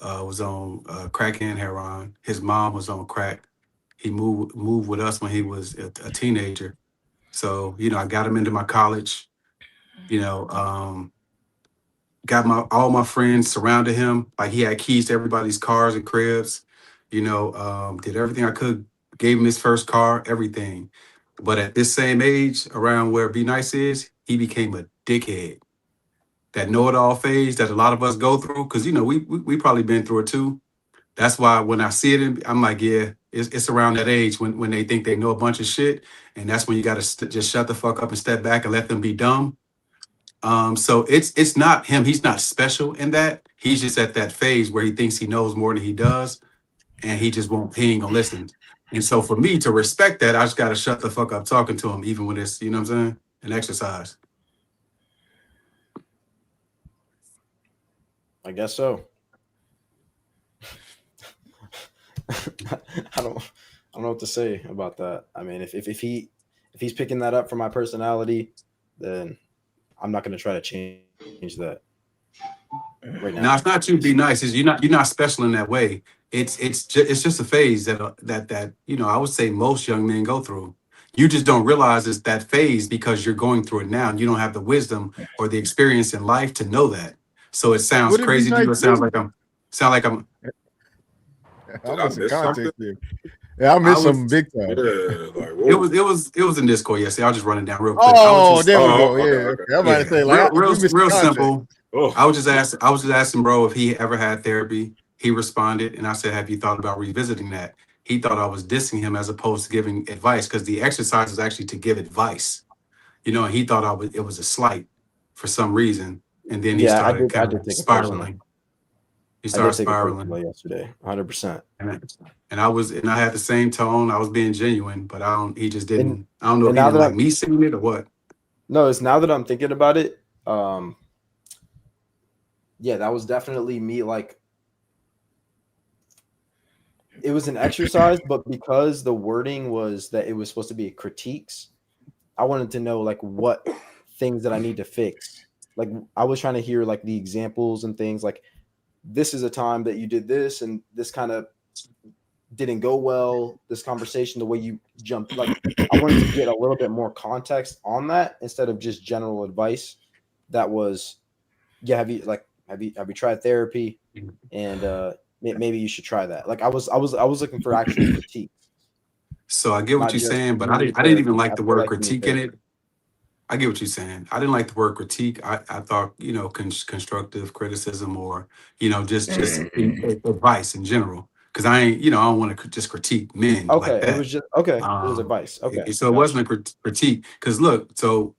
was on crack and heroin. His mom was on crack. He moved with us when he was a teenager. So, you know, I got him into my college. You know, got all my friends surrounded him. Like he had keys to everybody's cars and cribs. You know, did everything I could. Gave him his first car, everything. But at this same age, around where Be Nice is, he became a dickhead. That know-it-all phase that a lot of us go through, because you know we probably been through it too. That's why when I see it, I'm like, yeah, it's around that age when they think they know a bunch of shit, and that's when you got to just shut the fuck up and step back and let them be dumb. So it's not him. He's not special in that. He's just at that phase where he thinks he knows more than he does, and he just won't. He ain't gonna listen. And so for me to respect that, I just got to shut the fuck up talking to him, even when it's, you know what I'm saying, an exercise. I guess so. I don't know what to say about that. I mean, if he's picking that up for my personality, then I'm not going to try to change that right now. Now it's not you Be Nice. Is you're not special in that way. It's just a phase that you know I would say most young men go through. You just don't realize it's that phase because you're going through it now. And you don't have the wisdom or the experience in life to know that. So it sounds What did Be crazy to you. Nice It sounds do? like I'm. I Did I missed some miss context something? there. Yeah, I I missed was. something big time. Yeah, like It whoa. was in Discord yesterday. I'll just run it down real quick. I was Oh, just there we Oh, go. okay, Yeah, okay. okay. I'm about to yeah, say, like, we missed the real context. simple. Oh, I was just asking bro if he ever had therapy. He responded, and I said, "Have you thought about revisiting that?" He thought I was dissing him as opposed to giving advice because the exercise is actually to give advice. You know, and he thought it was a slight for some reason, and then he Yeah, started I kind did of take it personal. spiraling. He I did started take it spiraling, personal yesterday, 100%. and I had the same tone. I was being genuine, but I don't. He just And didn't. I don't know if and he now didn't that like I'm me saying it or what. no, it's now that I'm thinking about it. Yeah, that was definitely me. Like, it was an exercise, but because the wording was that it was supposed to be critiques, I wanted to know like what things that I need to fix. Like, I was trying to hear like the examples and things like, this is a time that you did this and this kind of didn't go well. This conversation, the way you jumped, like I wanted to get a little bit more context on that instead of just general advice. That was, yeah. Have you tried therapy? And maybe you should try that. Like I was looking for actual critique, So I get what not you're just saying, but you need I didn't even therapy. like I the feel word like you need critique in therapy. it. I get what you're saying. I didn't like the word critique. I thought, you know, constructive criticism or, you know, just advice in general. Because I ain't, you know, I don't want to just critique men like Okay, it that. was just okay. It was Um, advice. Okay, so it got you. wasn't a critique. Because look, so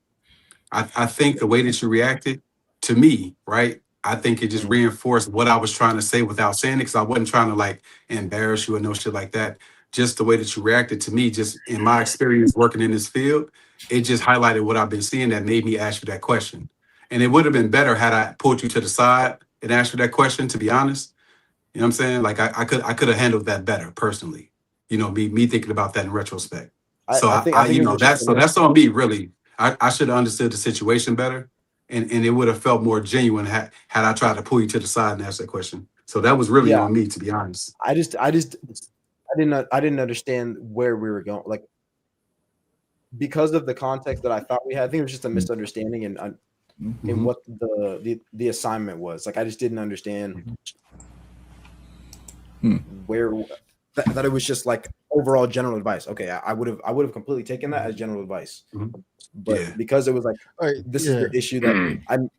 I think the way that you reacted to me, right? I think it just Mhm. reinforced what I was trying to say without saying it because I wasn't trying to like embarrass you or no shit like that. Just the way that you reacted to me, just in my experience working in this field, it just highlighted what I've been seeing that made me ask you that question. And it would have been better had I pulled you to the side and asked you that question, to be honest. You know what I'm saying? Like I could have handled that better personally. You know, me thinking about that in retrospect. So I I think you it know was just that's a so miss. that's on me really. I should have understood the situation better, and it would have felt more genuine had I tried to pull you to the side and ask that question. So that was really Yeah, on me, to be honest. I didn't understand where we were going. Like because of the context that I thought we had, I think it was just a misunderstanding in Mhm. what the assignment was. Like I just didn't understand Hmm. where that it was just like overall general advice. Okay, I would have completely taken that as general advice, Mhm. but Yeah. because it was like All right, this is yeah. the issue that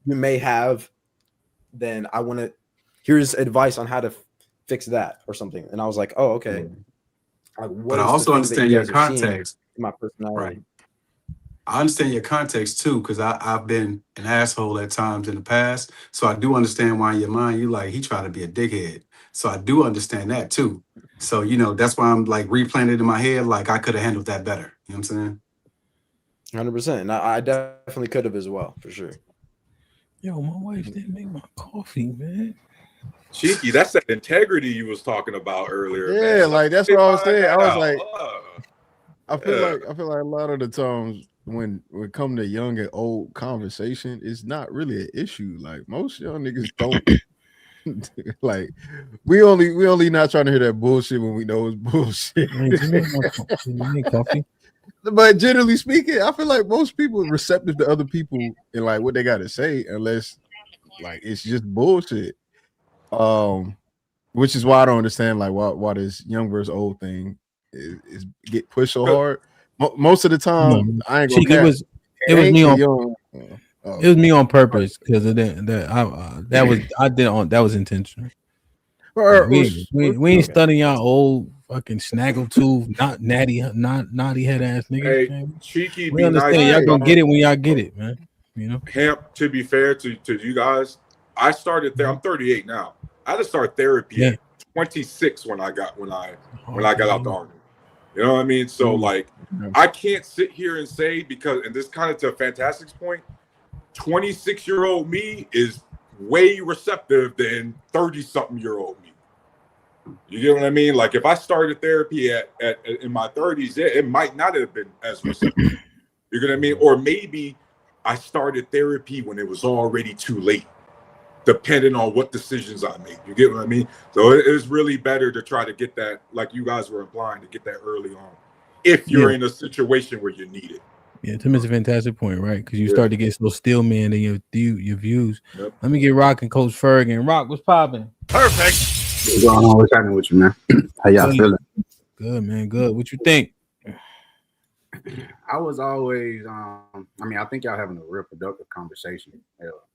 you may have, then I want to here's advice on how to fix that or something. And I was like, oh, okay. Like, But what I is the also thing that you understand your guys are seeing context, in my personality? right? I understand your context too, because I've been an asshole at times in the past. So I do understand why in your mind you like he tried to be a dickhead. So I do understand that too. So you know that's why I'm like replaying it in my head. Like I could have handled that better. You know what I'm saying? 100%. And I definitely could have as well, for sure. Yo, my wife didn't make my coffee, man. Cheeky, that's that integrity you was talking about earlier, Yeah, man. like that's what I was saying. I was like, I feel Yeah. like a lot of the times when we come to young and old conversation, it's not really an issue. Like most young niggas don't like we only not trying to hear that bullshit when we know it's bullshit. Coffee. But generally speaking, I feel like most people are receptive to other people and like what they got to say, unless like it's just bullshit. Which is why I don't understand like why this young versus old thing is get pushed so hard. Most of the time, I ain't gonna Cheek, it was me on it was me on purpose because of that was intentional. We ain't studying y'all old fucking snaggletooth, not naughty head ass niggas. Hey, Cheeky, We be understand nice. y'all gonna get it when y'all get it, man. You know. Hamp, to be fair to you guys, I started there. I'm 38 now. I just started therapy at 26 when I got out the army. You know what I mean? So like, I can't sit here and say because, and this kind of to Fantastic's point, 26-year-old me is way receptive than 30-something-year-old me. You get what I mean? Like if I started therapy in my 30s, it might not have been as receptive. You get what I mean? Or maybe I started therapy when it was already too late, depending on what decisions I made. You get what I mean? So it is really better to try to get that, like you guys were implying, to get that early on, if you're in a situation where you need it. Yeah, Tim is a fantastic point, right? Because you start to get so still, man, in your views. Yep. Let me get Rock and Coach Ferg and Rock. What's popping? Perfect. What's going on? What's happening with you, man? How y'all feeling? Good, man. Good. What you think? I was always, I mean, I think y'all having a real productive conversation,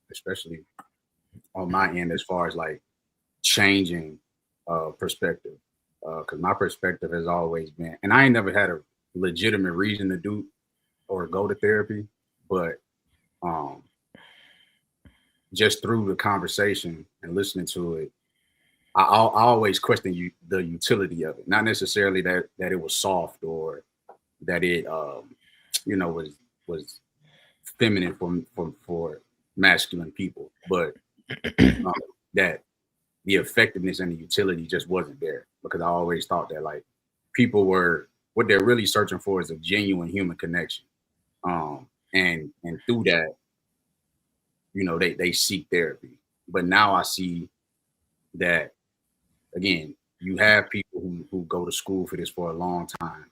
especially on my end as far as like changing perspective. Because my perspective has always been, and I ain't never had a legitimate reason to do or go to therapy, but just through the conversation and listening to it, I always question the utility of it. Not necessarily that it was soft or that it was feminine for masculine people, but that the effectiveness and the utility just wasn't there, because I always thought that like people were, what they're really searching for is a genuine human connection, and through that, they seek therapy. But now I see that again, you have people who go to school for this for a long time,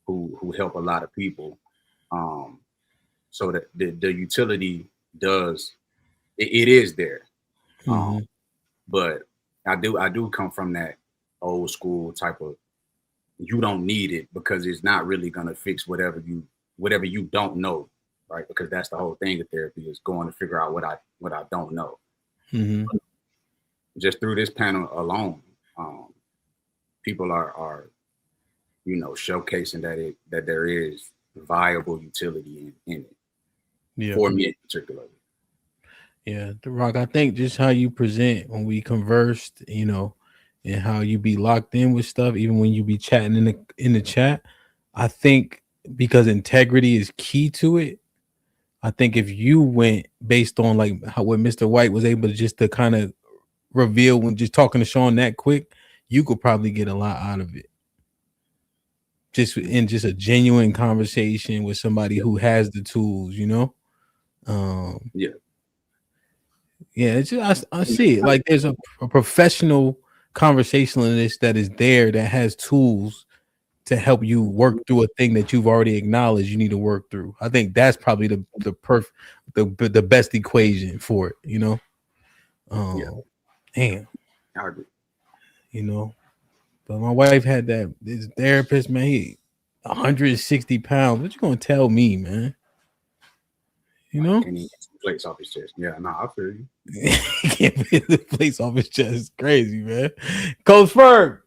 who help a lot of people, so that the utility does it is there. But I do come from that old school type of, you don't need it because it's not really gonna fix whatever you don't know, right? Because that's the whole thing of therapy, is going to figure out what I don't know. Just through this panel alone, people are showcasing that there is viable utility in it, for me in particular. Yeah, The Rock, I think just how you present when we conversed, and how you be locked in with stuff, even when you be chatting in the chat, I think because integrity is key to it. I think if you went based on like how what Mr. White was able to just to kind of reveal when just talking to Sean that quick, you could probably get a lot out of it. Just in just a genuine conversation with somebody who has the tools, Yeah, it's just, I see it. Like there's a professional conversationalist that is there that has tools to help you work through a thing that you've already acknowledged you need to work through. I think that's probably the best equation for it, Damn. I agree. But my wife had this therapist, man, he 160 pounds. What you gonna tell me, man? Can't even get some plates off his chest. Yeah, no, I feel you. He can't get the plates off his chest. It's crazy, man. Coach Ferg.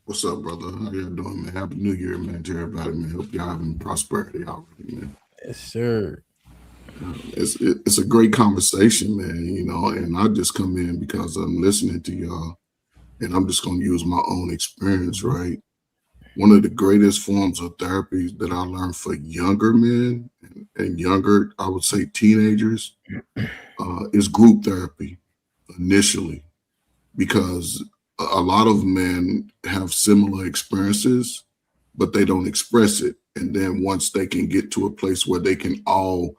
What's up, brother? How you doing, man? Happy New Year, man, to everybody, man. Hope y'all having prosperity already, man. Yes, sir. It's a great conversation, man, and I just come in because I'm listening to y'all, and I'm just going to use my own experience, right? one of the greatest forms of therapy that I learned for younger men and younger, I would say teenagers, is group therapy initially, because a lot of men have similar experiences, but they don't express it. And then once they can get to a place where they can all,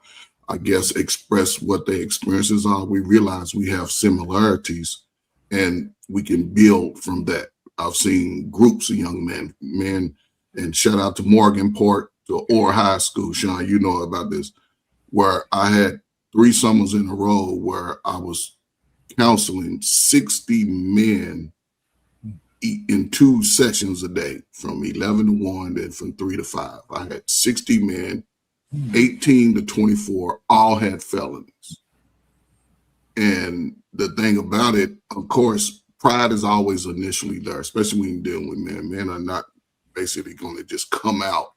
I guess, express what their experiences are, we realize we have similarities and we can build from that. I've seen groups of young men, and shout out to Morganport, to Orr High School, Sean, you know about this, where I had 3 summers in a row where I was counseling 60 men in 2 sessions a day, from 11 to 1 and from 3 to 5. I had 60 men, 18 to 24, all had felonies. And the thing about it, of course, pride is always initially there, especially when you're dealing with men. Men are not basically going to just come out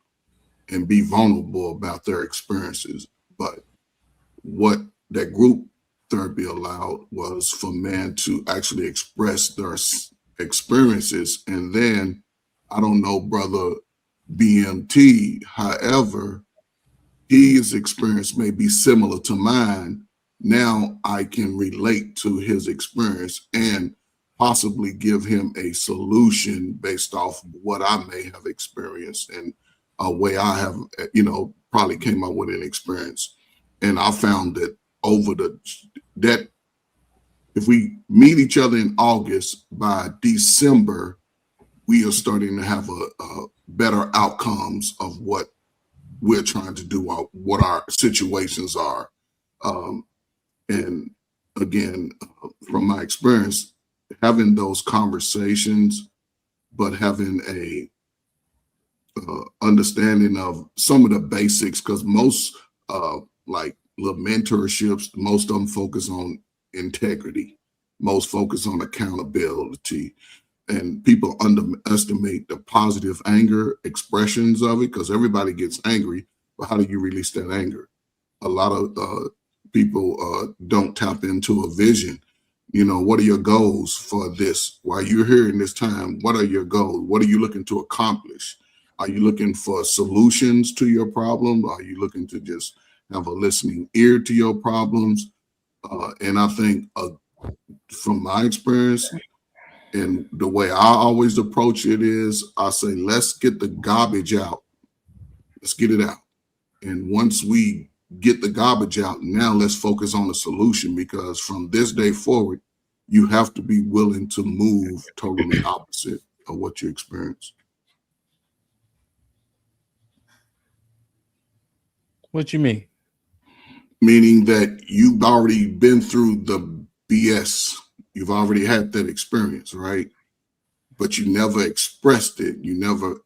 and be vulnerable about their experiences. But what that group therapy allowed was for men to actually express their experiences. And then, I don't know, brother BMT, however, his experience may be similar to mine. Now I can relate to his experience and possibly give him a solution based off what I may have experienced and a way I have, probably came up with an experience. And I found that that if we meet each other in August, by December, we are starting to have a better outcomes of what we're trying to do, what our situations are. And again, from my experience, having those conversations, but having a understanding of some of the basics, because most like little mentorships, most of them focus on integrity, most focus on accountability, and people underestimate the positive anger expressions of it, because everybody gets angry, but how do you release that anger? A lot of people don't tap into a vision. What are your goals for this? While you're here in this time, what are your goals? What are you looking to accomplish? Are you looking for solutions to your problem? Are you looking to just have a listening ear to your problems? And I think from my experience and the way I always approach it is, I say, let's get the garbage out. Let's get it out. And once we get the garbage out, now let's focus on the solution, because from this day forward, you have to be willing to move totally opposite of what you experience. What you mean? Meaning that you've already been through the BS. You've already had that experience, right? But you never expressed it. You never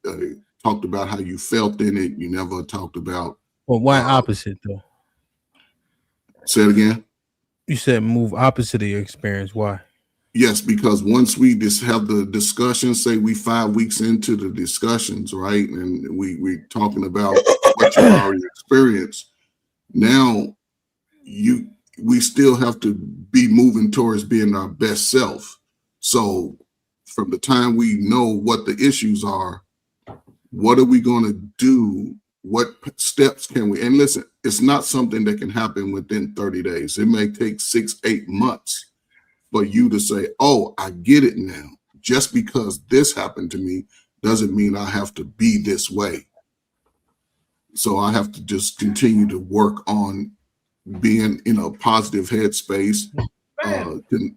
talked about how you felt in it. You never talked about. Well, why opposite though? Say it again. You said move opposite of your experience. Why? Yes, because once we just have the discussion, say we 5 weeks into the discussions, right? And we're talking about what you already experienced. Now we still have to be moving towards being our best self. So from the time we know what the issues are, what are we going to do? What steps can we? And listen, it's not something that can happen within 30 days. It may take 6-8 months for you to say, oh, I get it now. Just because this happened to me doesn't mean I have to be this way. So I have to just continue to work on being in a positive headspace.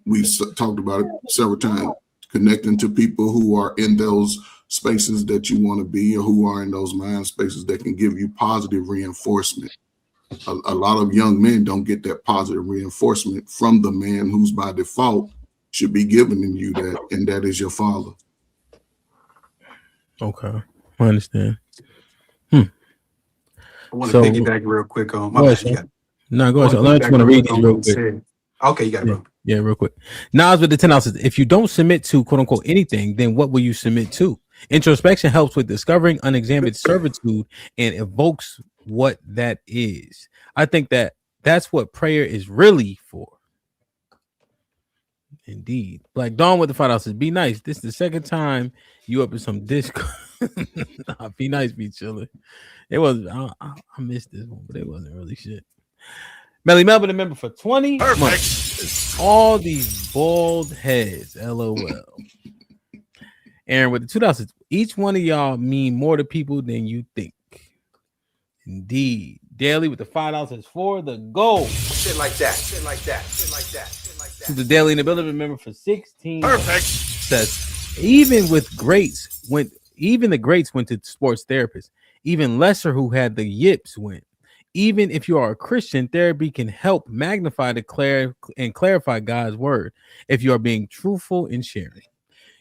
We talked about it several times, connecting to people who are in those spaces that you want to be, or who are in those mind spaces that can give you positive reinforcement. A lot of young men don't get that positive reinforcement from the man who's by default should be giving you that, and that is your father. Okay, I understand. I want to piggyback real quick on my bad. No, go ahead. I just want to read these real quick. Okay, you got it, bro. Yeah, real quick. Nas with the 10 ounces. If you don't submit to quote unquote anything, then what will you submit to? Introspection helps with discovering unexamined servitude and evokes what that is. I think that's what prayer is really for. Indeed. Black Dawn with the $5 says, be nice. This is the second time you up in some disco. Nah, be nice, be chilling. It was I missed this one, but it wasn't really shit. Melly Melvin, a member for 20 months. All these bald heads. LOL. Aaron with the $2. Each one of y'all mean more to people than you think. Indeed. Daily with the $5 says for the goal. Shit like that. Shit like that. Shit like that. Shit like that. To the Daily in the building, remember for 16. Perfect. Says even the greats went to sports therapists. Even lesser who had the yips went. Even if you are a Christian, therapy can help magnify, declare, and clarify God's word if you are being truthful in sharing.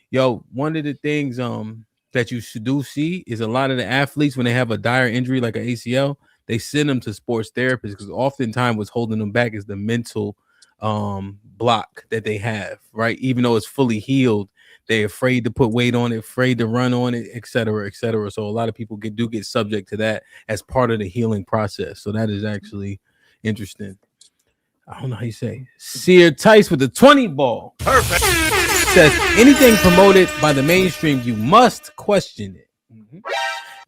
Yo, one of the things that you do see is a lot of the athletes, when they have a dire injury like an ACL, they send them to sports therapists because oftentimes what's holding them back is the mental block that they have, right? Even though it's fully healed, they're afraid to put weight on it, afraid to run on it, et cetera, et cetera. So a lot of people do get subject to that as part of the healing process. So that is actually interesting. I don't know how you say. Sear Tice with the 20 ball. Perfect. Says anything promoted by the mainstream, you must question it.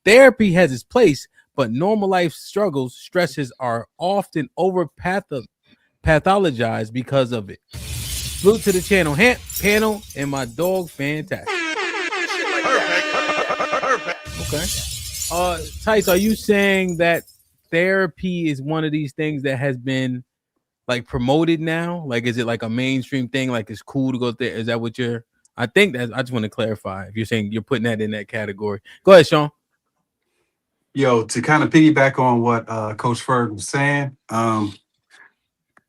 Therapy has its place, but normal life struggles, stresses are often over pathologized because of it. Salute to the channel, Hamp, panel, and my dog, fantastic. Okay. Tice, are you saying that therapy is one of these things that has been like promoted now? Like, is it like a mainstream thing? Like, it's cool to go there? Is that what you're? I think that I just want to clarify. If you're saying you're putting that in that category, go ahead, Sean. Yo, to kind of piggyback on what Coach Ferg was saying,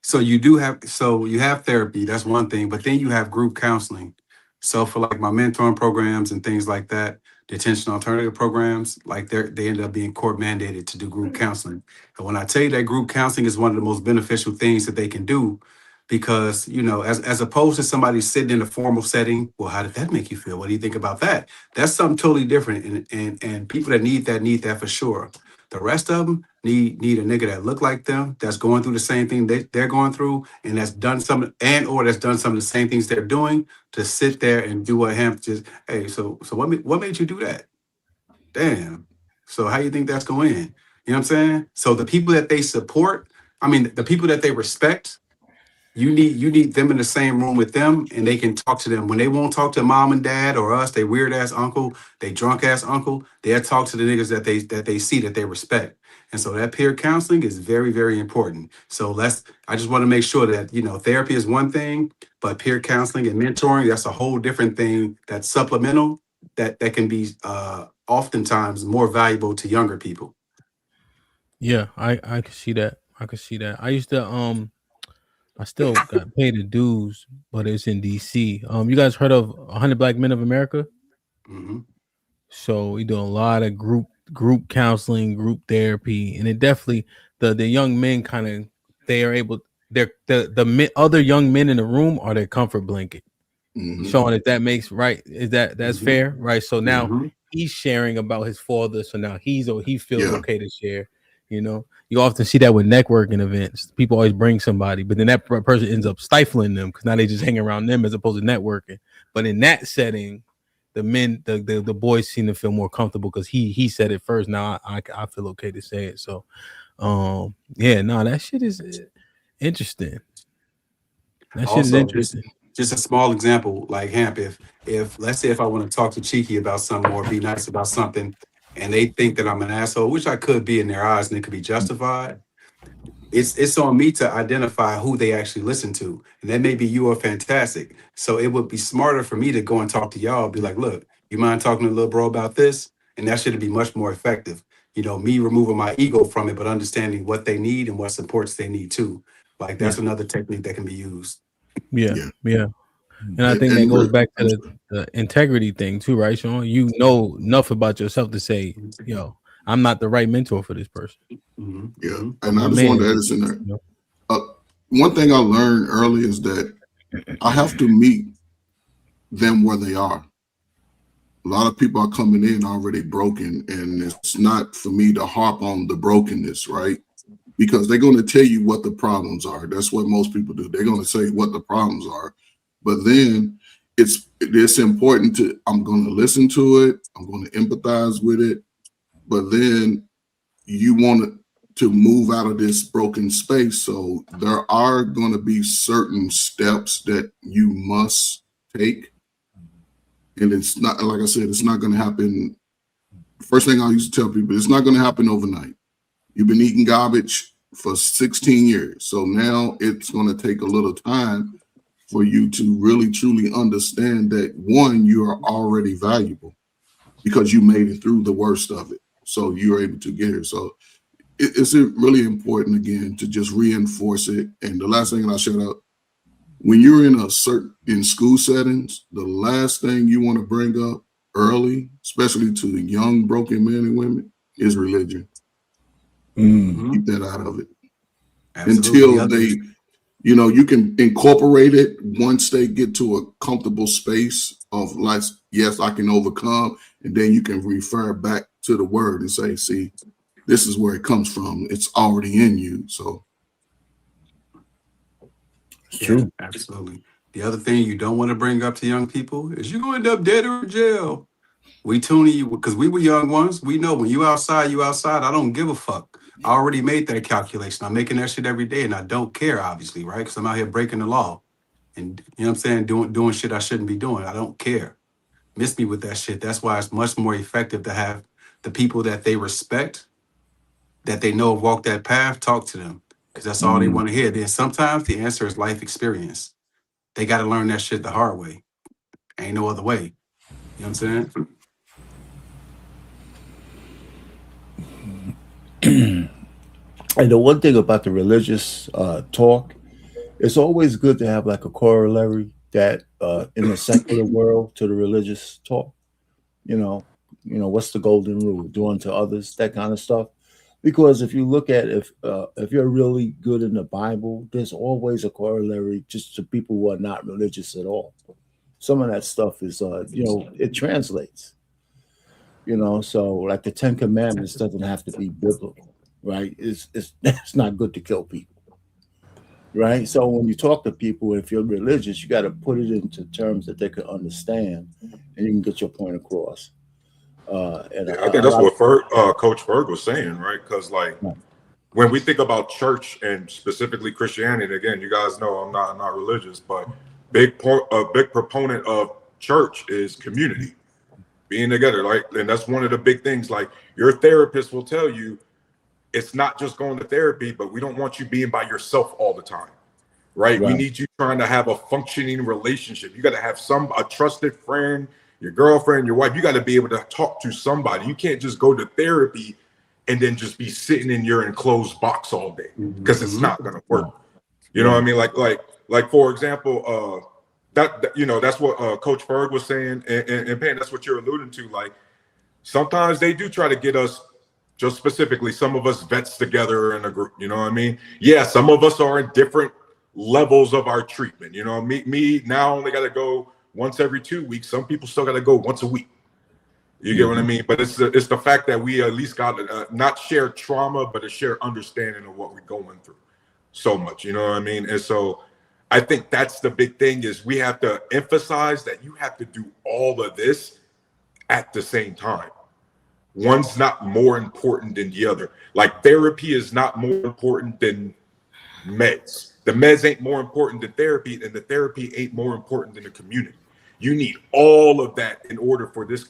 so you have therapy, that's one thing, but then you have group counseling. So for like my mentoring programs and things like that, detention alternative programs, like they end up being court mandated to do group counseling. And when I tell you that group counseling is one of the most beneficial things that they can do, because, you know, as opposed to somebody sitting in a formal setting, well, how did that make you feel? What do you think about that? That's something totally different. And people that need that for sure. The rest of them need a nigga that look like them, that's going through the same thing they're going through, and that's done some of the same things they're doing, to sit there and do what Hamp just, hey, so what made you do that? Damn. So how you think that's going in? You know what I'm saying? So the people that they support, I mean, the people that they respect, you need them in the same room with them, and they can talk to them. When they won't talk to mom and dad or us, they weird ass uncle, they drunk ass uncle, they'll talk to the niggas that they see, that they respect. And so that peer counseling is very, very important. So I just want to make sure that, you know, therapy is one thing, but peer counseling and mentoring, that's a whole different thing that's supplemental, that can be oftentimes more valuable to younger people. Yeah, I can see that. I used to I still got paid the dues, but it's in DC. You guys heard of 100 Black Men of America? Mm-hmm. So we do a lot of group counseling, group therapy, and it definitely the young men kind of the other young men in the room are their comfort blanket. Mm-hmm. Showing if that makes right, that's Mm-hmm. fair, right? So now Mm-hmm. he's sharing about his father, so now he feels okay to share. You know, you often see that with networking events. People always bring somebody, but then that person ends up stifling them because now they just hang around them as opposed to networking. But in that setting, the boys seem to feel more comfortable because he said it first. Now I feel okay to say it. So, that shit is interesting. That shit is interesting. Just a small example, like Hamp, if let's say if I want to talk to Cheeky about something or be nice about something, and they think that I'm an asshole, which I could be in their eyes, and it could be justified. It's on me to identify who they actually listen to, and that may be you or Fantastic. So it would be smarter for me to go and talk to y'all, be like, look, you mind talking to little bro about this? And that should be much more effective. You know, me removing my ego from it, but understanding what they need and what supports they need too. Like that's another technique that can be used. Yeah. And I think that goes back to the integrity thing too, right, Sean? You know enough about yourself to say, yo, I'm not the right mentor for this person. Mm-hmm. Yeah. And I just wanted to add this in there. One thing I learned early is that I have to meet them where they are. A lot of people are coming in already broken, and it's not for me to harp on the brokenness, right? Because they're going to tell you what the problems are. That's what most people do. They're going to say what the problems are. But then it's important to, I'm going to listen to it, I'm going to empathize with it, but then you want to move out of this broken space. So there are going to be certain steps that you must take. And it's not, like I said, it's not going to happen. First thing I used to tell people, it's not going to happen overnight. You've been eating garbage for 16 years. So now it's going to take a little time for you to really, truly understand that, one, you are already valuable because you made it through the worst of it. So you're able to get here. So it's really important, again, to just reinforce it. And the last thing I'll shout out, when you're in school settings, the last thing you want to bring up early, especially to the young broken men and women, is religion. Keep that out of it. Absolutely. Until they, you can incorporate it once they get to a comfortable space of like, yes, I can overcome. And then you can refer back to the word and say, see, this is where it comes from. It's already in you. So. Yeah, absolutely. The other thing you don't want to bring up to young people is you're going to end up dead or in jail. We tuning you because we were young ones. We know when you outside, you outside. I don't give a fuck. I already made that calculation. I'm making that shit every day, and I don't care, obviously, right? Because I'm out here breaking the law, and you know what I'm saying, doing shit I shouldn't be doing. I don't care. Miss me with that shit. That's why it's much more effective to have the people that they respect, that they know walk that path, talk to them, because that's all they want to hear. Then sometimes the answer is life experience. They got to learn that shit the hard way. Ain't no other way. You know what I'm saying? And the one thing about the religious talk, it's always good to have like a corollary that in the secular world to the religious talk. What's the golden rule? Do unto others, that kind of stuff. Because if you look at if you're really good in the Bible, there's always a corollary just to people who are not religious at all. Some of that stuff is it translates. So like the Ten Commandments doesn't have to be biblical, right? It's not good to kill people, right? So when you talk to people, if you're religious, you got to put it into terms that they can understand, and you can get your point across. I think that's what Coach Ferg was saying, right? Because like when we think about church and specifically Christianity, again, you guys know I'm not religious, but a big proponent of church is community, being together, like, and that's one of the big things. Like your therapist will tell you, it's not just going to therapy, but we don't want you being by yourself all the time, right? We need you trying to have a functioning relationship. You got to have a trusted friend, your girlfriend, your wife. You got to be able to talk to somebody. You can't just go to therapy and then just be sitting in your enclosed box all day, because it's not going to work. You know what I mean? Like for example, that's what Coach Ferg was saying, and Pan, that's what you're alluding to. Like sometimes they do try to get us, just specifically, some of us vets together in a group. You know what I mean? Yeah, some of us are in different levels of our treatment. Me now only got to go once every 2 weeks. Some people still got to go once a week. You get what I mean? But it's the fact that we at least got not shared trauma, but a shared understanding of what we're going through so much. You know what I mean? And so I think that's the big thing, is we have to emphasize that you have to do all of this at the same time. One's not more important than the other. Like therapy is not more important than meds. The meds ain't more important than therapy, and the therapy ain't more important than the community. You need all of that in order for this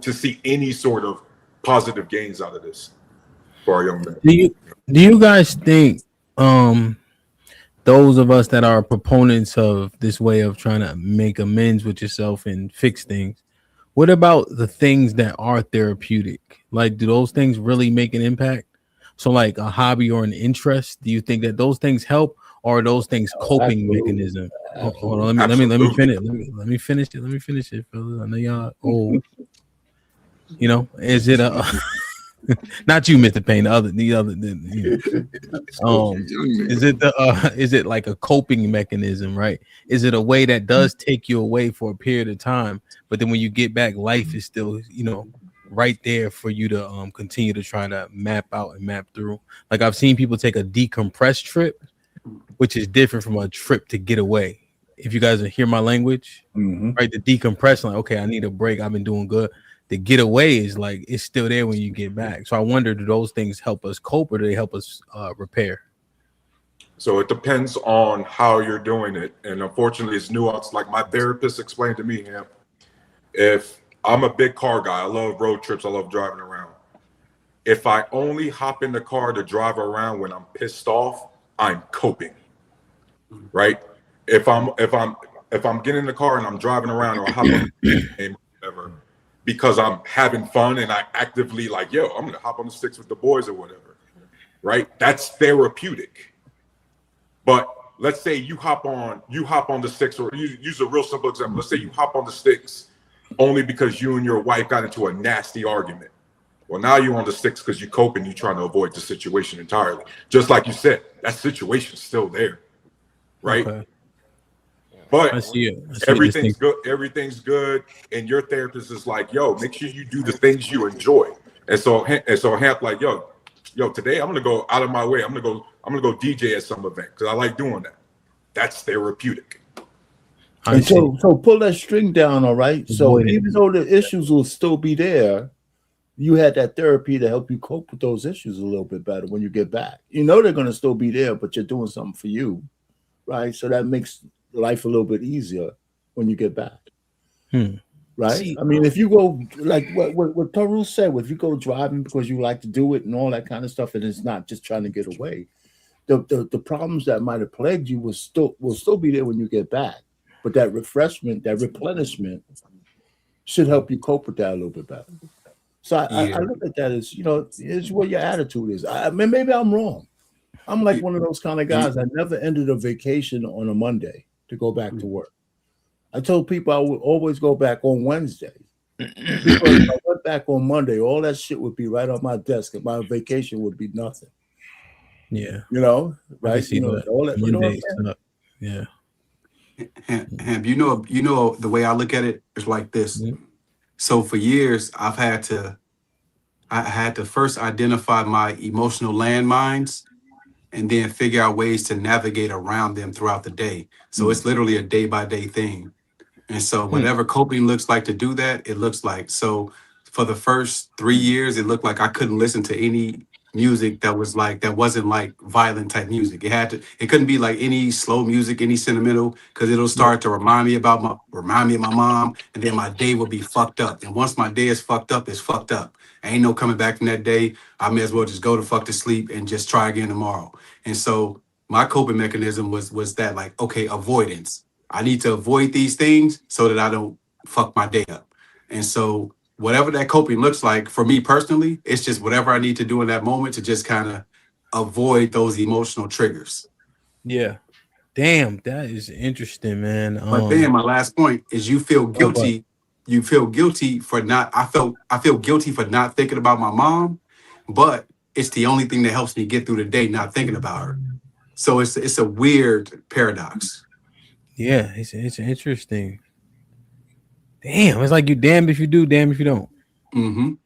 to see any sort of positive gains out of this for our young men. Do you guys think those of us that are proponents of this way of trying to make amends with yourself and fix things, what about the things that are therapeutic? Like, do those things really make an impact? So like a hobby or an interest, do you think that those things help, or are those things coping mechanism? Hold on, let me finish. Let me finish it, fellas. I know y'all old. Is it a not you, Mr. Payne, is it like a coping mechanism, right? Is it a way that does take you away for a period of time, but then when you get back, life is still, right there for you to continue to try to map out and map through? Like I've seen people take a decompress trip, which is different from a trip to get away. if you guys hear my language, Mm-hmm. right? The decompression, like, okay, I need a break. I've been doing good. The getaway is like it's still there when you get back. So I wonder, do those things help us cope or do they help us repair? So it depends on how you're doing it. And unfortunately, it's nuanced. Like my therapist explained to me, Hamp, if I'm a big car guy, I love road trips, I love driving around. If I only hop in the car to drive around when I'm pissed off, I'm coping. Right? If I'm getting in the car and I'm driving around or I hop on the game or whatever, because I'm having fun and I actively like, yo, I'm gonna hop on the sticks with the boys or whatever. Right? That's therapeutic. But let's say you hop on the sticks, or use a real simple example. Let's say you hop on the sticks only because you and your wife got into a nasty argument. Well, now you're on the sticks because you cope and you're trying to avoid the situation entirely. Just like you said, that situation's still there, right? Okay. But I see it. Everything's good. Everything's good, and your therapist is like, "Yo, make sure you do the things you enjoy." And so Hamp like, "Yo, today I'm gonna go out of my way. I'm gonna go DJ at some event because I like doing that. That's therapeutic." And so pull that string down, all right? So Avoid it. even though the issues will still be there, you had that therapy to help you cope with those issues a little bit better when you get back. You know they're going to still be there, but you're doing something for you, right? So that makes life a little bit easier when you get back, right? See, I mean, if you go, like what Taru said, if you go driving because you like to do it and all that kind of stuff, and it's not just trying to get away, the problems that might have plagued you will still be there when you get back. But that refreshment, that replenishment should help you cope with that a little bit better. So I look at that as, it's what your attitude is. I mean, maybe I'm wrong. I'm like one of those kind of guys. I never ended a vacation on a Monday to go back to work. I told people I would always go back on Wednesday. Because if I went back on Monday, all that shit would be right on my desk and my vacation would be nothing. Yeah. Right? See that. All that, Mondays up. Yeah. Hamp, you know the way I look at it is like this. So for years I had to first identify my emotional landmines and then figure out ways to navigate around them throughout the day. So it's literally a day by day thing. And so whatever coping looks like to do that, it looks like. So for the first 3 years, it looked like I couldn't listen to any music that wasn't like violent type music. It couldn't be like any slow music, any sentimental, because it'll start to remind me of my mom, and then my day will be fucked up. And once my day is fucked up, it's fucked up. Ain't no coming back from that day. I may as well just go to fuck to sleep and just try again tomorrow. And so my coping mechanism was that, like, okay, avoidance. I need to avoid these things so that I don't fuck my day up. And so whatever that coping looks like for me personally, it's just whatever I need to do in that moment to just kind of avoid those emotional triggers. Yeah. Damn, that is interesting, man. But then my last point is you feel guilty. You feel guilty for not, I feel guilty for not thinking about my mom, but it's the only thing that helps me get through the day not thinking about her. So it's a weird paradox. Yeah, it's interesting. Damn, it's like you damned if you do, damned if you don't. And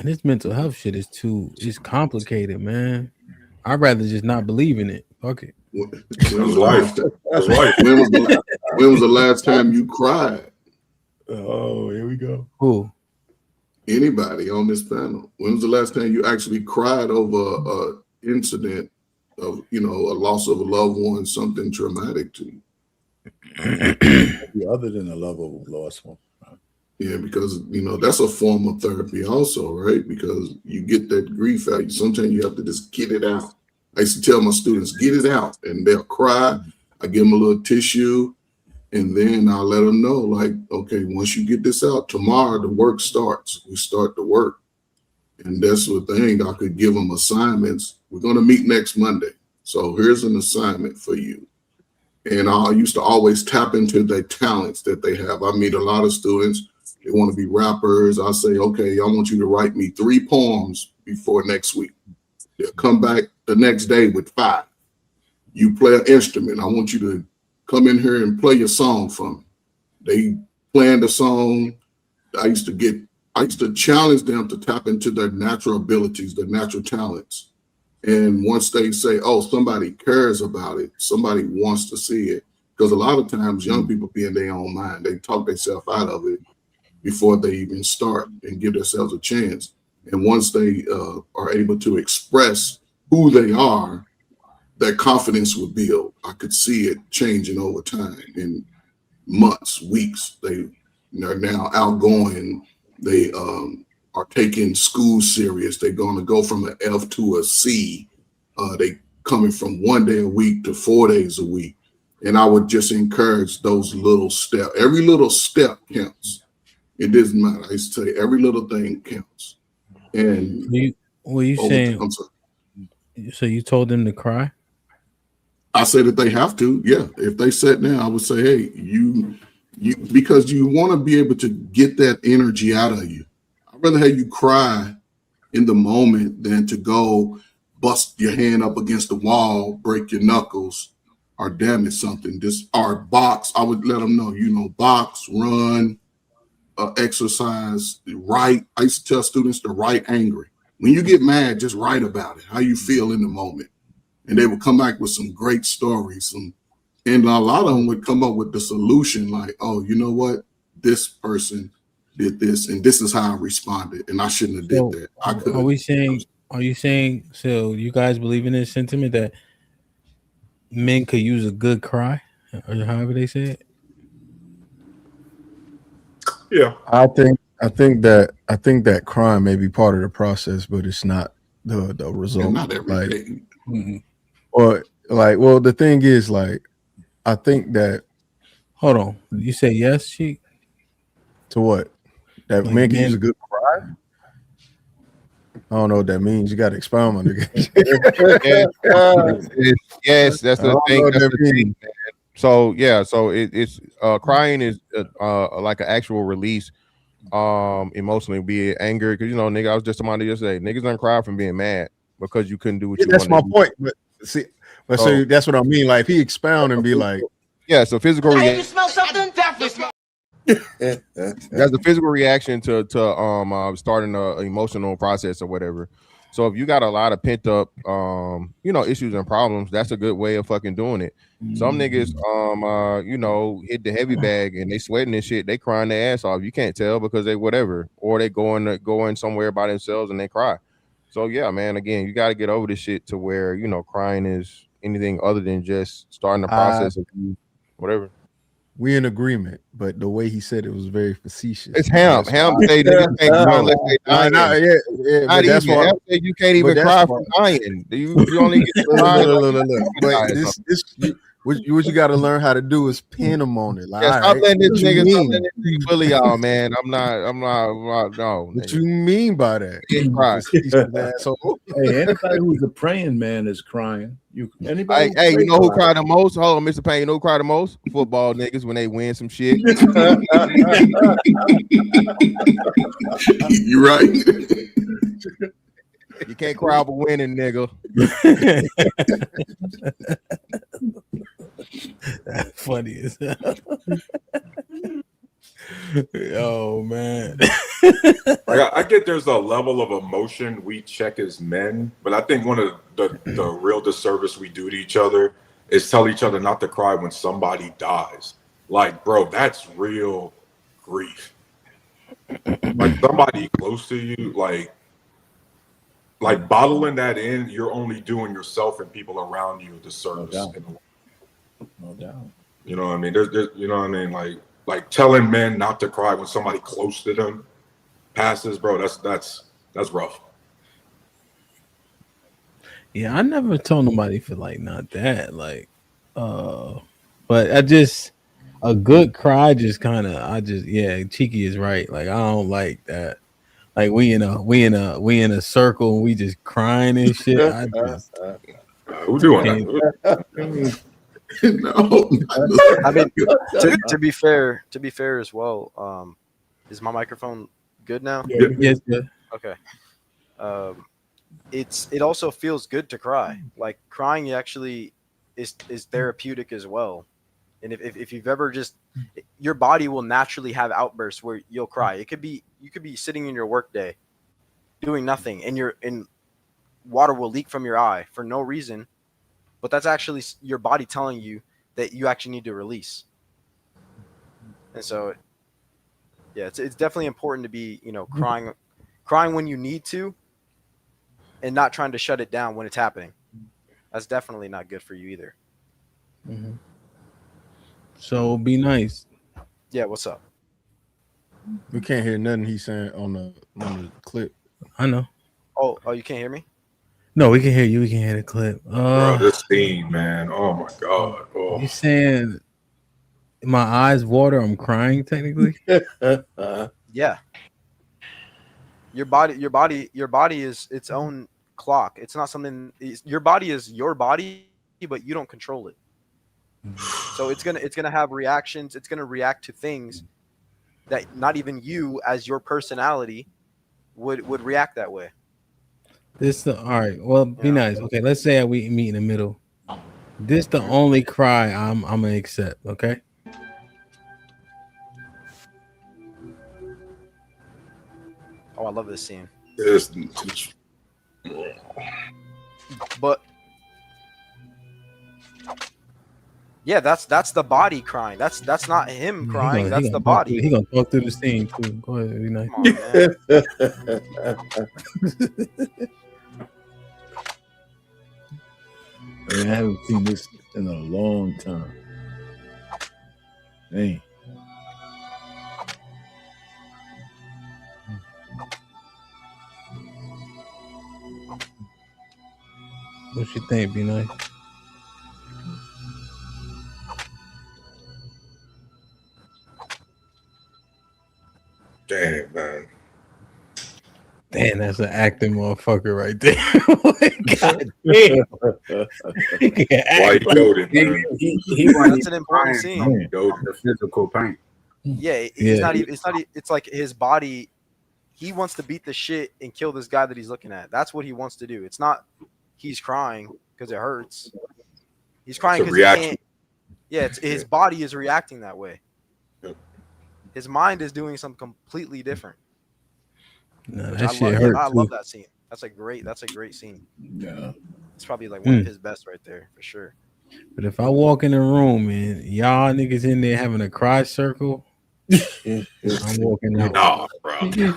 this mental health shit is complicated, man. I'd rather just not believe in it. Fuck it. That's life. That's life. When was the last time you cried? Oh, here we go. Who? Anybody on this panel? When was the last time you actually cried over an incident of, a loss of a loved one, something traumatic to you? Other than a love of a lost one. Yeah, because that's a form of therapy also, right? Because you get that grief out. Sometimes you have to just get it out. I used to tell my students, get it out, and they'll cry. I give them a little tissue, and then I'll let them know, like, okay, once you get this out, tomorrow the work starts. We start the work. And that's the thing. I could give them assignments. We're going to meet next Monday. So here's an assignment for you. And I used to always tap into their talents that they have. I meet a lot of students. They want to be rappers. I say, okay, I want you to write me 3 poems before next week. They'll come back the next day with 5. You play an instrument. I want you to come in here and play your song for me. They playing the song. I used to challenge them to tap into their natural abilities, their natural talents. And once they say, oh, somebody cares about it, somebody wants to see it. Because a lot of times young people be in their own mind. They talk themselves out of it before they even start and give themselves a chance. And once they are able to express who they are, their confidence will build. I could see it changing over time in months, weeks. They are now outgoing. They are taking school serious. They're going to go from an F to a C. They coming from 1 day a week to 4 days a week. And I would just encourage those little steps. Every little step counts. It doesn't matter. I used to say every little thing counts. And What you saying? I'm sorry. So you told them to cry? I say that they have to. Yeah. If they sat down, I would say, hey, you because you want to be able to get that energy out of you. I'd rather have you cry in the moment than to go bust your hand up against the wall, break your knuckles, or damage something. Or box. I would let them know, box, run, exercise, write. I used to tell students to write angry. When you get mad, just write about it, how you feel in the moment. And they would come back with some great stories. And a lot of them would come up with the solution like, oh, you know what? This person did this, and this is how I responded, and I shouldn't have did that. I could. Are you saying, so you guys believe in this sentiment that men could use a good cry? Or however they say it? Yeah. I think that crime may be part of the process, but it's not the result. And not everything. Or well, the thing is, I think that. Hold on, you say yes, Sheik? To what? That Like men can use a good cry? I don't know what that means. You got to expound on it. Yes, that's the thing. That's the thing, man. So yeah, so it's crying is like an actual release, emotionally, be it anger. Because nigga, I was just somebody yesterday. Niggas don't cry from being mad because you couldn't do what you That's wanted. my point. But see, so that's what I mean. Like, if he expound and be like, yeah, so physical reaction. You smell something? Definitely smell. That's a physical reaction to starting an emotional process or whatever. So if you got a lot of pent up issues and problems, that's a good way of fucking doing it. Some niggas hit the heavy bag and they sweating and shit, they crying their ass off. You can't tell because they whatever, or they going somewhere by themselves and they cry. So yeah, man, again, you got to get over this shit to where crying is anything other than just starting the process of whatever. we in agreement, but the way he said it was very facetious. It's Hamp. Hamp say niggas can't cry unless they dying. But that's why Hamp say you can't even cry from dying. You only get to cry. But what you got to learn how to do is pin them on it. Like, stop letting this nigga bully y'all, man. I'm not. No. What you mean by that? Hey, anybody who's a praying man is crying. Anybody? Hey, you know who cried the most? Hold on, Mr. Payne. You know who cried the most? Football niggas when they win some shit. You're right. You can't cry over winning, nigga. That's funny as hell. Oh man. I get there's a level of emotion we check as men, but I think one of the real disservice we do to each other is tell each other not to cry when somebody dies. Like, bro, that's real grief. Like somebody close to you, like bottling that in, you're only doing yourself and people around you a disservice. No doubt. You know what I mean? There's you know what I mean? Like telling men not to cry when somebody close to them passes, bro. That's rough. Yeah, I never told nobody for not that. But a good cry Cheeky is right. Like, I don't like that. Like, we in a circle and we just crying and shit. Who doing that? No. I mean, to be fair as well, is my microphone good now? Yes, good. Okay. It also feels good to cry. Like, crying actually is therapeutic as well. And if you've ever your body will naturally have outbursts where you'll cry. You could be sitting in your work day doing nothing, and water will leak from your eye for no reason, but that's actually your body telling you that you actually need to release. And so, yeah, it's definitely important to be, crying when you need to, and not trying to shut it down when it's happening. That's definitely not good for you either. Mhm. So be nice. Yeah, what's up? We can't hear nothing he's saying on the clip. I know. Oh, you can't hear me? No, we can hear you. We can hear the clip. Bro, this scene, man. Oh my god. Oh. You saying my eyes water? I'm crying technically. Yeah. Your body is its own clock. It's not something. Your body is your body, but you don't control it. So it's gonna have reactions. It's gonna react to things that not even you, as your personality, would react that way. All right. Well, be nice. Okay, let's say we meet in the middle. This the only cry I'm gonna accept. Okay. Oh, I love this scene. But yeah, that's the body crying. That's not him crying. That's the body. He gonna talk through the scene too. Go ahead, be nice. Come on, man. Man, I haven't seen this in a long time. Dang. What you think? Be nice. Damn, man. Damn, that's an acting motherfucker right there. God damn. White goated, man. That's an important scene. The physical pain. Yeah, he's not even. It's like his body. He wants to beat the shit and kill this guy that he's looking at. That's what he wants to do. It's not he's crying because it hurts. He's crying because he can't. Yeah, his body is reacting that way. His mind is doing something completely different. No, that shit hurt. I love that scene. That's a great scene. Yeah, it's probably like one of his best right there for sure. But if I walk in the room and y'all niggas in there having a cry circle, I'm walking out. No, bro. See,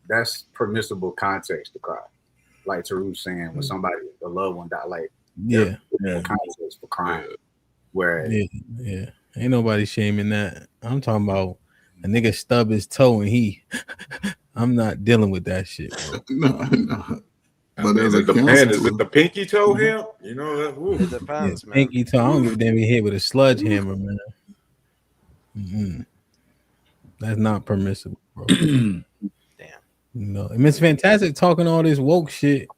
that's permissible context to cry. Like Taru's saying, when somebody, a loved one died, like context for crying. Where yeah, ain't nobody shaming that. I'm talking about a nigga stub his toe and I'm not dealing with that shit, bro. No. But is it the pinky toe Hamp? You know that. It depends, man. Pinky toe. I don't give a damn. He hit with a sledgehammer, man. That's not permissible, bro. Damn. No, and Miss Fantastic talking all this woke shit.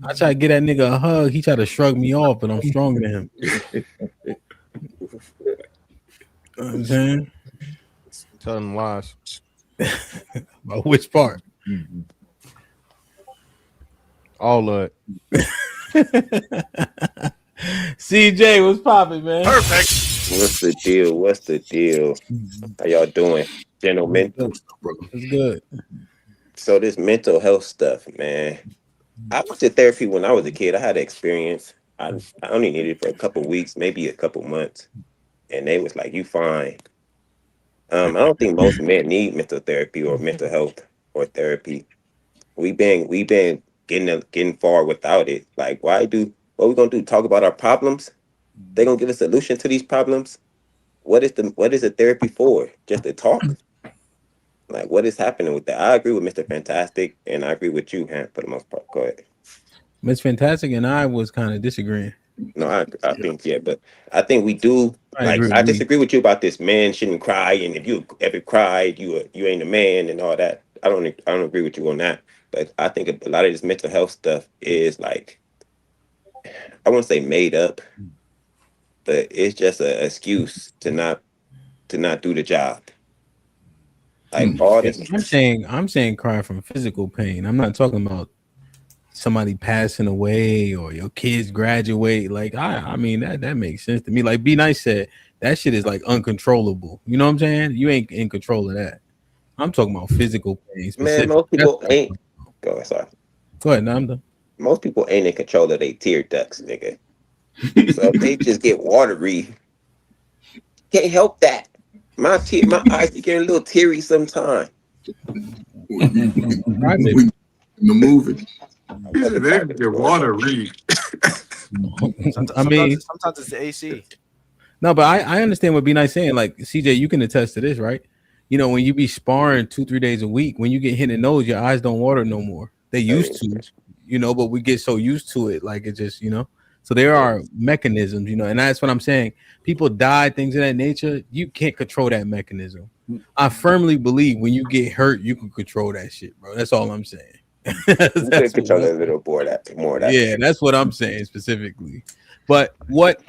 I try to get that nigga a hug. He tried to shrug me off, but I'm stronger than him. You know what I'm saying? Tell them lies. About which part? All of it. CJ, what's popping, man? Perfect. What's the deal? What's the deal? How y'all doing, gentlemen? It's good. So this mental health stuff, man. I went to therapy when I was a kid. I had experience. I only needed it for a couple weeks, maybe a couple months, and they was like, "You fine." I don't think most men need mental therapy or mental health or therapy. We've been getting far without it. Like, what we gonna do? Talk about our problems? They gonna give a solution to these problems? What is the therapy for? Just to talk? Like, what is happening with that? I agree with Mr. Fantastic, and I agree with you, Hamp, for the most part. Go ahead. Miss Fantastic and I was kind of disagreeing. No, I think, yeah, but I think we do. I disagree with you about this. Man shouldn't cry, and if you ever cried, you ain't a man and all that. I don't agree with you on that. But I think a lot of this mental health stuff is like, I won't say made up, but it's just an excuse to not do the job. Like all this. I'm saying cry from physical pain. I'm not talking about somebody passing away or your kids graduate. Like I mean that makes sense to me. Like B Nice said, that shit is like uncontrollable. You know what I'm saying? You ain't in control of that. I'm talking about physical pain. Man, most people ain't. Go ahead, sorry. Go ahead, Namda. Most people ain't in control of their tear ducts, nigga. So if they just get watery, can't help that. My eyes be getting a little teary sometimes. Right, baby. In the movie. Your water read. I mean, sometimes it's the AC. no, but I understand what B-Nice saying. Like, CJ, you can attest to this, right? You know, when you be sparring 2-3 days a week, when you get hit in the nose, your eyes don't water no more. They used to, you know, but we get so used to it, like it just, you know. So there are mechanisms, you know, and that's what I'm saying. People die, things of that nature. You can't control that mechanism. I firmly believe when you get hurt, you can control that shit, bro. That's all I'm saying. That's control a little more of that. Yeah, that's what I'm saying specifically. But what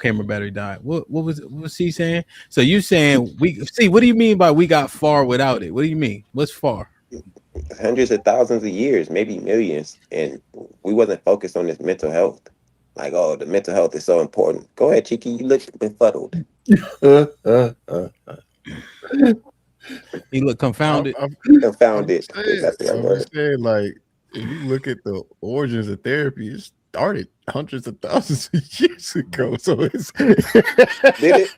camera battery died. What was he saying? So you saying we see? What do you mean by we got far without it? What do you mean? What's far? Hundreds of thousands of years, maybe millions, and we wasn't focused on this mental health. Like, oh, the mental health is so important. Go ahead, Cheeky. You look befuddled. He look confounded. Confounded. I'm saying, like, if you look at the origins of therapy, it started hundreds of thousands of years ago. So it's did it?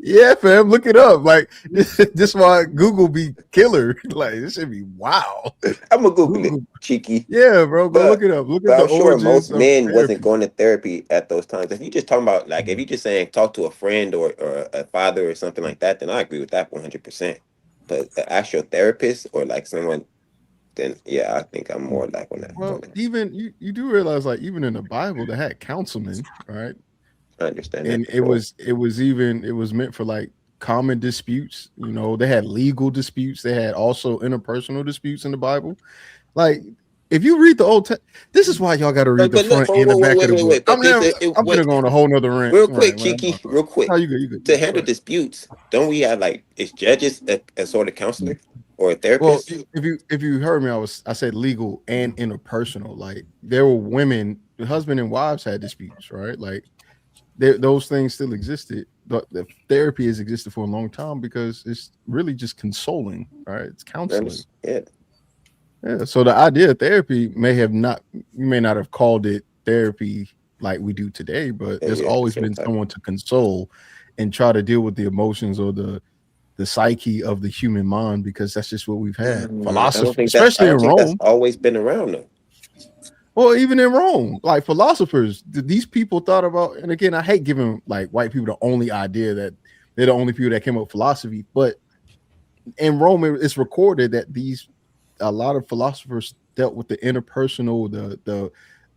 Yeah, fam, look it up. Like this why Google be killer. Like this should be wow. I'm gonna Google it, Cheeky. Yeah, bro, go look it up. Look at the I'm sure origins most of men therapy. wasn't going to therapy at those times. If you just talking about like if you just saying talk to a friend or a father or something like that, then I agree with that 100%. But the actual therapist or like someone, then yeah, I think I'm more like on that. Well, even you do realize, like, even in the Bible, they had counseling, right? I understand And that. it was meant for like common disputes. You know, they had legal disputes. They had also interpersonal disputes in the Bible. Like, if you read the Old this is why y'all got to read the front and the back of the book. I'm gonna go on a whole nother rant. Real quick, Cheeky, real quick. Oh, you good. To handle disputes, don't we have like is judges a sort of counselor or a Well, therapist? if you heard me, I said legal and interpersonal. Like, there were women, husband and wives had disputes, right? Like, those things still existed. The therapy has existed for a long time because it's really just consoling, right? It's counseling. Yeah. So the idea of therapy you may not have called it therapy like we do today, but there's always been someone to console and try to deal with the emotions or the psyche of the human mind, because that's just what we've had. Philosophers, especially in Rome, that's always been around though. Well, even in Rome, like philosophers, these people thought about, and again, I hate giving like white people the only idea that they're the only people that came up with philosophy, but in Rome, it's recorded that a lot of philosophers dealt with the interpersonal,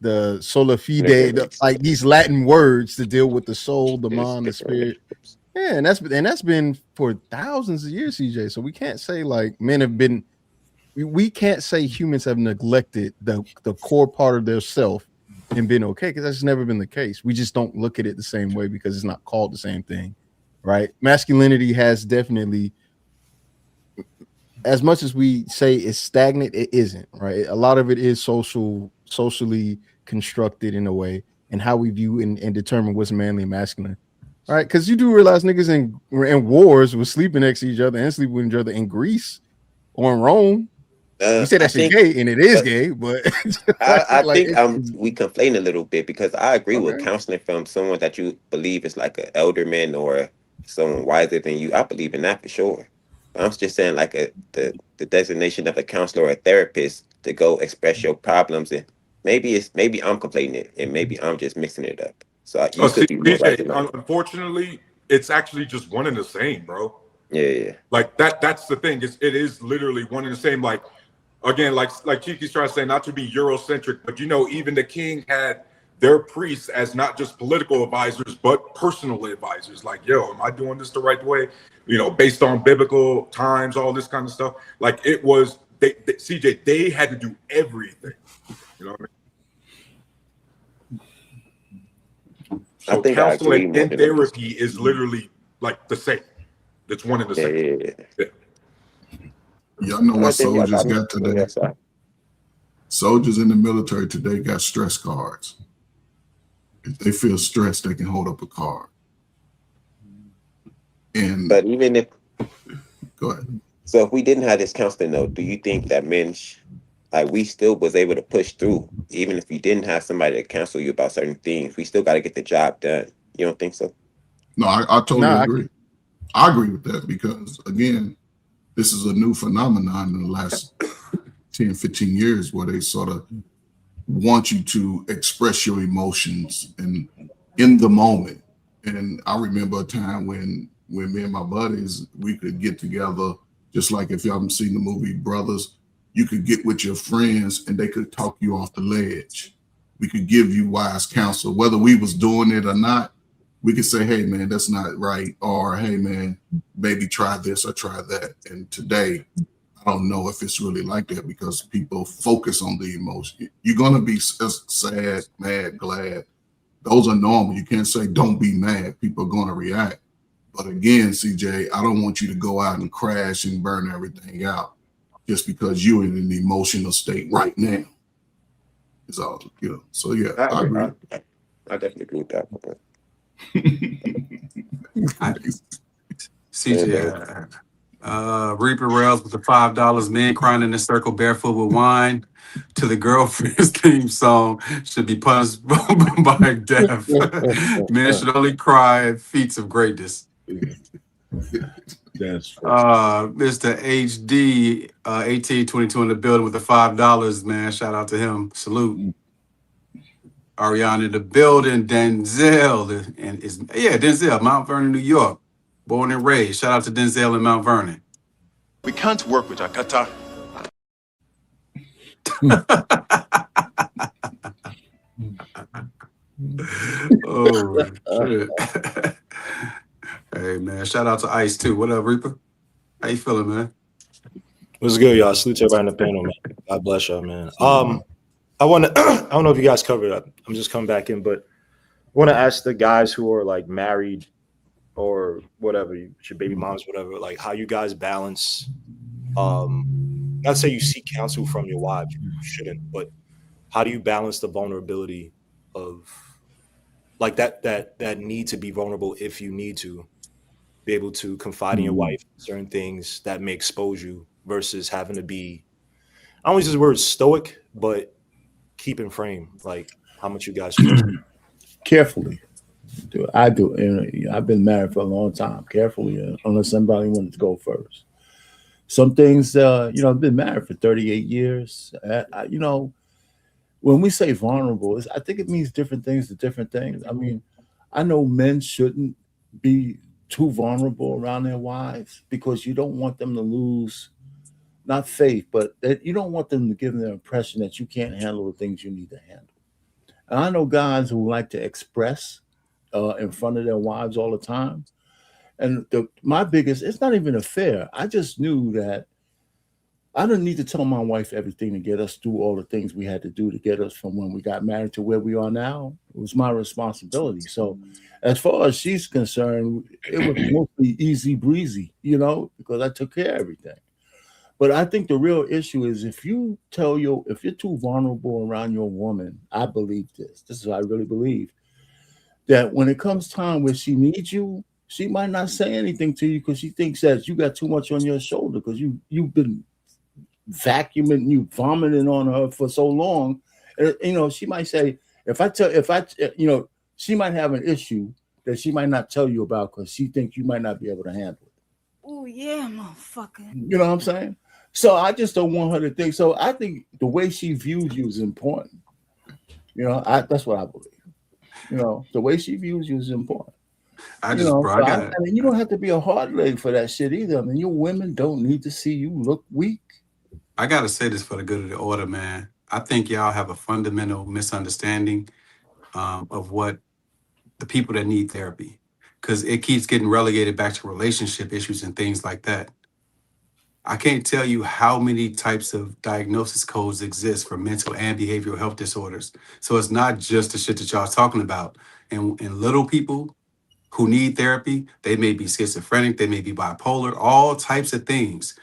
the sola fide, like these Latin words to deal with the soul, the mind, the spirit. Yeah, and that's been for thousands of years, CJ. So we can't say like we can't say humans have neglected the core part of their self and been okay, because that's never been the case. We just don't look at it the same way because it's not called the same thing, right? Masculinity has definitely, as much as we say it's stagnant, it isn't, right? A lot of it is socially constructed in a way, and how we view and determine what's manly and masculine. All right, because you do realize niggas in wars was sleeping next to each other and sleeping with each other in Greece or in Rome. You say that's gay, and it is gay, but I think we conflate a little bit, because I agree with counseling from someone that you believe is like an elderman or someone wiser than you. I believe in that for sure. But I'm just saying like the designation of a counselor or a therapist to go express your problems, and maybe I'm conflating it, and maybe I'm just mixing it up. So you could be more right than I am. Unfortunately, it's actually just one and the same, bro. Yeah. Like that's the thing. It is literally one and the same. Like, again, like Chiqui's trying to say, not to be Eurocentric, but you know, even the king had their priests as not just political advisors, but personal advisors. Like, yo, am I doing this the right way? You know, based on biblical times, all this kind of stuff. Like, it was CJ. They had to do everything. You know what I mean? So I think counseling and therapy is literally like the same. It's one and the same. Yeah. Y'all know what soldiers got today? Soldiers in the military today got stress cards. If they feel stressed, they can hold up a card. And but even if go ahead. So if we didn't have this counseling though, do you think that men like we still was able to push through, even if you didn't have somebody to counsel you about certain things? We still got to get the job done. You don't think so? No, I totally agree. I agree with that because, again, this is a new phenomenon in the last 10, 15 years where they sort of want you to express your emotions and in the moment. And I remember a time when me and my buddies, we could get together, just like if y'all haven't seen the movie Brothers, you could get with your friends and they could talk you off the ledge. We could give you wise counsel, whether we was doing it or not. We could say, hey, man, that's not right. Or, hey, man, maybe try this or try that. And today, I don't know if it's really like that because people focus on the emotion. You're going to be sad, mad, glad. Those are normal. You can't say don't be mad. People are going to react. But again, CJ, I don't want you to go out and crash and burn everything out just because you're in an emotional state right now. It's all, So, yeah, I agree. I definitely agree with that. CJ, Reaper Rails with the $5. Men crying in a circle barefoot with wine to the girlfriend's theme song should be punished by death. Men should only cry at feats of greatness. That's Mr. HD 1822 in the building with the $5, man. Shout out to him. Salute. Ariana in the building. Denzel Denzel, Mount Vernon, New York. Born and raised. Shout out to Denzel in Mount Vernon. We can't work with Jakarta. Oh shit. Hey man, shout out to Ice too. What up, Reaper? How you feeling, man? What's good, y'all? Salute to everybody in the panel, man. God bless y'all, man. I want to. I don't know if you guys covered it. I'm just coming back in, but I want to ask the guys who are like married or whatever, your baby moms, whatever, like how you guys balance. Not say you seek counsel from your wives, you shouldn't, but how do you balance the vulnerability of like that need to be vulnerable if you need to be able to confide in your wife certain things that may expose you versus having to be, I don't use this word stoic, but keep in frame, like how much you guys trust. Carefully. I do. And I've been married for a long time. Carefully, unless somebody wanted to go first. Some things, I've been married for 38 years. When we say vulnerable, I think it means different things to different things. I mean, I know men shouldn't be too vulnerable around their wives because you don't want them to lose, not faith, but that you don't want them to give them the impression that you can't handle the things you need to handle. And I know guys who like to express in front of their wives all the time. And my biggest, it's not even a fair. I just knew that I didn't need to tell my wife everything to get us through all the things we had to do to get us from when we got married to where we are now. It was my responsibility. So as far as she's concerned, it was mostly easy breezy, because I took care of everything. But I think the real issue is if you're too vulnerable around your woman, I believe this is what I really believe, that when it comes time where she needs you, she might not say anything to you because she thinks that you got too much on your shoulder because you've been vacuuming, you vomiting on her for so long. She might say, she might have an issue that she might not tell you about because she thinks you might not be able to handle it. Oh yeah, motherfucker. You know what I'm saying? So I just don't want her to think. So I think the way she views you is important. That's what I believe. The way she views you is important. You don't have to be a hard leg for that shit either. I mean, your women don't need to see you look weak. I gotta say this for the good of the order, man. I think y'all have a fundamental misunderstanding of what the people that need therapy, because it keeps getting relegated back to relationship issues and things like that. I can't tell you how many types of diagnosis codes exist for mental and behavioral health disorders. So it's not just the shit that y'all talking about. And little people who need therapy, they may be schizophrenic, they may be bipolar, all types of things.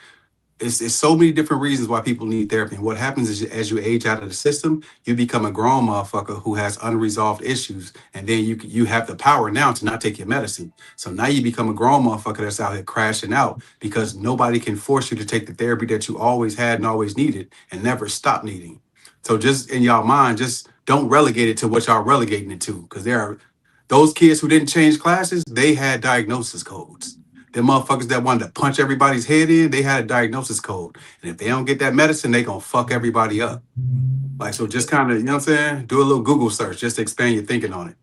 it's so many different reasons why people need therapy. And what happens is as you age out of the system, you become a grown motherfucker who has unresolved issues. And then you have the power now to not take your medicine. So now you become a grown motherfucker that's out here crashing out because nobody can force you to take the therapy that you always had and always needed and never stop needing. So just in y'all mind, just don't relegate it to what y'all relegating it to. Because there are those kids who didn't change classes, they had diagnosis codes. The motherfuckers that wanted to punch everybody's head in, they had a diagnosis code. And if they don't get that medicine, they gonna fuck everybody up. Like, so just kind of, you know what I'm saying? Do a little Google search just to expand your thinking on it.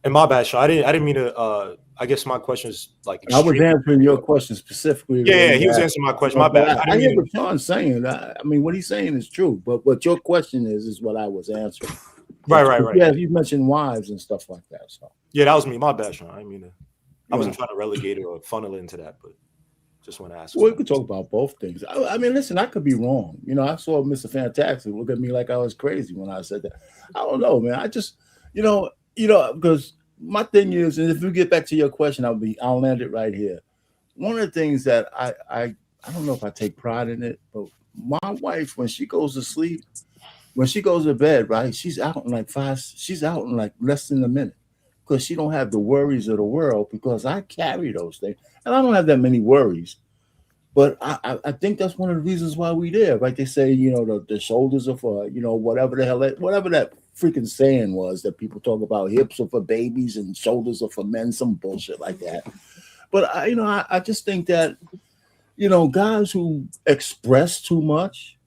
And my bad, Sean. I didn't mean to. I guess my question is like. I was answering your question specifically. Yeah, he was answering my question. My bad. I hear what Sean's saying. I mean, what he's saying is true. But what your question is what I was answering. Right. Yeah, you mentioned wives and stuff like that. So yeah, that was me. My bad, Sean. I didn't mean to. I wasn't trying to relegate it or funnel it into that, but just want to ask. Well, we could talk about both things. I mean, listen, I could be wrong. You know, I saw Mr. Fantastic look at me like I was crazy when I said that. I don't know, man. I just, you know, because my thing is, and if you get back to your question, I'll land it right here. One of the things that I don't know if I take pride in it, but my wife, when she goes to sleep, when she goes to bed, right, she's out in like less than a minute. Because she don't have the worries of the world, because I carry those things. And I don't have that many worries. But I think that's one of the reasons why we there. Like they say, you know, the shoulders are for, you know, whatever that freaking saying was that people talk about, hips are for babies and shoulders are for men, some bullshit like that. But, I just think that, you know, guys who express too much,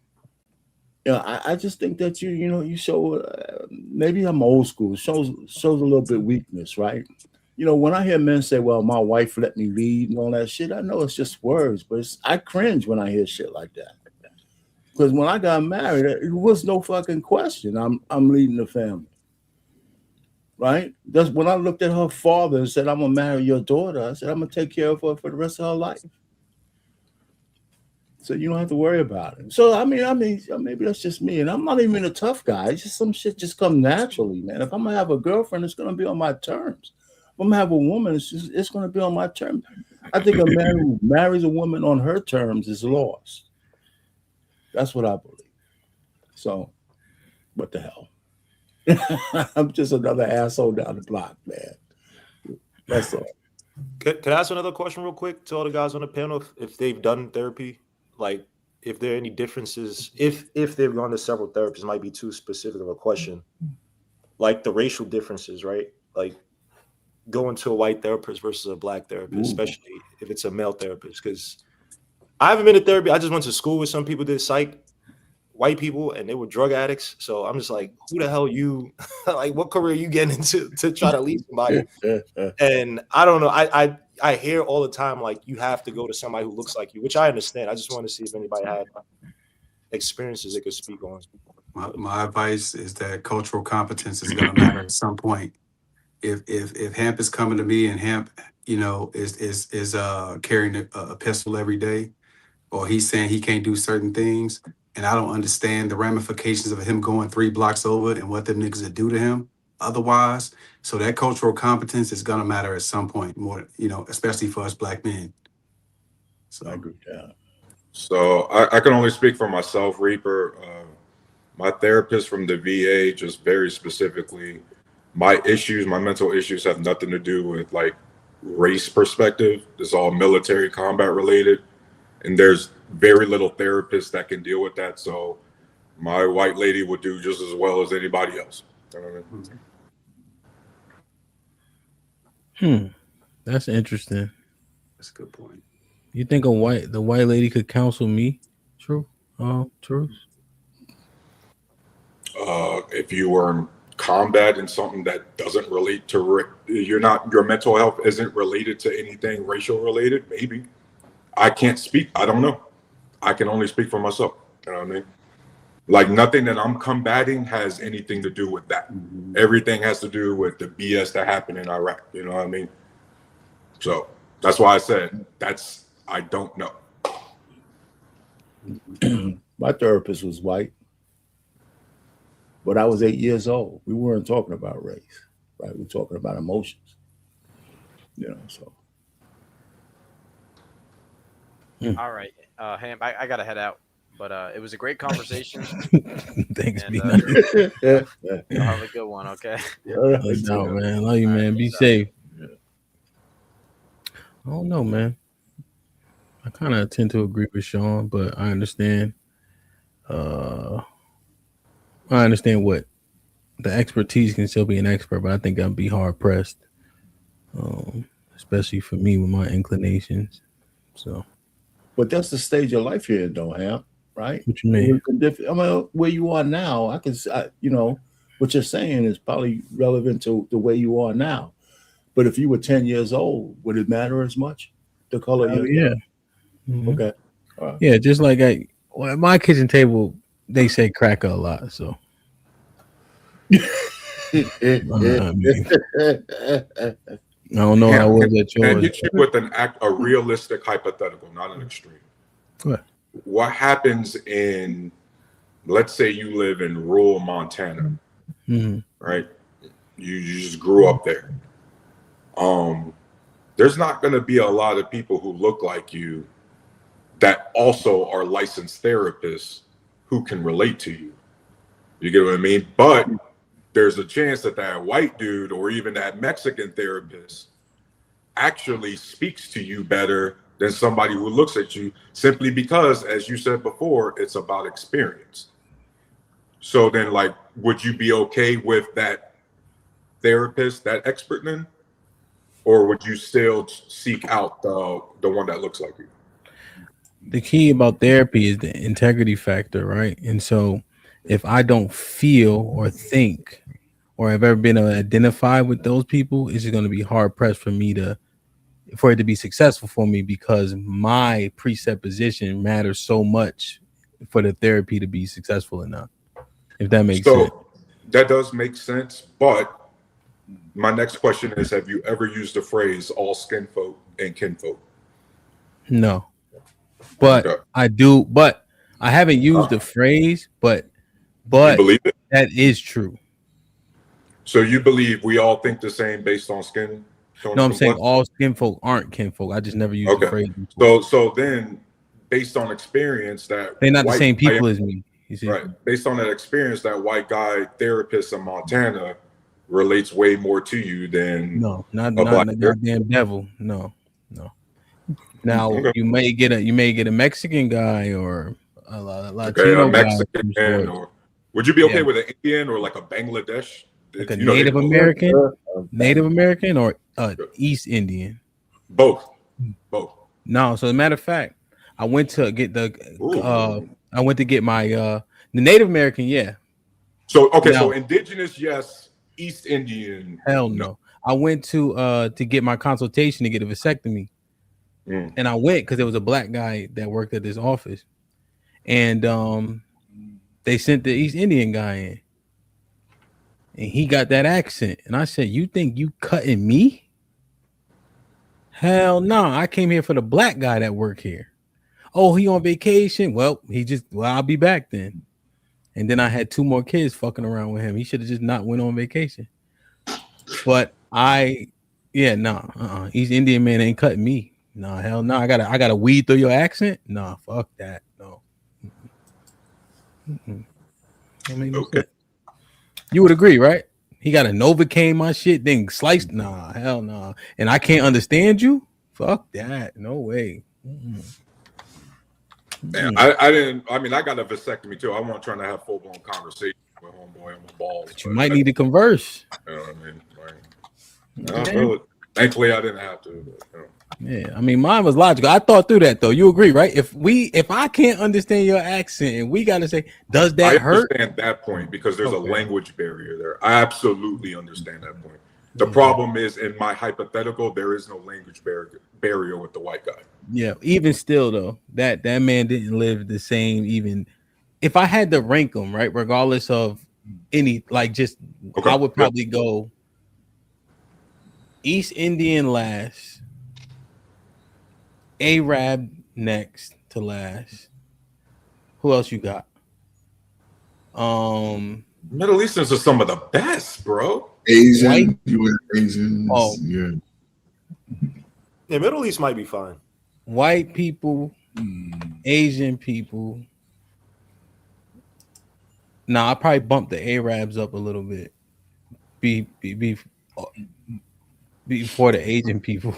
you know, I just think that you show, maybe I'm old school, shows a little bit weakness, right? You know, when I hear men say, well, my wife let me lead and all that shit, I know it's just words, but I cringe when I hear shit like that. Because when I got married, it was no fucking question. I'm leading the family, right? That's when I looked at her father and said, I'm going to marry your daughter. I said, I'm going to take care of her for the rest of her life. So you don't have to worry about it. So I mean, maybe that's just me, and I'm not even a tough guy. It's just some shit just come naturally, man. If I'm gonna have a girlfriend, it's gonna be on my terms. If I'm gonna have a woman, it's gonna be on my terms. I think a man who marries a woman on her terms is lost. That's what I believe. So, what the hell? I'm just another asshole down the block, man. That's all. Could I ask another question real quick to all the guys on the panel if they've done therapy? Like, if there are any differences, if they've gone to several therapists, might be too specific of a question. Like the racial differences, right? Like going to a white therapist versus a black therapist, especially if it's a male therapist. Because I haven't been to therapy. I just went to school with some people did psych, white people, and they were drug addicts. So I'm just like, who the hell you? Like, what career you getting into to try to lead somebody? And I don't know. I hear all the time, like, you have to go to somebody who looks like you, which I understand. I just want to see if anybody had experiences they could speak on. My advice is that cultural competence is going to matter at some point. If Hamp is coming to me and Hamp, you know, is carrying a pistol every day, or he's saying he can't do certain things, and I don't understand the ramifications of him going 3 blocks over and what them niggas would do to him otherwise. So that cultural competence is gonna matter at some point more, you know, especially for us black men. So I agree with that. So I can only speak for myself, Reaper. My therapist from the VA, just very specifically, my mental issues have nothing to do with like race perspective. It's all military combat related. And there's very little therapists that can deal with that. So my white lady would do just as well as anybody else. You know what I mean? That's interesting. That's a good point. You think the white lady could counsel me? True. True. If you were in combat and something that doesn't relate to your mental health isn't related to anything racial related, maybe. I can't speak. I don't know. I can only speak for myself. You know what I mean? Like, nothing that I'm combating has anything to do with that. Everything has to do with the BS that happened in Iraq. You know what I mean? So that's why I said I don't know. My therapist was white, but I was 8 years old. We weren't talking about race, right? We were talking about emotions. You know, so. All right, Hamp, I gotta head out, but it was a great conversation. Thanks, And be nice. you'll have a good one. Okay. No doubt, man. Love you, man. Be safe. I don't know, man. I kind of tend to agree with Sean, but I understand. I understand what the expertise can still be an expert, but I think I'd be hard pressed, especially for me with my inclinations. So, But that's the stage of life you're in, though, Ham. Right? What you mean? I mean, where you are now, what you're saying is probably relevant to the way you are now. But if you were 10 years old, would it matter as much? The color of your yeah. hair? Mhm. Okay. All right. Yeah, just like at my kitchen table, they say cracker a lot. So, I don't know how it was at And yours. hit you with a realistic hypothetical, not an extreme. What? What happens in, let's say you live in rural Montana, Mhm. right? You just grew up there. There's not going to be a lot of people who look like you that also are licensed therapists who can relate to you. You get what I mean? But there's a chance that that white dude or even that Mexican therapist actually speaks to you better than somebody who looks at you, simply because, as you said before, it's about experience. So then, like, would you be okay with that therapist, that expert then? Or would you still seek out the one that looks like you? The key about therapy is the integrity factor, right? And so, if I don't feel or think or have ever been identified with those people, it's just going to be hard pressed for it to be successful for me, because my presupposition matters so much for the therapy to be successful or not. If that makes sense. So that does make sense. But my next question is, have you ever used the phrase all skin folk and kinfolk? No. But I do, but I haven't used the phrase, but You believe it? that is true. So you believe we all think the same based on skin tone? No, I'm and saying complexion? all skin folk aren't kinfolk. I just never used the Okay. phrase before. So then, based on experience, that They're not the white same guy- people as me. You see? Right. Based on that experience, that white guy therapist in Montana relates way more to you than No, not a black the therapist. goddamn devil. No. Now Okay. you may get a Mexican guy or a Okay, Latino a guy, Mexican, of some sort. or would you be okay Yeah. with an Indian or like a Bangladesh? Like a You know, they Native look- American, or East Indian. Both. No, so as a matter of fact, I went to get my the Native American, yeah. So okay, Now- so indigenous, yes. East Indian, Hell no. I went to get my consultation to get a vasectomy. And I went because there was a black guy that worked at this office. And they sent the East Indian guy in. And he got that accent. And I said, "You think you cutting me? Hell no. I came here for the black guy that worked here." "Oh, he on vacation?" "Well, I'll be back then." And then I had 2 more kids fucking around with him. He should have just not went on vacation. But East Indian man ain't cutting me. No, hell no. I gotta weed through your accent. No, fuck that. No. Don't make no sense. You would agree, right? He got a Novocaine my shit, then sliced. Nah, hell no. And I can't understand you. Fuck that. No way. Yeah, I didn't. I mean, I got a vasectomy too. I wasn't trying to have full blown conversation with homeboy on my balls. You might need to converse. You know what I mean? Like, I feel it. Thankfully, I didn't have to. But, you know. Yeah, I mean, mine was logical. I thought through that though. You agree, right? If I can't understand your accent and we gotta say, does that I hurt? understand that point because there's a Okay. language barrier there. I absolutely understand that point. The problem is, in my hypothetical, there is no language barrier with the white guy. Yeah, even still though, that man didn't live the same. Even if I had to rank them, right, regardless of any, like, just I would probably go East Indian last, Arab next to last. Who else you got? Middle Easterns are some of the best, bro. Asian, White? you were Asians. Oh. Yeah. Yeah, Middle East might be fine. White people, Asian people. Nah, I probably bump the Arabs up a little bit. Before the Asian people,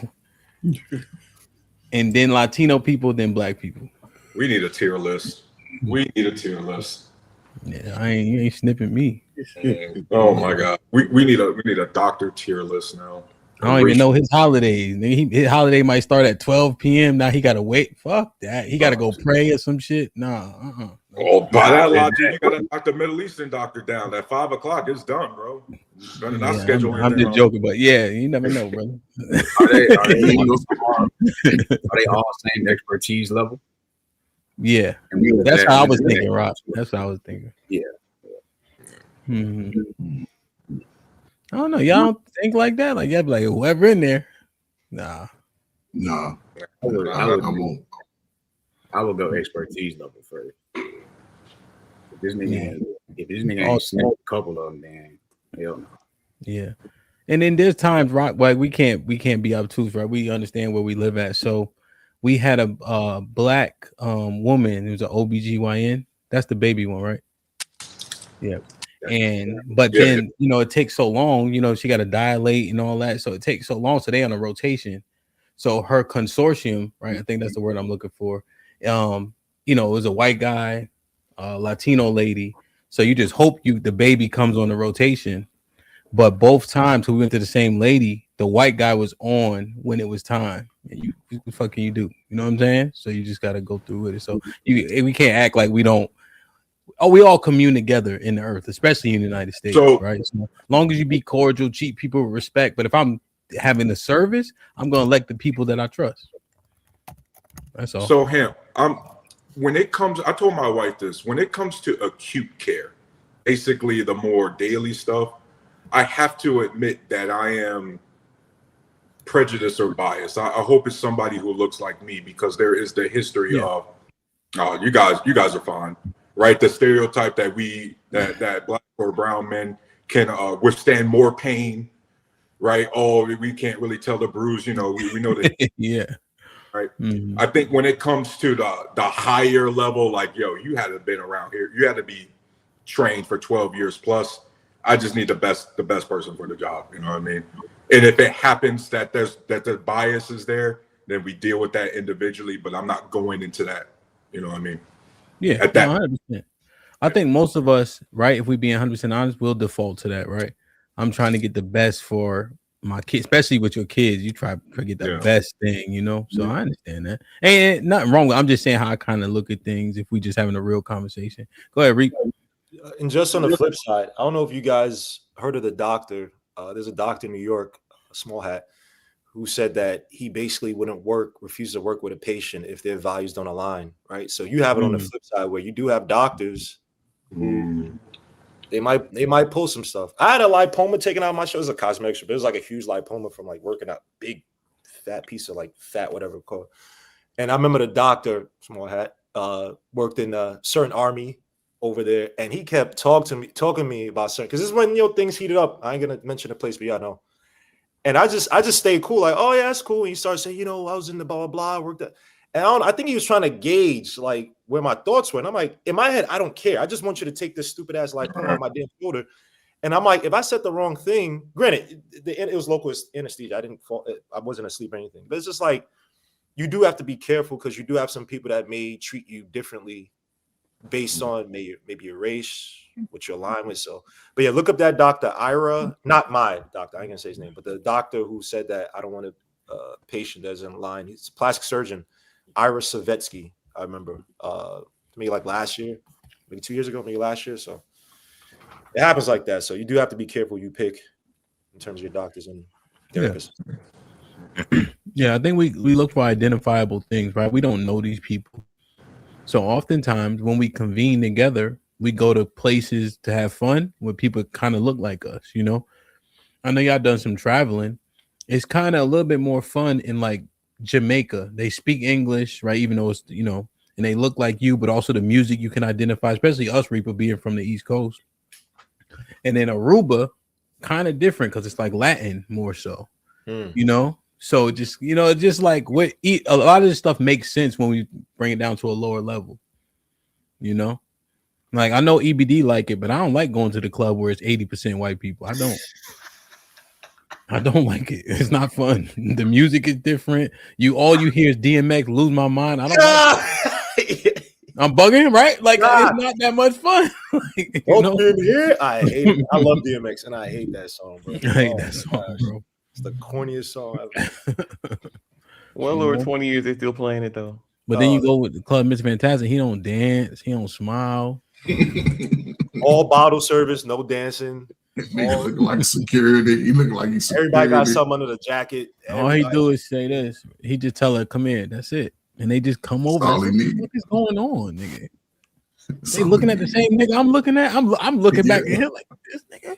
and then Latino people, then Black people. We need a tier list. We need a tier list. Yeah, you ain't snipping me. Oh my god, we need a doctor tier list now. I don't even know his holidays. His holiday might start at 12 p.m. Now he gotta wait. Fuck that. He gotta go pray or some shit. Nah. Oh, by that logic, you gotta knock the Middle Eastern doctor down. At 5 o'clock, it's done, bro. You better not schedule I'm just joking, but yeah, you never know, brother. Are they all same expertise level? Yeah, that's how I was thinking, Rob. That's how I was thinking. Yeah. I don't know. Y'all don't think like that? Like, y'all be like, whoever in there. Nah. Nah. I won't. I will go expertise level first. If this nigga ain't snipped a couple of them, then hell no. Yeah. And then there's times, right? Like we can't be obtuse, right? We understand where we live at. So we had a black woman who's an OBGYN. That's the baby one, right? Yeah. But then, it takes so long, she got to dilate and all that. So it takes so long. So they on a rotation. So her consortium, right? I think that's the word I'm looking for. It was a white guy, Latino lady. So you just hope the baby comes on the rotation. But both times we went to the same lady, the white guy was on when it was time. And what the fuck can you do? You know what I'm saying? So you just got to go through with it. So we can't act like we don't. Oh, we all commune together in the earth, especially in the United States, right? So as long as you be cordial, treat people with respect. But if I'm having a service, I'm going to elect the people that I trust. That's all. So, Hamp, when it comes, I told my wife this, when it comes to acute care, basically the more daily stuff, I have to admit that I am prejudiced or biased. I hope it's somebody who looks like me, because there is the history of, you guys are fine. Right, the stereotype that that black or brown men can withstand more pain, right? Oh, we can't really tell the bruise, we know that. Yeah. Right. I think when it comes to the higher level, like, you had to have been around here, you had to be trained for 12 years plus. I just need the best person for the job. You know what I mean? And if it happens that the bias is there, then we deal with that individually. But I'm not going into that. You know what I mean? Yeah, at that 100%. I think most of us, right, if we being 100% honest, we'll default to that, right? I'm trying to get the best for my kids, especially with your kids. You try to get the best thing, So I understand that. Ain't nothing wrong with it. I'm just saying how I kind of look at things if we just having a real conversation. Go ahead, Reek. And just on the flip side, I don't know if you guys heard of the doctor. There's a doctor in New York, a small hat, who said that he basically refuse to work with a patient if their values don't align, right? So you have it on the flip side where you do have doctors who they might pull some stuff. I had a lipoma taken out of my show. It was a cosmetic strip. It was like a huge lipoma from like working out big fat piece of like fat, whatever it's called. And I remember the doctor, small hat, worked in a certain army over there, and he kept talking to me about certain, because this is when things heated up. I ain't gonna mention the place, but y'all know. And I just stayed cool, like, oh yeah, that's cool. And he started saying, I was in the blah blah blah, I worked at, and I think he was trying to gauge like where my thoughts were. And I'm like, in my head, I don't care. I just want you to take this stupid ass lipoma on my damn shoulder. And I'm like, if I said the wrong thing, granted, it was local anesthesia. I wasn't asleep or anything. But it's just like, you do have to be careful, because you do have some people that may treat you differently based on maybe your race, what you're aligned with. So, but yeah, look up that Dr. Ira, not my doctor, I ain't gonna say his name, but the doctor who said that I don't want a patient that's in line. He's a plastic surgeon, Ira Savetsky. I remember maybe like last year, maybe 2 years ago, maybe last year. So it happens like that. So you do have to be careful you pick in terms of your doctors and therapists. Yeah, I think we look for identifiable things, right? We don't know these people. So oftentimes when we convene together, we go to places to have fun where people kind of look like us, I know y'all done some traveling. It's kind of a little bit more fun in like Jamaica. They speak English, right? Even though it's, and they look like you, but also the music you can identify, especially us people being from the East Coast. And then Aruba, kind of different because it's like Latin more so, So just just like what a lot of this stuff makes sense when we bring it down to a lower level. Like I know EBD like it, but I don't like going to the club where it's 80% white people. I don't like it. It's not fun. The music is different. All you hear is DMX, Lose My Mind. I don't like I'm bugging, right? Like it's not that much fun. Like, in here. I hate it. I love DMX and I hate that song, bro. I hate that song, bro. It's the corniest song ever. Well over 20 years, they still playing it though. But then you go with the club, Mr. Fantastic. He don't dance. He don't smile. All bottle service, no dancing. Nigga look like security. He look like he's security. Everybody got something under the jacket. All he do is say this. He just tell her, "Come here." That's it. And they just come over. What is going on, nigga? They looking at the same nigga I'm looking at. I'm looking back at him like this nigga.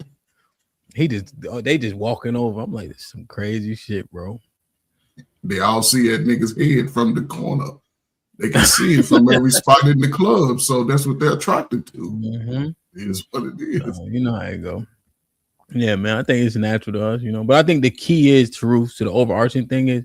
They just walking over. I'm like, this is some crazy shit, bro. They all see that nigga's head from the corner. They can see it from every spot in the club, so that's what they're attracted to. Mm-hmm. It is what it is. You know how it go. Yeah, man. I think it's natural to us, But I think the key is to the overarching thing is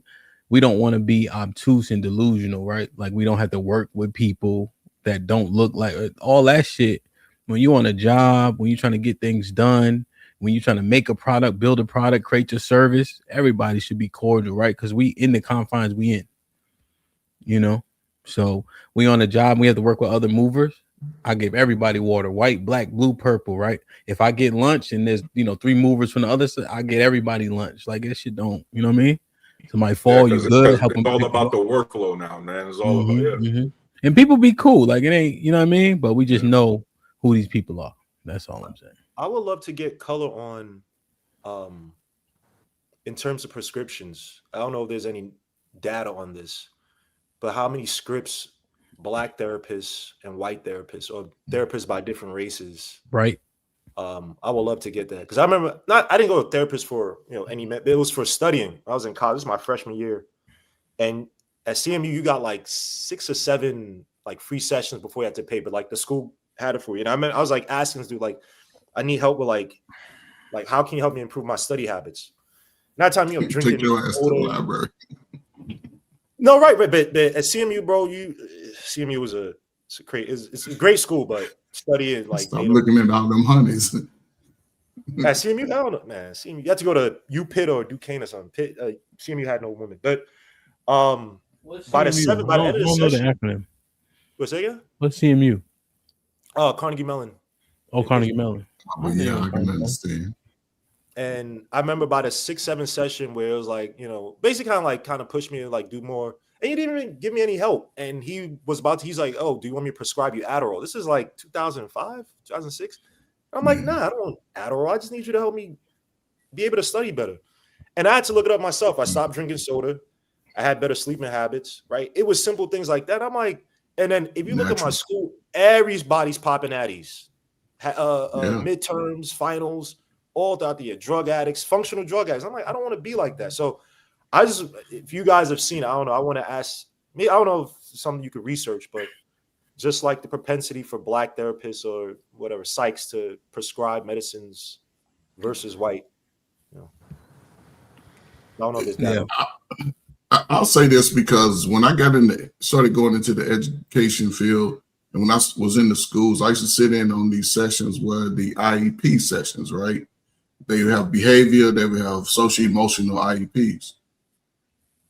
we don't want to be obtuse and delusional, right? Like we don't have to work with people that don't look like all that shit. When you on a job, when you're trying to get things done, when you're trying to make a product, build a product, create your service, everybody should be cordial, right? Because we in the confines we in, So we on a job, we have to work with other movers. I give everybody water, white, black, blue, purple, right? If I get lunch and there's 3 movers from the other side, I get everybody lunch. Like that shit don't, you know what I mean? Somebody fall, you good. Help them. It's all about the workflow now, man. It's all about And people be cool, like it ain't, you know what I mean? But we just know who these people are. That's all I'm saying. I would love to get color on, in terms of prescriptions. I don't know if there's any data on this, but how many scripts Black therapists and white therapists, or therapists by different races, right? I would love to get that because I remember I didn't go to therapist for it was for studying. I was in college, this is my freshman year, and at CMU you got like 6 or 7 like free sessions before you had to pay, but like the school had it for you. And I was like asking this dude, like, I need help with like how can you help me improve my study habits? Not time drinking. Take your ass to the library. No, right, but at CMU, bro, CMU was it's a great school, but studying like stop looking at all them honeys. At CMU, I don't know, man. CMU, you have to go to UPitt or Duquesne or something. CMU had no women, but by the end of the session, acronym. What's that again? What's CMU? Carnegie Mellon. Oh, Carnegie Mellon. Oh, yeah, I can understand. And I remember about a 6-7 session where it was like, basically kind of pushed me to like do more. And he didn't even give me any help. And he's like, oh, do you want me to prescribe you Adderall? This is like 2005, 2006. I'm like, nah, I don't want Adderall. I just need you to help me be able to study better. And I had to look it up myself. I stopped drinking soda. I had better sleeping habits, right? It was simple things like that. I'm like, and then if you look at my school, everybody's popping addies, midterms, finals, all throughout the year, drug addicts, functional drug addicts. I'm like, I don't want to be like that. So if you guys have seen, I don't know, I want to ask me, I don't know if it's something you could research, but just like the propensity for Black therapists or whatever, psychs to prescribe medicines versus white. I don't know if there's that. I'll say this because when I started going into the education field, and when I was in the schools, I used to sit in on these sessions where the IEP sessions, right? They would have behavior, they would have socio-emotional IEPs.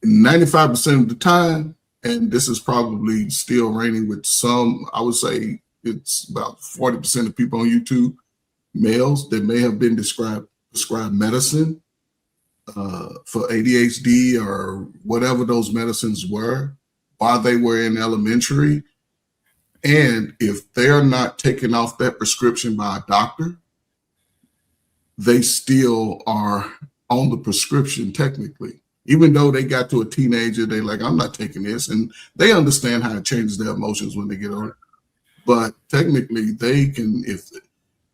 95% of the time, and this is probably still reigning with some, I would say it's about 40% of people on YouTube, males that may have been prescribed medicine for ADHD or whatever those medicines were while they were in elementary. And if they're not taken off that prescription by a doctor, they still are on the prescription technically. Even though they got to a teenager, they like, I'm not taking this. And they understand how it changes their emotions when they get older. But technically they can,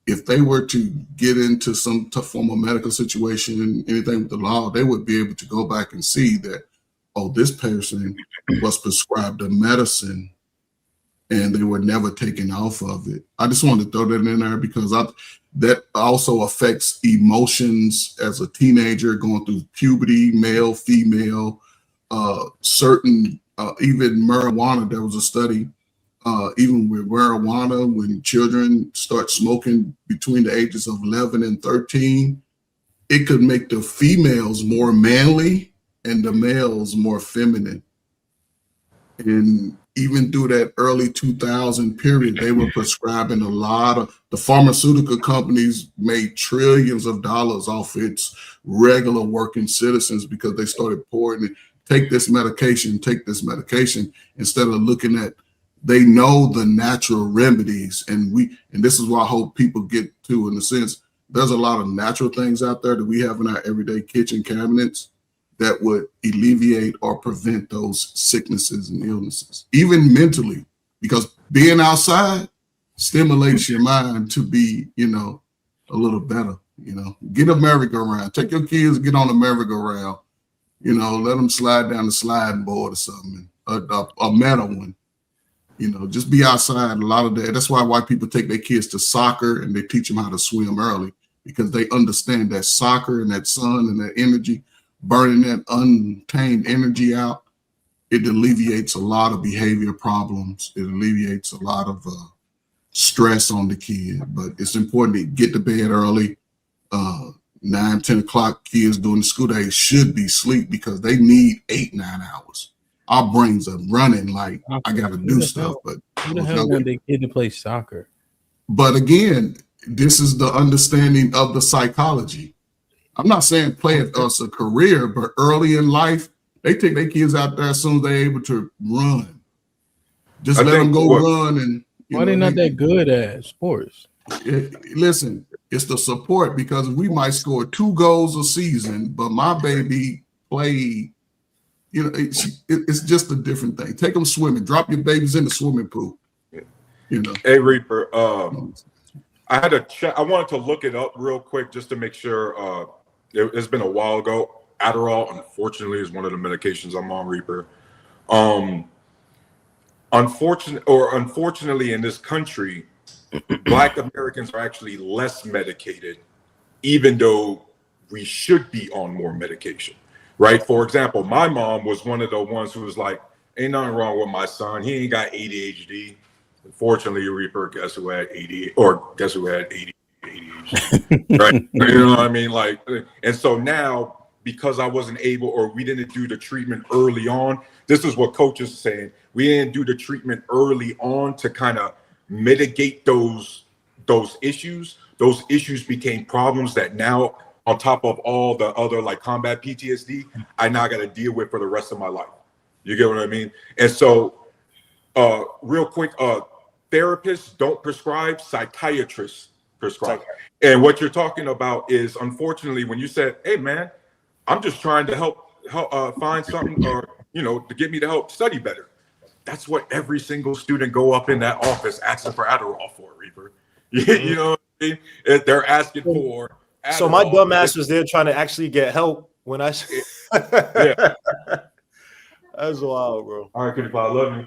if they were to get into some tough form of medical situation and anything with the law, they would be able to go back and see that, oh, this person was prescribed a medicine and they were never taken off of it. I just wanted to throw that in there because that also affects emotions as a teenager going through puberty, male, female, certain, even marijuana. There was a study, even with marijuana, when children start smoking between the ages of 11 and 13, it could make the females more manly and the males more feminine. And even through that early 2000 period, they were prescribing a lot of, the pharmaceutical companies made trillions of dollars off its regular working citizens because they started pouring it, take this medication, instead of looking at, they know the natural remedies. And this is why I hope people get to, in a sense, there's a lot of natural things out there that we have in our everyday kitchen cabinets that would alleviate or prevent those sicknesses and illnesses, even mentally, because being outside stimulates your mind to be, a little better. Get a merry-go-round. Take your kids, get on a merry-go-round. Let them slide down the sliding board or something, a metal one. Just be outside a lot of that. That's why white people take their kids to soccer and they teach them how to swim early, because they understand that soccer and that sun and that energy, burning that untamed energy out, it alleviates a lot of behavior problems. It alleviates a lot of stress on the kid. But it's important to get to bed early. 9, 10 o'clock, kids during the school day should be asleep because they need 8, 9 hours. Our brains are running like, I got to do stuff. But who the hell want their kid to play soccer? But again, this is the understanding of the psychology. I'm not saying play it as a career, but early in life, they take their kids out there as soon as they're able to run. Just let them go run. And why they not that good at sports? Listen, it's the support, because we might score 2 goals a season, but my baby played. It's just a different thing. Take them swimming. Drop your babies in the swimming pool. Hey, Reaper. I had a check. I wanted to look it up real quick just to make sure. It's been a while ago. Adderall, unfortunately, is one of the medications I'm on, Reaper. Unfortunately, in this country, Black Americans are actually less medicated, even though we should be on more medication, right? For example, my mom was one of the ones who was like, ain't nothing wrong with my son. He ain't got ADHD. Unfortunately, Reaper, guess who had ADHD? Right? You know what I mean? And so now, because I wasn't able, or we didn't do the treatment early on, this is what coaches are saying. We didn't do the treatment early on to kind of mitigate those issues. Those issues became problems that now, on top of all the other combat PTSD, I now got to deal with for the rest of my life. You get what I mean? And so, real quick, therapists don't prescribe, psychiatrists prescribe. And what you're talking about is, unfortunately, when you said, hey man, I'm just trying to help find something, or to get me to help study better. That's what every single student go up in that office asking for Adderall for, Reaper. You know what I mean? They're asking for Adderall. So my dumb ass was there trying to actually get help when I yeah. That's wild, bro. All right, Kitty, I love you.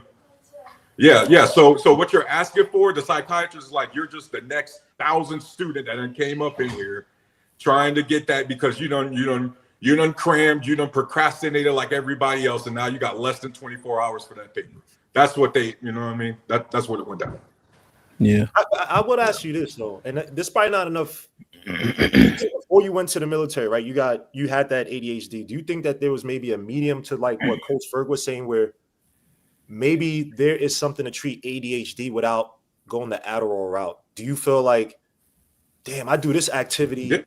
Yeah. So what you're asking for, the psychiatrist is like, you're just the next 1,000 student that came up in here trying to get that because you done crammed, you done procrastinated like everybody else, and now you got less than 24 hours for that paper. That's what they, you know what I mean? That's what it went down. Yeah. I would ask you this though, and this probably not enough. Before you went to the military, right? You had that ADHD. Do you think that there was maybe a medium to like what Coach Ferg was saying, where maybe there is something to treat ADHD without going the Adderall route? Do you feel like, damn, I do this activity,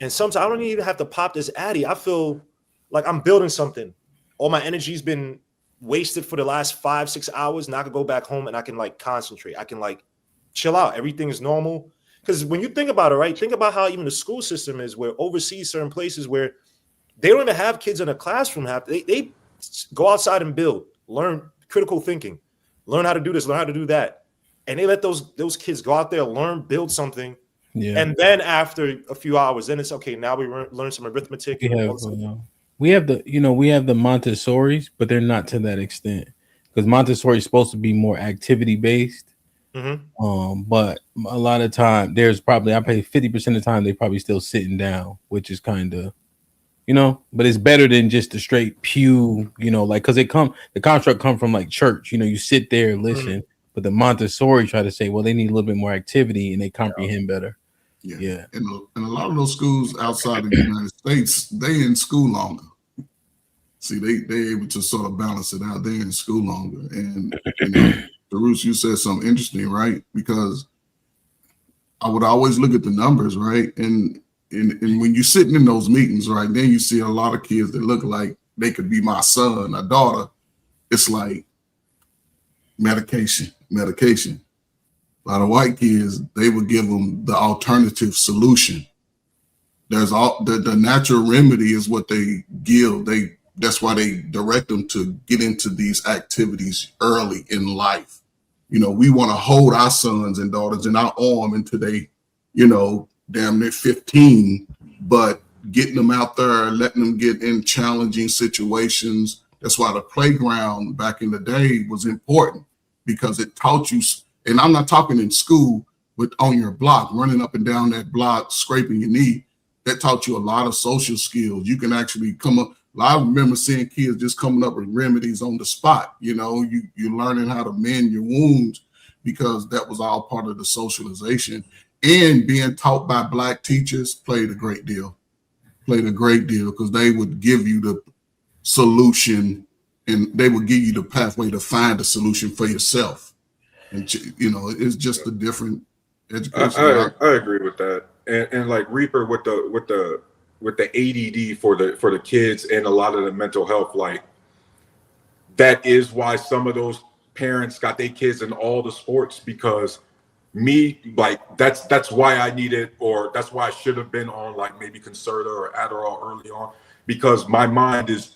and sometimes I don't even have to pop this Addy. I feel like I'm building something. All my energy's been wasted for the last 5-6 hours. Now I can go back home and I can like concentrate. I can like chill out. Everything is normal. Because when you think about it, right? Think about how even the school system is, where overseas certain places where they don't even have kids in a classroom. They go outside and build, learn critical thinking, learn how to do this, learn how to do that. And they let those kids go out there, learn, build something. Yeah. And then after a few hours, then it's okay. Now we learn some arithmetic. We have the Montessoris, but they're not to that extent. because Montessori is supposed to be more activity based. But a lot of time there's probably I pay 50% of the time they probably still sitting down, which is kind of but it's better than just the straight pew, like because the construct come from like church, you sit there and listen, but the Montessori try to say, well, they need a little bit more activity and they comprehend better. Yeah. And a lot of those schools outside of the United States, they in school longer. See, they able to sort of balance it out. They're in school longer. And Darush, you said something interesting, right? Because I would always look at the numbers, right? And when you're sitting in those meetings, right, then you see a lot of kids that look like they could be my son or daughter. It's like medication. A lot of white kids, they would give them the alternative solution. There's the natural remedy is what they give. That's why they direct them to get into these activities early in life. We want to hold our sons and daughters in our arm until they, damn near 15, but getting them out there, letting them get in challenging situations. That's why the playground back in the day was important, because it taught you, and I'm not talking in school, but on your block, running up and down that block, scraping your knee, that taught you a lot of social skills. You can actually come up. I remember seeing kids just coming up with remedies on the spot. You're learning how to mend your wounds, because that was all part of the socialization. And being taught by Black teachers played a great deal because they would give you the solution and they would give you the pathway to find a solution for yourself. And it's just a different education. I agree with that. And like Reaper with the ADD for the kids and a lot of the mental health, like that is why some of those parents got their kids in all the sports, because that's why I needed, or that's why I should have been on like maybe Concerta or Adderall early on, because my mind is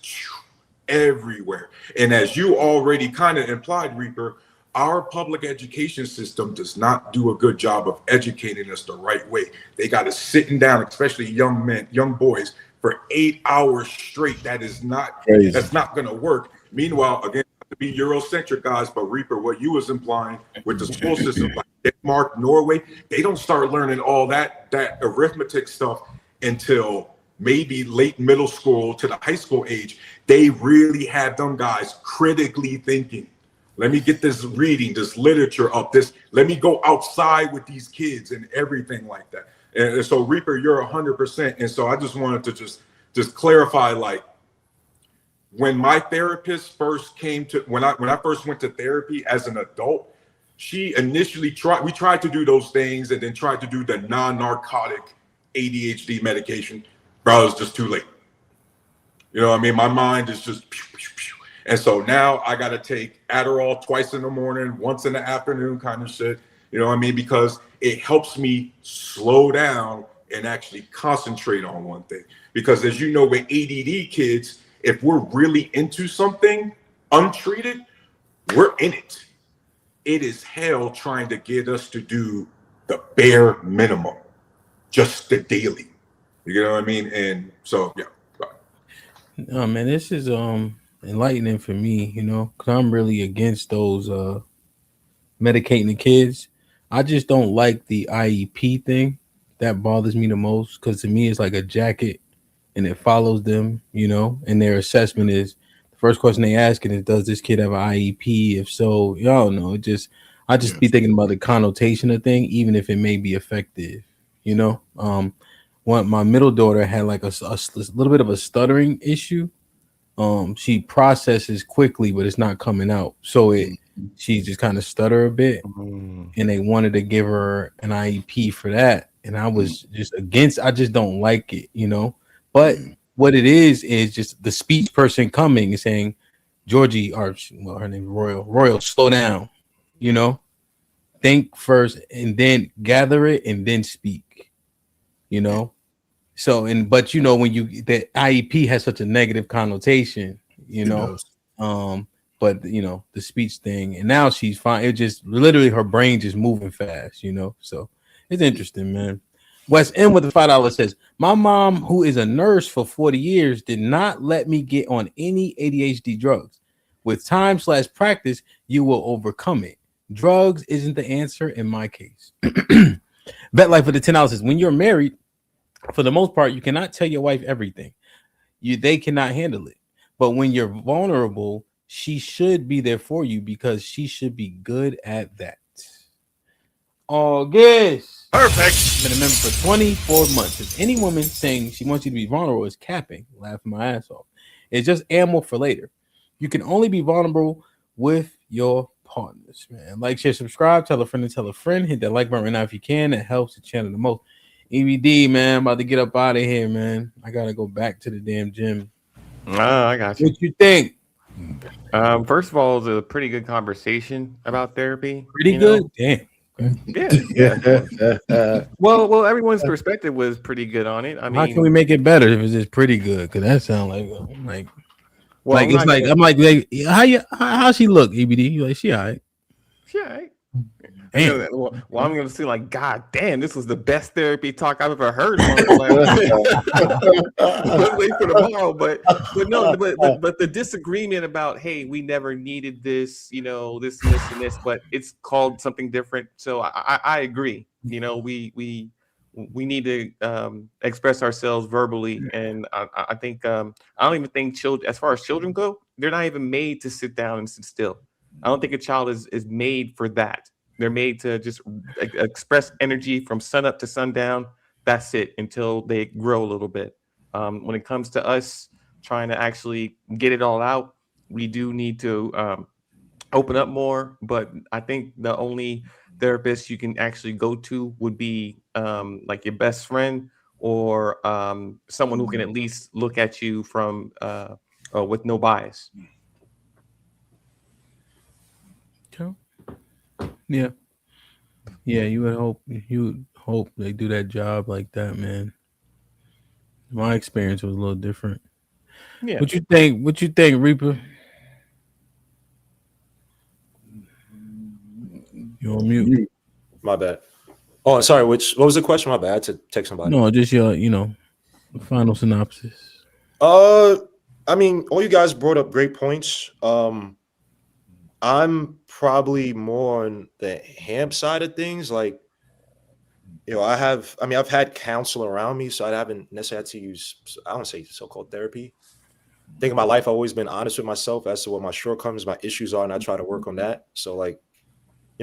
everywhere. And as you already kind of implied, Reaper, our public education system does not do a good job of educating us the right way. They got us sitting down, especially young men, young boys, for 8 hours straight. That's not going to work. Meanwhile, again, to be Eurocentric, guys, but Reaper, what you was implying with the school system, like Denmark, Norway, they don't start learning all that arithmetic stuff until maybe late middle school to the high school age. They really have them guys critically thinking. Let me get this reading, this literature up, let me go outside with these kids and everything like that. And so Reaper, you're 100%. And so I just wanted to just clarify, like, when my therapist first came to, when I first went to therapy as an adult, she initially tried to do those things and then tried to do the non-narcotic ADHD medication. Bro, it's just too late. You know what I mean? My mind is just pew, pew, pew. And so now I got to take Adderall twice in the morning, once in the afternoon kind of shit. You know what I mean? Because it helps me slow down and actually concentrate on one thing. Because as you know, with ADD kids, if we're really into something untreated, we're in it. It is hell trying to get us to do the bare minimum, just the daily. You know what I mean? And so, yeah. No, man, this is enlightening for me, because I'm really against those medicating the kids. I just don't like the IEP thing. That bothers me the most, because to me it's like a jacket and it follows them, and their assessment is the first question they asking is, does this kid have an IEP? If so, y'all know, I just be thinking about the connotation of thing, even if it may be effective, my middle daughter had like a little bit of a stuttering issue. She processes quickly, but it's not coming out. So she just kind of stutter a bit, and they wanted to give her an IEP for that. And I was just against, I just don't like it, but what it is just the speech person coming and saying, Georgie, or well, her name is Royal, slow down, think first and then gather it and then speak, So, but when the IEP has such a negative connotation, but the speech thing, and now she's fine. It just literally her brain just moving fast, So it's interesting, man. West End with the $5 says, my mom, who is a nurse for 40 years, did not let me get on any ADHD drugs. With time/practice, you will overcome it. Drugs isn't the answer in my case. Bet Life for the $10 says, when you're married, for the most part, you cannot tell your wife everything. They cannot handle it. But when you're vulnerable, she should be there for you because she should be good at that. August. Perfect. Been a member for 24 months. If any woman saying she wants you to be vulnerable is capping, laughing my ass off. It's just ammo for later. You can only be vulnerable with your partners, man. Like, share, subscribe, tell a friend and tell a friend. Hit that like button right now if you can. It helps the channel the most. EVD, man, I'm about to get up out of here, man. I gotta go back to the damn gym. I got you. What you think? First of all, it was a pretty good conversation about therapy. Pretty good? Damn. Yeah. Well, everyone's perspective was pretty good on it. I mean, how can we make it better if it's just pretty good? Because that sounds like well, like it's like I'm like how she look, EBD? You like she all right? She all right. Damn. Well, I'm gonna say like, God damn, this was the best therapy talk I've ever heard. Let's wait for tomorrow, but the disagreement about, hey, we never needed this, this and this and this, but it's called something different. So I agree. We need to express ourselves verbally, and I think I don't even think children, as far as children go, they're not even made to sit down and sit still. I don't think a child is made for that. They're made to just express energy from sun up to sundown. That's it until they grow a little bit. When it comes to us trying to actually get it all out, we do need to open up more. But I think the only therapist you can actually go to would be like your best friend or someone who can at least look at you from with no bias. Yeah, you would hope they do that job like that, man. My experience was a little different. Yeah. What you think, Reaper? You on mute. My bad. Oh, sorry. What was the question? My bad. I had to text somebody. No, just your, final synopsis. I mean, all you guys brought up great points. I'm probably more on the Hamp side of things. Like, I've had counsel around me, so I haven't necessarily had to use, I don't say so-called therapy. I think in my life, I've always been honest with myself as to what my shortcomings, my issues are, and I try to work on that. So, like,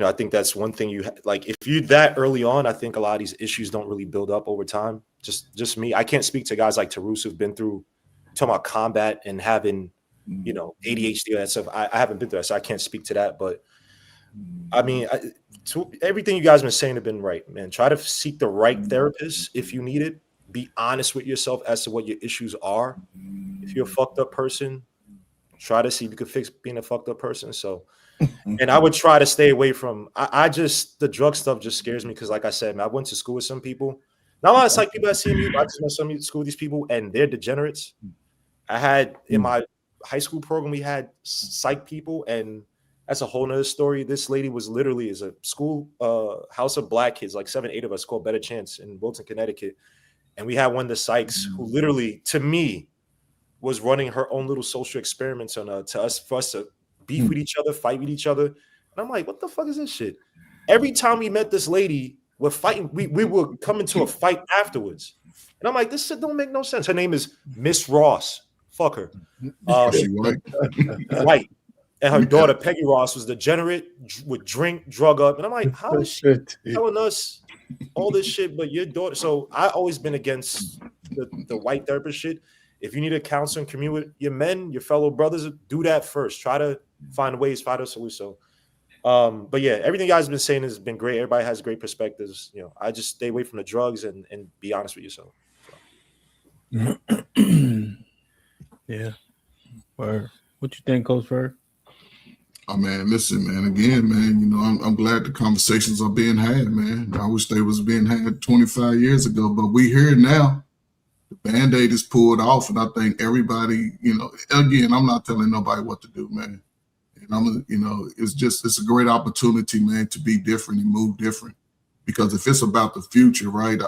I think that's one thing like, if you're that early on, I think a lot of these issues don't really build up over time. Just me. I can't speak to guys like Tarus who've been through, talking about combat and having, ADHD, that stuff. I haven't been through that, so I can't speak to that. But I mean, everything you guys have been saying have been right, man. Try to seek the right therapist if you need it. Be honest with yourself as to what your issues are. If you're a fucked up person, try to see if you can fix being a fucked up person. So, and I would try to stay away from, the drug stuff just scares me because, like I said, man, I went to school with some people. Not a lot of psych people at CMU, but I just went to some school with these people, and they're degenerates. I had in my high school program, we had psych people, and that's a whole nother story. This lady was literally is a school house of black kids, like 7, 8 of us, called Better Chance in Wilton, Connecticut. And we had one of the psychs who literally, to me, was running her own little social experiments on for us to beef with each other, fight with each other. And I'm like, what the fuck is this shit? Every time we met this lady, we're fighting. We would come into a fight afterwards. And I'm like, this shit don't make no sense. Her name is Miss Ross. Fuck her. White. And her daughter, Peggy Ross, was degenerate, would drink, drug up. And I'm like, how is she telling us all this shit, but your daughter? So I always been against the white therapist shit. If you need a counselor and commune with your men, your fellow brothers, do that first. Try to find ways, find a solution. But yeah, everything you guys have been saying has been great. Everybody has great perspectives. I just stay away from the drugs and be honest with yourself. Yeah. Word. What you think, Coach Ferg? Oh man, listen, man. Again, man, I'm glad the conversations are being had, man. I wish they was being had 25 years ago, but we here now. The Band-Aid is pulled off, and I think everybody, again, I'm not telling nobody what to do, man. And it's a great opportunity, man, to be different and move different. Because if it's about the future, right,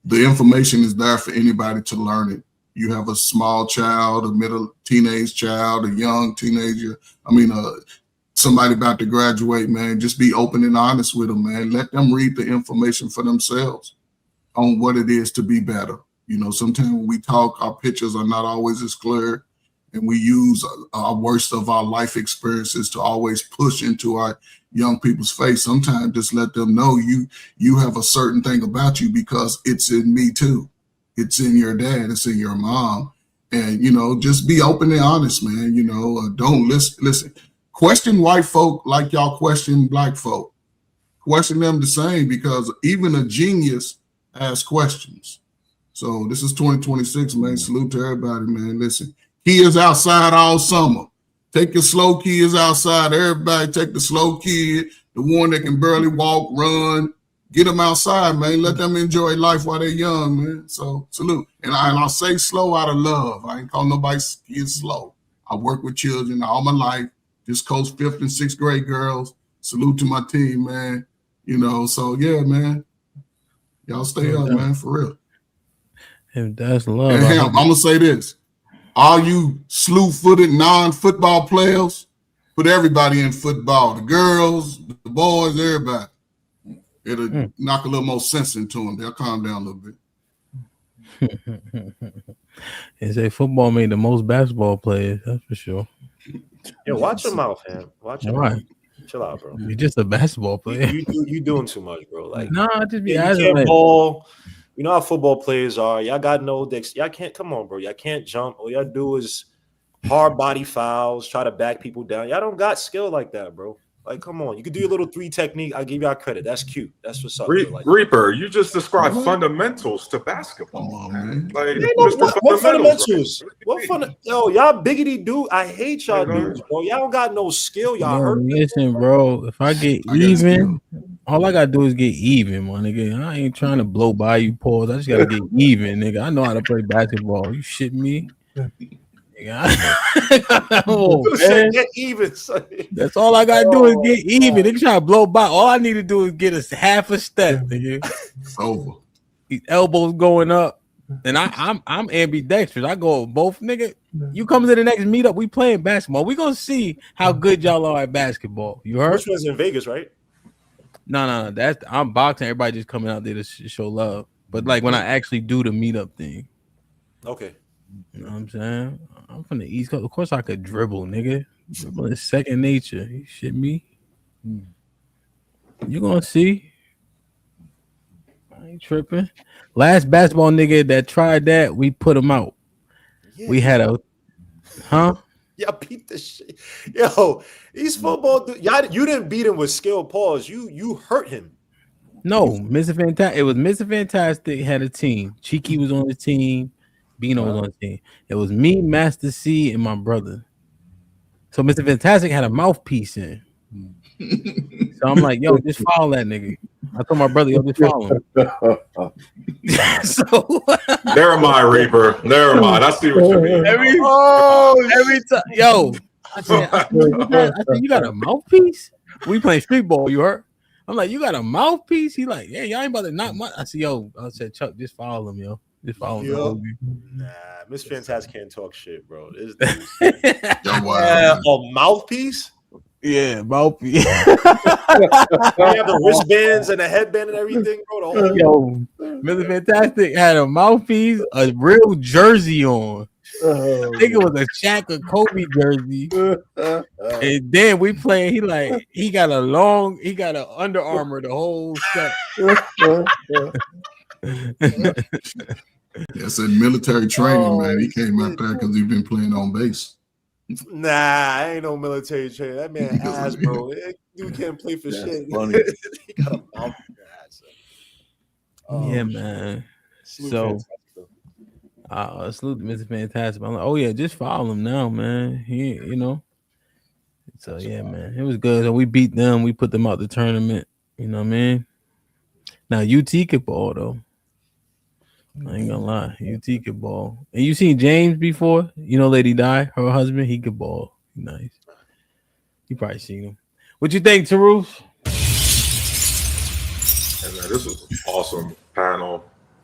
the information is there for anybody to learn it. You have a small child, a middle teenage child, a young teenager. Somebody about to graduate, man. Just be open and honest with them, man. Let them read the information for themselves on what it is to be better. Sometimes when we talk, our pictures are not always as clear, and we use our worst of our life experiences to always push into our young people's face. Sometimes just let them know you have a certain thing about you because it's in me too. It's in your dad. It's in your mom. And, just be open and honest, man. Don't listen. Question white folk like y'all question black folk. Question them the same, because even a genius asks questions. So this is 2026, man. Salute to everybody, man. Listen, kids outside all summer. Take your slow kids outside. Everybody take the slow kid, the one that can barely walk, run. Get them outside, man. Let them enjoy life while they're young, man. So salute. And I'll say slow out of love. I ain't call nobody's kids slow. I work with children all my life. Just coach 5th and 6th grade girls. Salute to my team, man. So yeah, man. Y'all stay up, man, for real. If that's love. And Hamp, I'm gonna say this. All you slew-footed non-football players, put everybody in football. The girls, the boys, everybody. It'll knock a little more sense into them. They'll calm down a little bit. They say football made the most basketball players. That's for sure. Yo, watch your mouth, man. Watch your mouth. Chill out, bro. You're just a basketball player. You doing too much, bro. Like, no, I just be you asking. can't ball. You know how football players are. Y'all got no dicks. Y'all can't. Come on, bro. Y'all can't jump. All y'all do is hard body fouls. Try to back people down. Y'all don't got skill like that, bro. Like, come on. You can do your little 3 technique. I'll give y'all credit. That's cute. That's what's up. Like, Reaper, you just described fundamentals to basketball, man. Like, what fundamentals? Yo, y'all biggity dude. I hate y'all dudes, bro. Y'all don't got no skill. Y'all hurt. Listen, bro. If I get even, all I gotta do is get even, my nigga. I ain't trying to blow by you, pause. I just gotta get even, nigga. I know how to play basketball. You shit me? Oh, man. Get even. That's all I gotta do is get even. They try to blow by. All I need to do is get a half a step, nigga. It's over. These elbows going up, and I'm ambidextrous. I go both, nigga. You come to the next meetup, we playing basketball. We gonna see how good y'all are at basketball. You heard? Which one's in Vegas, right? No. I'm boxing. Everybody just coming out there to show love. But like when I actually do the meetup thing. Okay. You know what I'm saying? I'm from the East Coast. Of course I could dribble, nigga. Dribble is second nature. You shit me? You gonna see. I ain't tripping. Last basketball nigga that tried that, we put him out. Yeah. We had a Y'all beat the shit. Yo, these football y'all, you didn't beat him with skill, pause. You hurt him. No, Mr. Fantastic. It was Mr. Fantastic had a team. Cheeky was on the team. Bino was on the team. It was me, Master C, and my brother. So Mr. Fantastic had a mouthpiece in. So I'm like, yo, just follow that nigga. I told my brother, yo, just follow him. So never mind, Reaper. Never mind. I see what you mean. Every time, yo, I said, you got a mouthpiece? We playing street ball, you heard? I'm like, you got a mouthpiece? He like, yeah, y'all ain't about to knock my. I said, yo, I said, Chuck, just follow him, yo. Just follow him. Nah, Miss Fantastic can't talk shit, bro. A mouthpiece? Yeah, mouthpiece. You have the wristbands and the headband and everything, bro. Yo, Mr. Fantastic had a mouthpiece, a real jersey on. I think it was a Shaq or Kobe jersey. And then we playing. He got an Under Armour the whole set. That's a military training, man. He came out there because he's been playing on base. Nah, I ain't no military training. That man ass, bro. You can't play for shit. He got a mouth ass. Yeah, man. So salute to Mr. Fantastic. I'm like, oh yeah, just follow him now, man. He, So yeah, man, it was good. So we beat them. We put them out the tournament. You know what I mean? Now UT could ball though. I ain't gonna lie, UT could ball. And you seen James before? Lady Di, her husband, he could ball. Nice. You probably seen him. What you think, Taruf? And man, this was an awesome panel.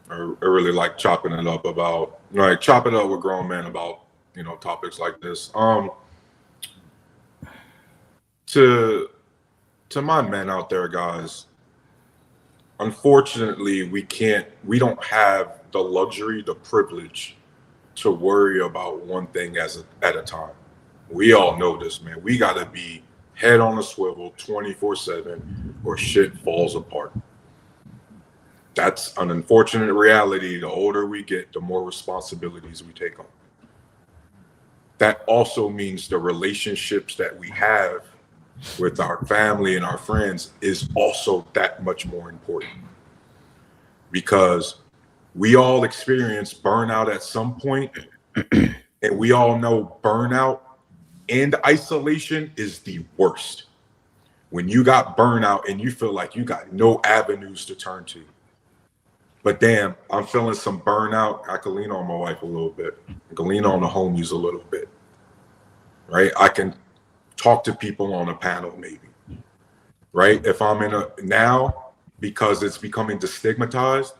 I really like chopping it up about, like, chopping it up with grown men about, topics like this. To my men out there, guys, unfortunately, we don't have the luxury, the privilege to worry about one thing at a time. We all know this, man. We got to be head on a swivel 24/7 or shit falls apart. That's an unfortunate reality. The older we get, the more responsibilities we take on. That also means the relationships that we have with our family and our friends is also that much more important, because we all experience burnout at some point, and we all know burnout and isolation is the worst. When you got burnout and you feel like you got no avenues to turn to. But damn, I'm feeling some burnout. I can lean on my wife a little bit. I can lean on the homies a little bit, right? I can talk to people on a panel maybe, right? If I'm now, because it's becoming destigmatized,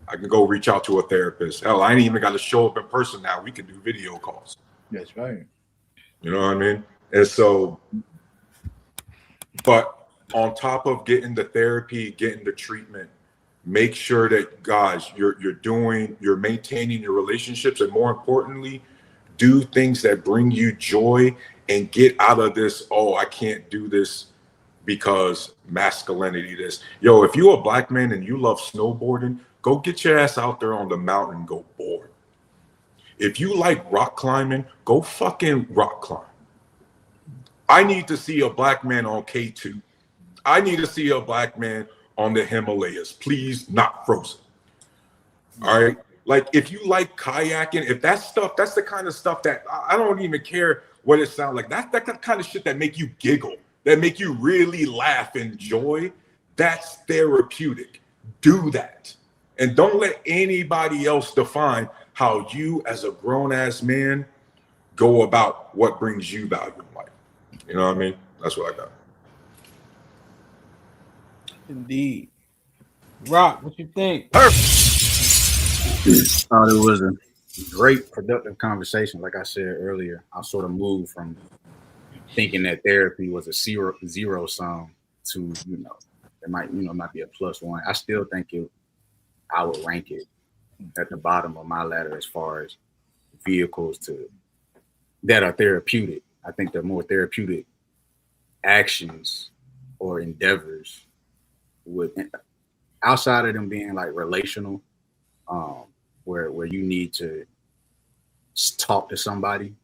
I can go reach out to a therapist. Hell, I ain't even got to show up in person now. We can do video calls. That's right. You know what I mean? And so, but on top of getting the therapy, getting the treatment, make sure that, guys, you're maintaining your relationships, and more importantly, do things that bring you joy and get out of this, oh, I can't do this because masculinity this. Yo, if you're a black man and you love snowboarding, go get your ass out there on the mountain, go board. If you like rock climbing, go fucking rock climb. I need to see a black man on K2. I need to see a black man on the Himalayas, please, not frozen. All right. Like, if you like kayaking, if that's the kind of stuff that I don't even care what it sounds like. That's that kind of shit that make you giggle, that make you really laugh and joy. That's therapeutic. Do that. And don't let anybody else define how you, as a grown ass man, go about what brings you value in life. You know what I mean? That's what I got. Indeed. Rock, what you think? Thought it was a great, productive conversation. Like I said earlier, I sort of moved from thinking that therapy was a zero sum to, it might be a +1. I still think I would rank it at the bottom of my ladder as far as vehicles that are therapeutic. I think the more therapeutic actions or endeavors would, outside of them being like relational, where you need to talk to somebody,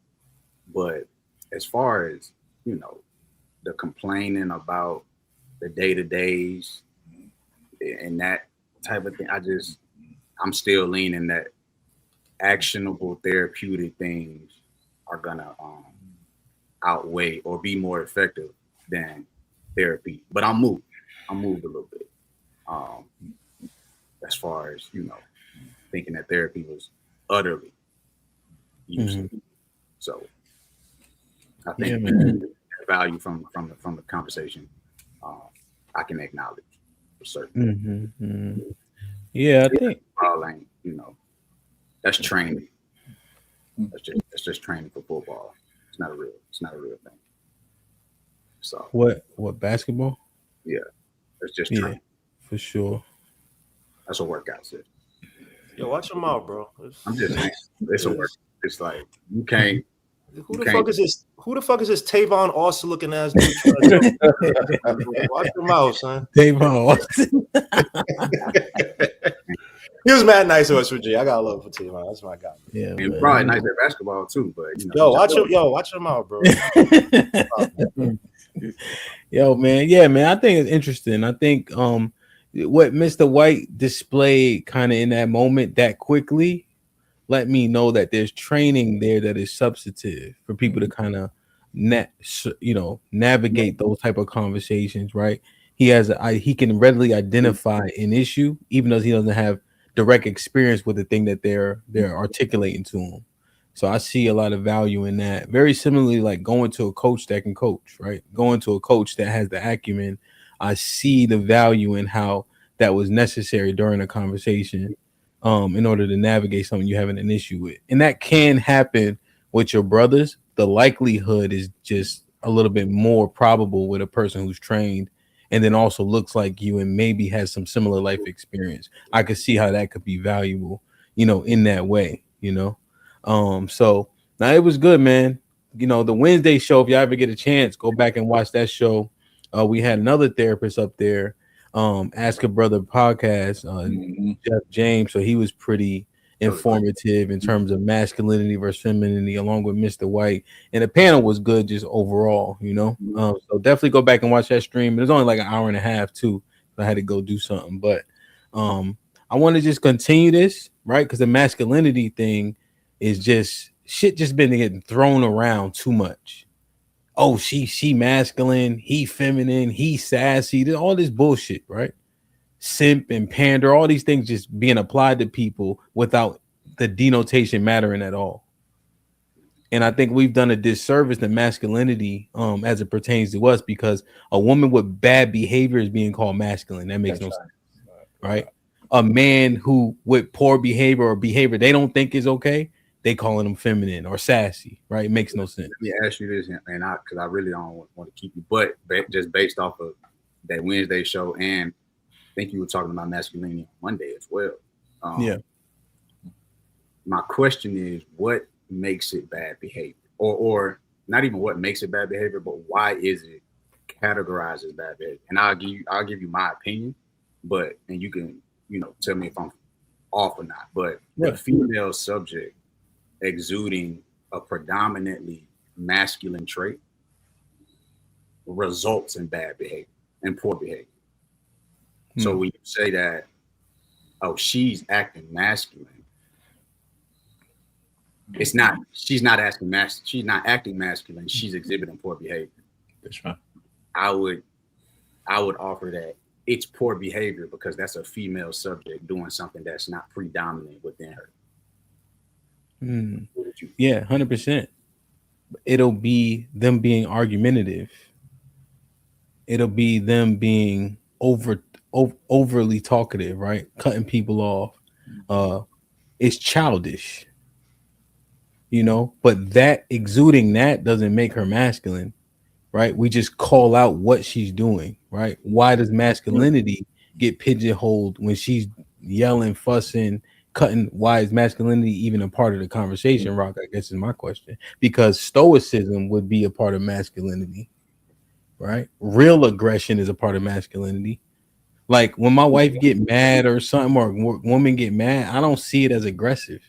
but as far as the complaining about the day-to-days and that type of thing, I'm still leaning that actionable therapeutic things are gonna outweigh or be more effective than therapy. But I'm moved a little bit as far as thinking that therapy was utterly useless. So I think the value from the conversation I can acknowledge for certain. Yeah, I think that's training. That's just training for football. It's not a real thing. So what basketball? Yeah, it's just training. For sure. That's a workout, sis. Yo, watch them out, bro. I'm just saying, it's a work. It's like you can't. Who the fuck is this? Who the fuck is this Tavon Austin looking ass dude? Watch them out, son. Tavon Austin. He was mad nice to us for G. I got love for Tavon. That's my guy. Yeah, and probably nice at basketball too. But watch him out, bro. Yo, man, yeah, man. I think it's interesting. I think what Mr. White displayed kind of in that moment that quickly let me know that there's training there that is substantive for people to kind of navigate those type of conversations, right? He can readily identify an issue even though he doesn't have direct experience with the thing that they're articulating to him. So I see a lot of value in that. Very similarly, like going to a coach that can coach, right? Going to a coach that has the acumen. I see the value in how that was necessary during a conversation in order to navigate something you're having an issue with. And that can happen with your brothers. The likelihood is just a little bit more probable with a person who's trained and then also looks like you and maybe has some similar life experience. I could see how that could be valuable, in that way, So now it was good, man. The Wednesday show, if y'all ever get a chance, go back and watch that show. We had another therapist up there, Ask a Brother podcast, Jeff James. So he was pretty informative in terms of masculinity versus femininity, along with Mr. White. And the panel was good just overall, So definitely go back and watch that stream. It was only like an hour and a half too. So I had to go do something. But I want to just continue this, right? Because the masculinity thing is just shit just been getting thrown around too much. Oh, she masculine, he feminine, he sassy, all this bullshit, right? Simp and pander, all these things just being applied to people without the denotation mattering at all. And I think we've done a disservice to masculinity as it pertains to us, because a woman with bad behavior is being called masculine. That makes no sense, right? A man who with poor behavior or behavior they don't think is okay, they calling them feminine or sassy, right? It makes no sense. Let me ask you this, and because I really don't want to keep you, but just based off of that Wednesday show, and I think you were talking about masculinity on Monday as well. Yeah. My question is, what makes it bad behavior, or not even what makes it bad behavior, but why is it categorized as bad behavior? And I'll give you my opinion, and you can tell me if I'm off or not. But the female subject exuding a predominantly masculine trait results in bad behavior and poor behavior. So when you say that, she's acting masculine, she's not acting masculine, she's exhibiting poor behavior. That's right. I would offer that it's poor behavior because that's a female subject doing something that's not predominant within her. Yeah, 100%. It'll be them being argumentative. It'll be them being overly talkative, right? Cutting people off. It's childish, but that exuding that doesn't make her masculine, right? We just call out what she's doing, right? Why does masculinity get pigeonholed when she's yelling, fussing, cutting? Why is masculinity even a part of the conversation, Rock? I guess is my question. Because stoicism would be a part of masculinity, right? Real aggression is a part of masculinity. Like when my wife get mad or something, or woman get mad, I don't see it as aggressive.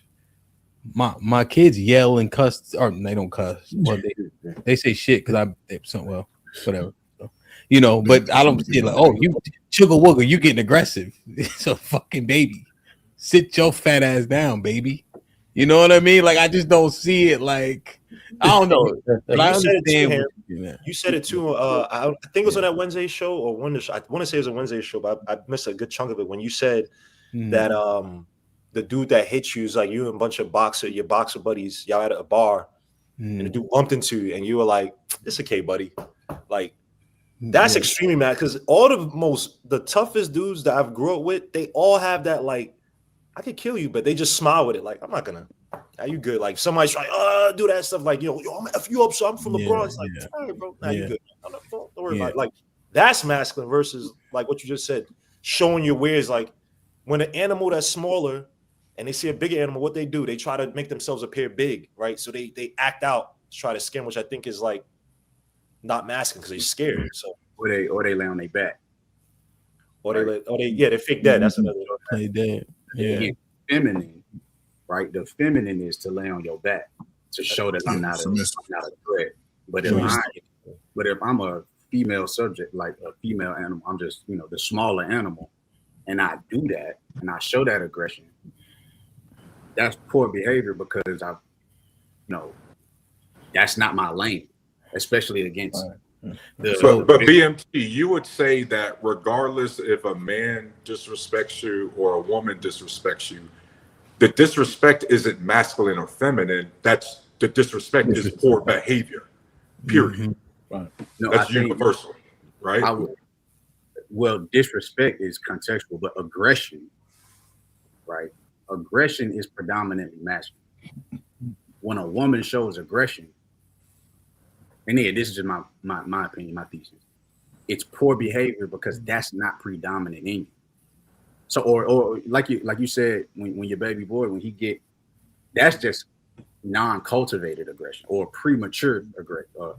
My kids yell and cuss, or they don't cuss. Well, they say shit because whatever. But I don't see it like, oh, you chugga wugga, you getting aggressive. It's a fucking baby. Sit your fat ass down, baby. You know what I mean? Like I just don't see it like, I don't know. But I understand. You said it too. I think it was on that Wednesday show or one. I want to say it was a Wednesday show, but I missed a good chunk of it when you said that the dude that hit you is like you and a bunch of your boxer buddies, y'all at a bar, and the dude bumped into you, and you were like, "It's okay, buddy." Like that's extremely mad because all the toughest dudes that I've grew up with, they all have that like, I could kill you, but they just smile with it. Like, I'm not gonna. Are you good? Like somebody's trying, do that stuff. Like, yo, I'm gonna F you up. So I'm from the Bronx. Like, all right, bro. Nah, you good. Don't worry about it. Like, that's masculine versus like what you just said, showing your wares. Like when an animal that's smaller and they see a bigger animal, what they do, they try to make themselves appear big, right? So they act out to try to scare them, which I think is like not masculine because they're scared. So or they lay on their back. They fake dead. That's another play dead. Yeah. Feminine, right? The feminine is to lay on your back to show that I'm not a threat. But if I'm a female subject, like a female animal, I'm just the smaller animal, and I do that and I show that aggression. That's poor behavior because that's not my lane, especially against. But BMT, you would say that regardless if a man disrespects you or a woman disrespects you, the disrespect isn't masculine or feminine. That's the disrespect is poor behavior. Period. Right. No, that's universal, right? Well, disrespect is contextual, but aggression, right, aggression is predominantly masculine. When a woman shows aggression, and yeah, this is just my opinion, my thesis. It's poor behavior because that's not predominant in you. So, or like you said, when your baby boy, when he get, that's just non-cultivated aggression or premature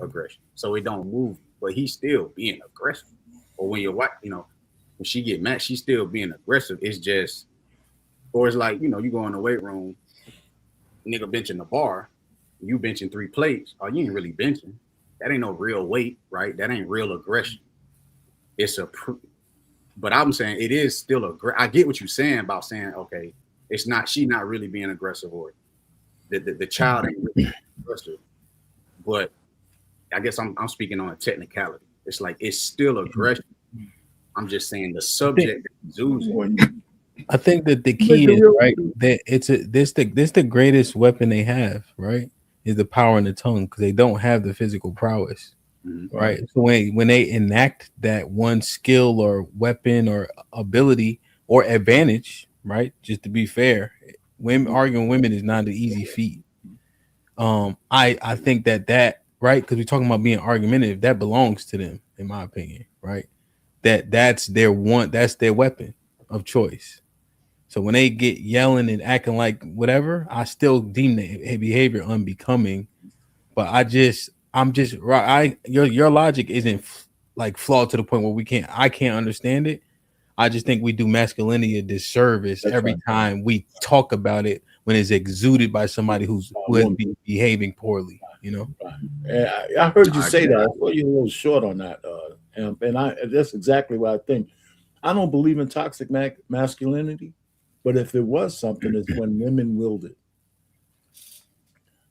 aggression. So it don't move, but he's still being aggressive. Or when your wife, when she get mad, she's still being aggressive. It's just, or it's like, you go in the weight room, nigga benching the bar, you benching 3 plates. Oh, you ain't really benching. That ain't no real weight, right? That ain't real aggression. It's but I'm saying it is still I get what you're saying about saying, okay, it's not, she not really being aggressive, or the child ain't really aggressive. But I guess I'm speaking on a technicality. It's like, it's still aggression. I'm just saying the subject is oozing. I think that the key is, right, that this the greatest weapon they have, right, is the power in the tongue, because they don't have the physical prowess. Right. So when they enact that one skill or weapon or ability or advantage, right? Just to be fair, arguing women is not an easy feat. I think that right, because we're talking about being argumentative, that belongs to them, in my opinion, right? That's their weapon of choice. So when they get yelling and acting like whatever, I still deem the behavior unbecoming. But your logic isn't like flawed to the point where I can't understand it. I just think we do masculinity a disservice every time we talk about it when it's exuded by somebody who's behaving poorly, Right. I heard you say that. I thought you were a little short on that, Hamp, and that's exactly what I think. I don't believe in toxic masculinity, but if there was something, it's when women wield it.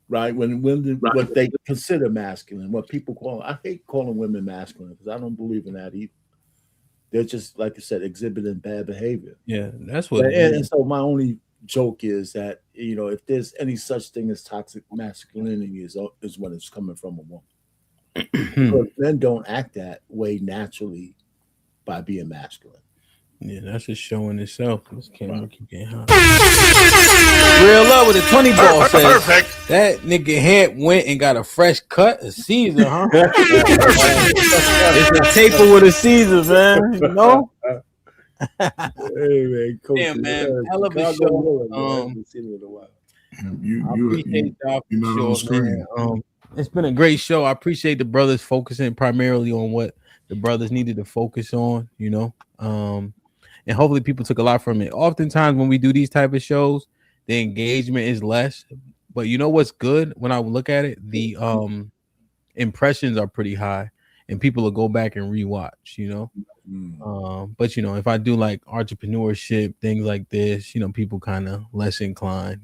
Right, when women, what they consider masculine, what people call, I hate calling women masculine because I don't believe in that either. They're just, like you said, exhibiting bad behavior. Yeah, that's what. And so my only joke is that, if there's any such thing as toxic masculinity, is when it's coming from a woman. Because men don't act that way naturally by being masculine. Yeah, that's just showing itself. This camera keep getting hot. Real love with a 20 ball says perfect. That nigga head went and got a fresh cut, a Caesar, huh? It's a taper with a Caesar, man. Hey man, coach, damn man, hell of a show. You appreciate y'all for not on screen. man. It's been a great show. I appreciate the brothers focusing primarily on what the brothers needed to focus on, and hopefully people took a lot from it. Oftentimes when we do these type of shows, the engagement is less, but you know what's good when I look at it, the impressions are pretty high and people will go back and rewatch, but if I do like entrepreneurship, things like this, people kind of less inclined,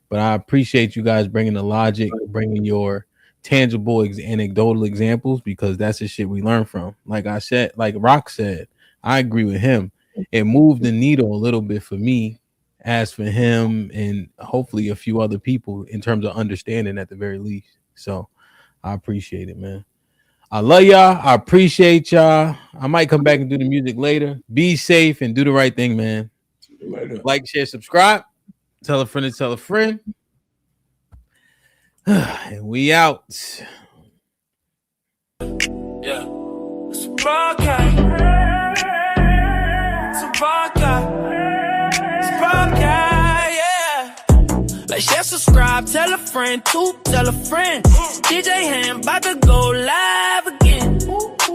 but I appreciate you guys bringing the logic, bringing your tangible anecdotal examples, because that's the shit we learn from. Like I said, like Rock said, I agree with him. It moved the needle a little bit for me, as for him and hopefully a few other people, in terms of understanding at the very least. So I appreciate it, man. I love y'all. I appreciate y'all. I might come back and do the music later. Be safe and do the right thing, man. Like, share, subscribe. Tell a friend to tell a friend. And we out. Yeah. Sparkeye. Yeah. Like, share, subscribe, tell a friend to tell a friend. DJ Hamp about to go live again.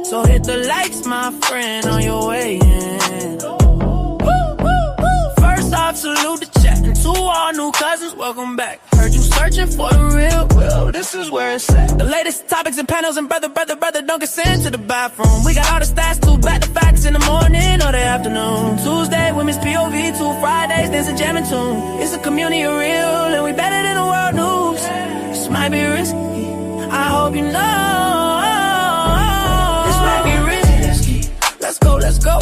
So hit the likes, my friend, on your way in. First off, salute the chat. And to all new cousins, welcome back. Heard you searching for the real, well, this is where it's at. The latest topics and panels, and brother, don't get sent to the bathroom. We got all the stats, too, back to facts in the morning or the afternoon. Tuesday, women's POV, 2 Fridays, there's a jamming tune. It's a community of real, and we better than the world news. This might be risky, I hope you know. This might be risky. Let's go, let's go.